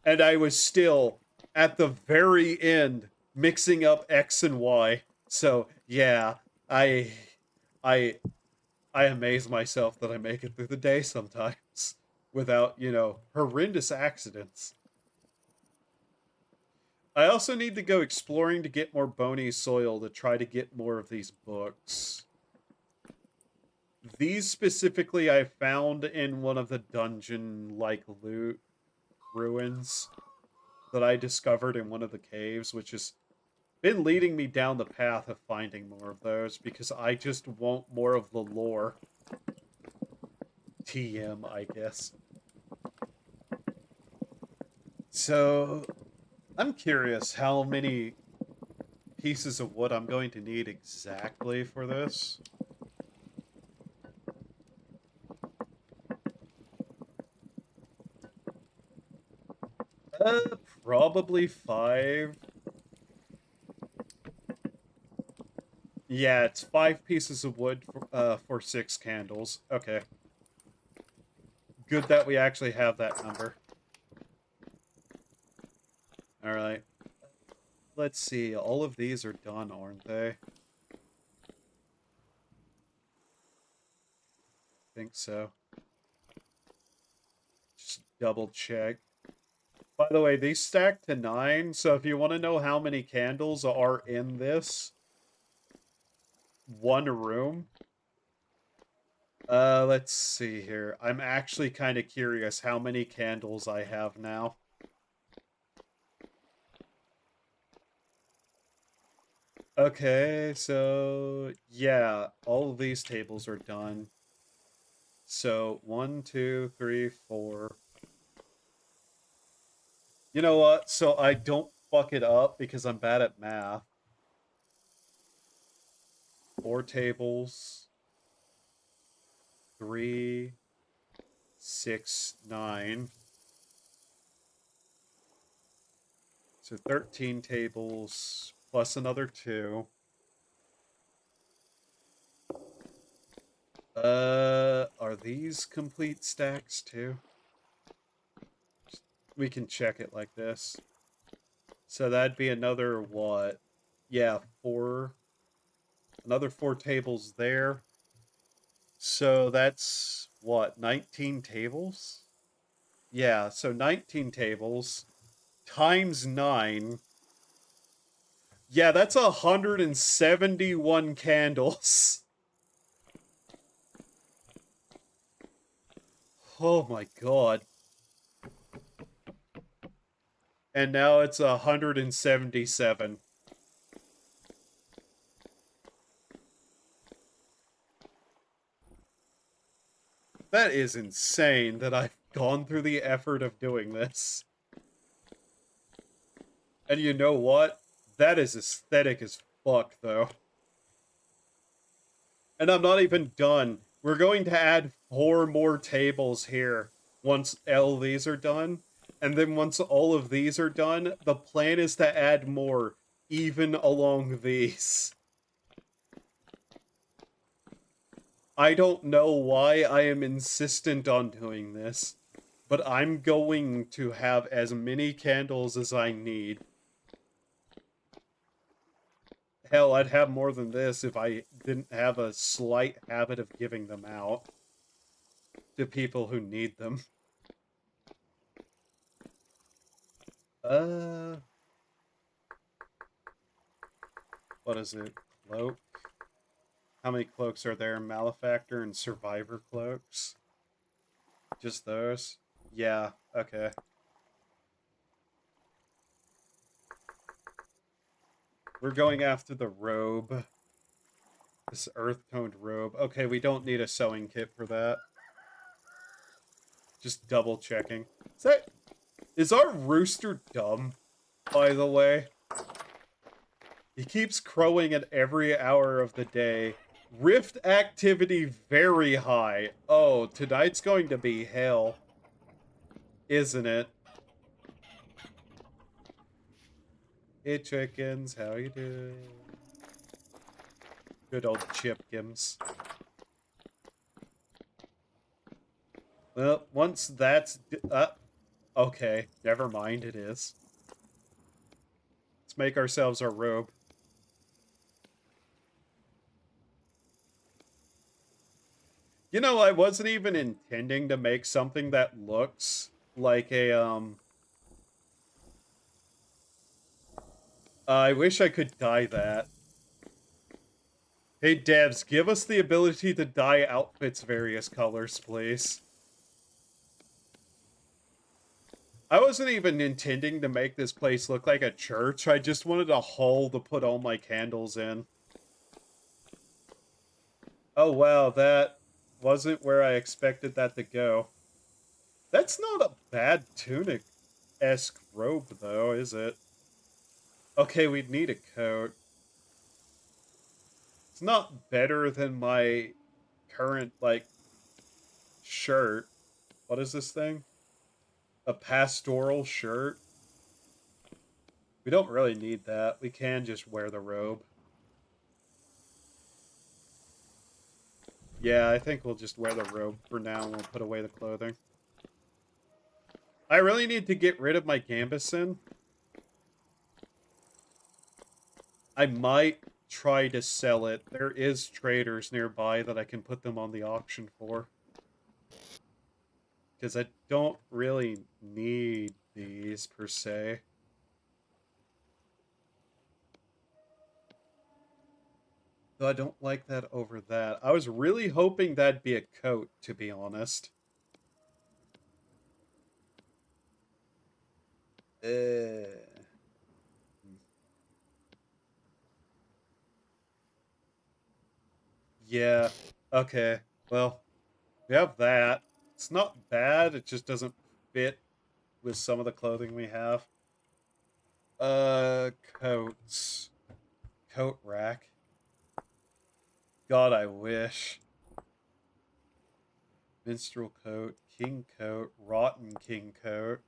and I was still at the very end mixing up X and Y. So yeah, I I I amaze myself that I make it through the day sometimes without, horrendous accidents. I also need to go exploring to get more bony soil to try to get more of these books. These specifically I found in one of the dungeon-like loot ruins that I discovered in one of the caves, which has been leading me down the path of finding more of those because I just want more of the lore. TM, I guess. So, I'm curious how many pieces of wood I'm going to need exactly for this. Uh, Probably 5. Yeah, it's 5 pieces of wood for 6 candles. Okay. Good that we actually have that number. Alright. Let's see. All of these are done, aren't they? Think so. Just double check. By the way, these stack to 9, so if you want to know how many candles are in this one room, let's see here. I'm actually kind of curious how many candles I have now. Okay, so yeah, all of these tables are done. So 1, 2, 3, 4. You know what? So I don't fuck it up because I'm bad at math. 4 tables, 3, 6, 9. So 13 tables plus another 2. Are these complete stacks too? We can check it like this. So that'd be another what? Yeah, 4. Another 4 tables there. So that's what? 19 tables? Yeah, so 19 tables times 9. Yeah, that's 171 candles. Oh my god. And now it's 177. That is insane that I've gone through the effort of doing this. And you know what? That is aesthetic as fuck, though. And I'm not even done. We're going to add 4 more tables here once all these are done. And then once all of these are done, the plan is to add more even along these. I don't know why I am insistent on doing this, but I'm going to have as many candles as I need. Hell, I'd have more than this if I didn't have a slight habit of giving them out to people who need them. Uh, what is it? Cloak? How many cloaks are there? Malefactor and Survivor cloaks? Just those? Yeah, okay. We're going after the robe. This earth-toned robe. Okay, we don't need a sewing kit for that. Just double checking. Is our rooster dumb, by the way? He keeps crowing at every hour of the day. Rift activity very high. Oh, tonight's going to be hell, isn't it? Hey chickens, how you doing? Good old Chipkins. Well, once that's... okay, never mind, it is. Let's make ourselves our robe. You know, I wasn't even intending to make something that looks like a, I wish I could dye that. Hey, devs, give us the ability to dye outfits various colors, please. I wasn't even intending to make this place look like a church. I just wanted a hole to put all my candles in. Oh, wow, that wasn't where I expected that to go. That's not a bad tunic-esque robe, though, is it? Okay, we'd need a coat. It's not better than my current, like, shirt. What is this thing? A pastoral shirt? We don't really need that. We can just wear the robe. Yeah, I think we'll just wear the robe for now and we'll put away the clothing. I really need to get rid of my gambeson. I might try to sell it. There is traders nearby that I can put them on the auction for. Because I don't really need these, per se. Though I don't like that over that. I was really hoping that'd be a coat, to be honest. Yeah. Okay. Well, we have that. It's not bad. It just doesn't fit with some of the clothing we have. Coats. Coat rack. God, I wish. Minstrel coat, king coat, rotten king coat,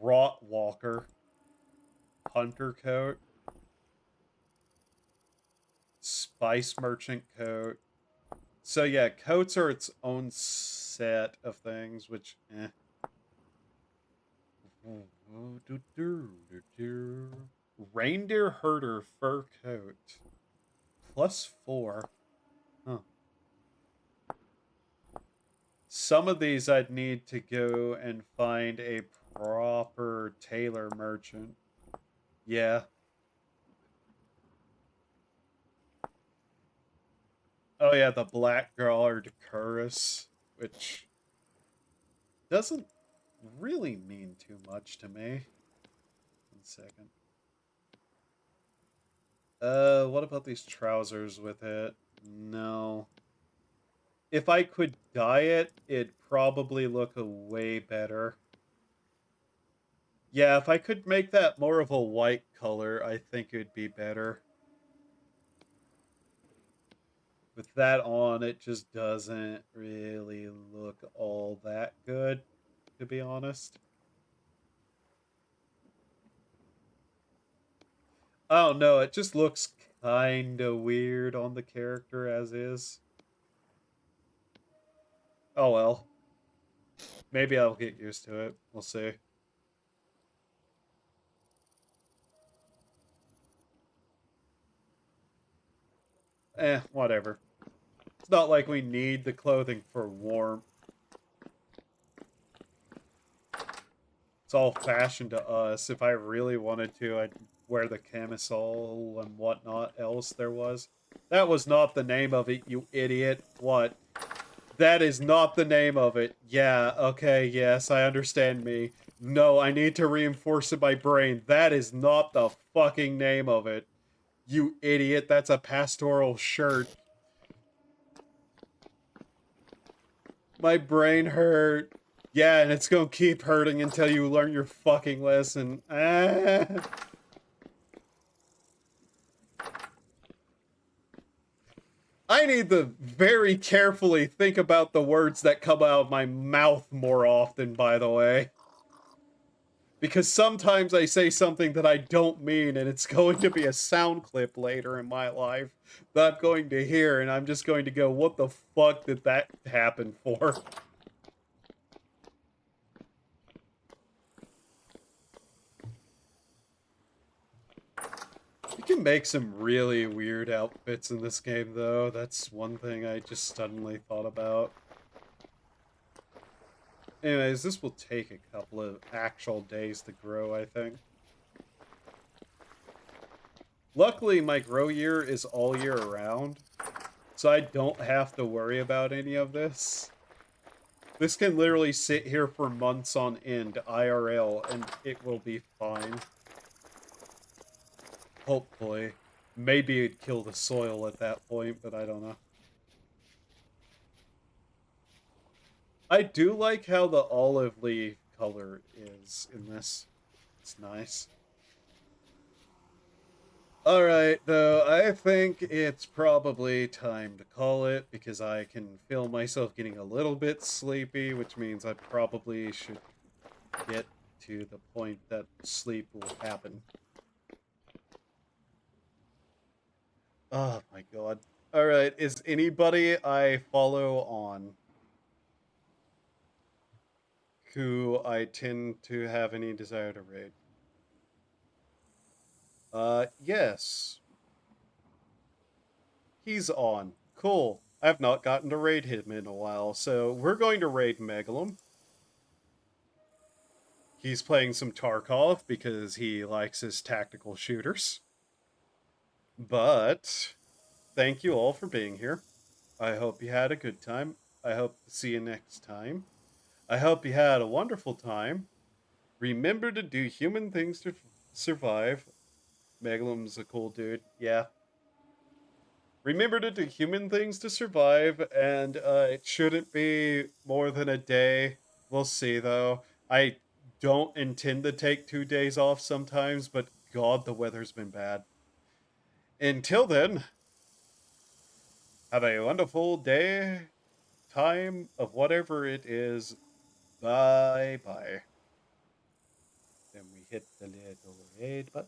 rot walker, hunter coat, spice merchant coat. So yeah, coats are its own set of things, which Reindeer herder fur coat. +4. Huh. Some of these I'd need to go and find a proper tailor merchant. Yeah. Oh yeah, the black guard chorus, which doesn't really mean too much to me. 1 second. What about these trousers with it? No. If I could dye it, it'd probably look a way better. Yeah, if I could make that more of a white color, I think it'd be better. With that on, it just doesn't really look all that good, to be honest. I don't know, it just looks kinda weird on the character as is. Oh well. Maybe I'll get used to it. We'll see. Whatever. It's not like we need the clothing for warmth. It's all fashion to us. If I really wanted to, I'd wear the camisole and whatnot else there was. That was not the name of it, you idiot. What? That is not the name of it. Yeah, okay, yes, I understand me. No, I need to reinforce in my brain. That is not the fucking name of it. You idiot, that's a pastoral shirt. My brain hurt. Yeah, and it's gonna keep hurting until you learn your fucking lesson. Ah. I need to very carefully think about the words that come out of my mouth more often, by the way. Because sometimes I say something that I don't mean, and it's going to be a sound clip later in my life that I'm going to hear, and I'm just going to go, what the fuck did that happen for? You can make some really weird outfits in this game, though. That's one thing I just suddenly thought about. Anyways, this will take a couple of actual days to grow, I think. Luckily, my grow year is all year around, so I don't have to worry about any of this. This can literally sit here for months on end, IRL, and it will be fine. Hopefully. Maybe it'd kill the soil at that point, but I don't know. I do like how the olive leaf color is in this. It's nice. Alright, though, I think it's probably time to call it, because I can feel myself getting a little bit sleepy, which means I probably should get to the point that sleep will happen. Oh my god. Alright, is anybody I follow on who I tend to have any desire to raid? Yes. He's on. Cool. I've not gotten to raid him in a while, so we're going to raid Megalum. He's playing some Tarkov because he likes his tactical shooters. But thank you all for being here. I hope you had a good time. I hope to see you next time. I hope you had a wonderful time. Remember to do human things to survive. Megalum's a cool dude. Yeah. Remember to do human things to survive, and it shouldn't be more than a day. We'll see, though. I don't intend to take 2 days off sometimes, but God, the weather's been bad. Until then, have a wonderful day, time of whatever it is. Bye bye. Then we hit the little raid button.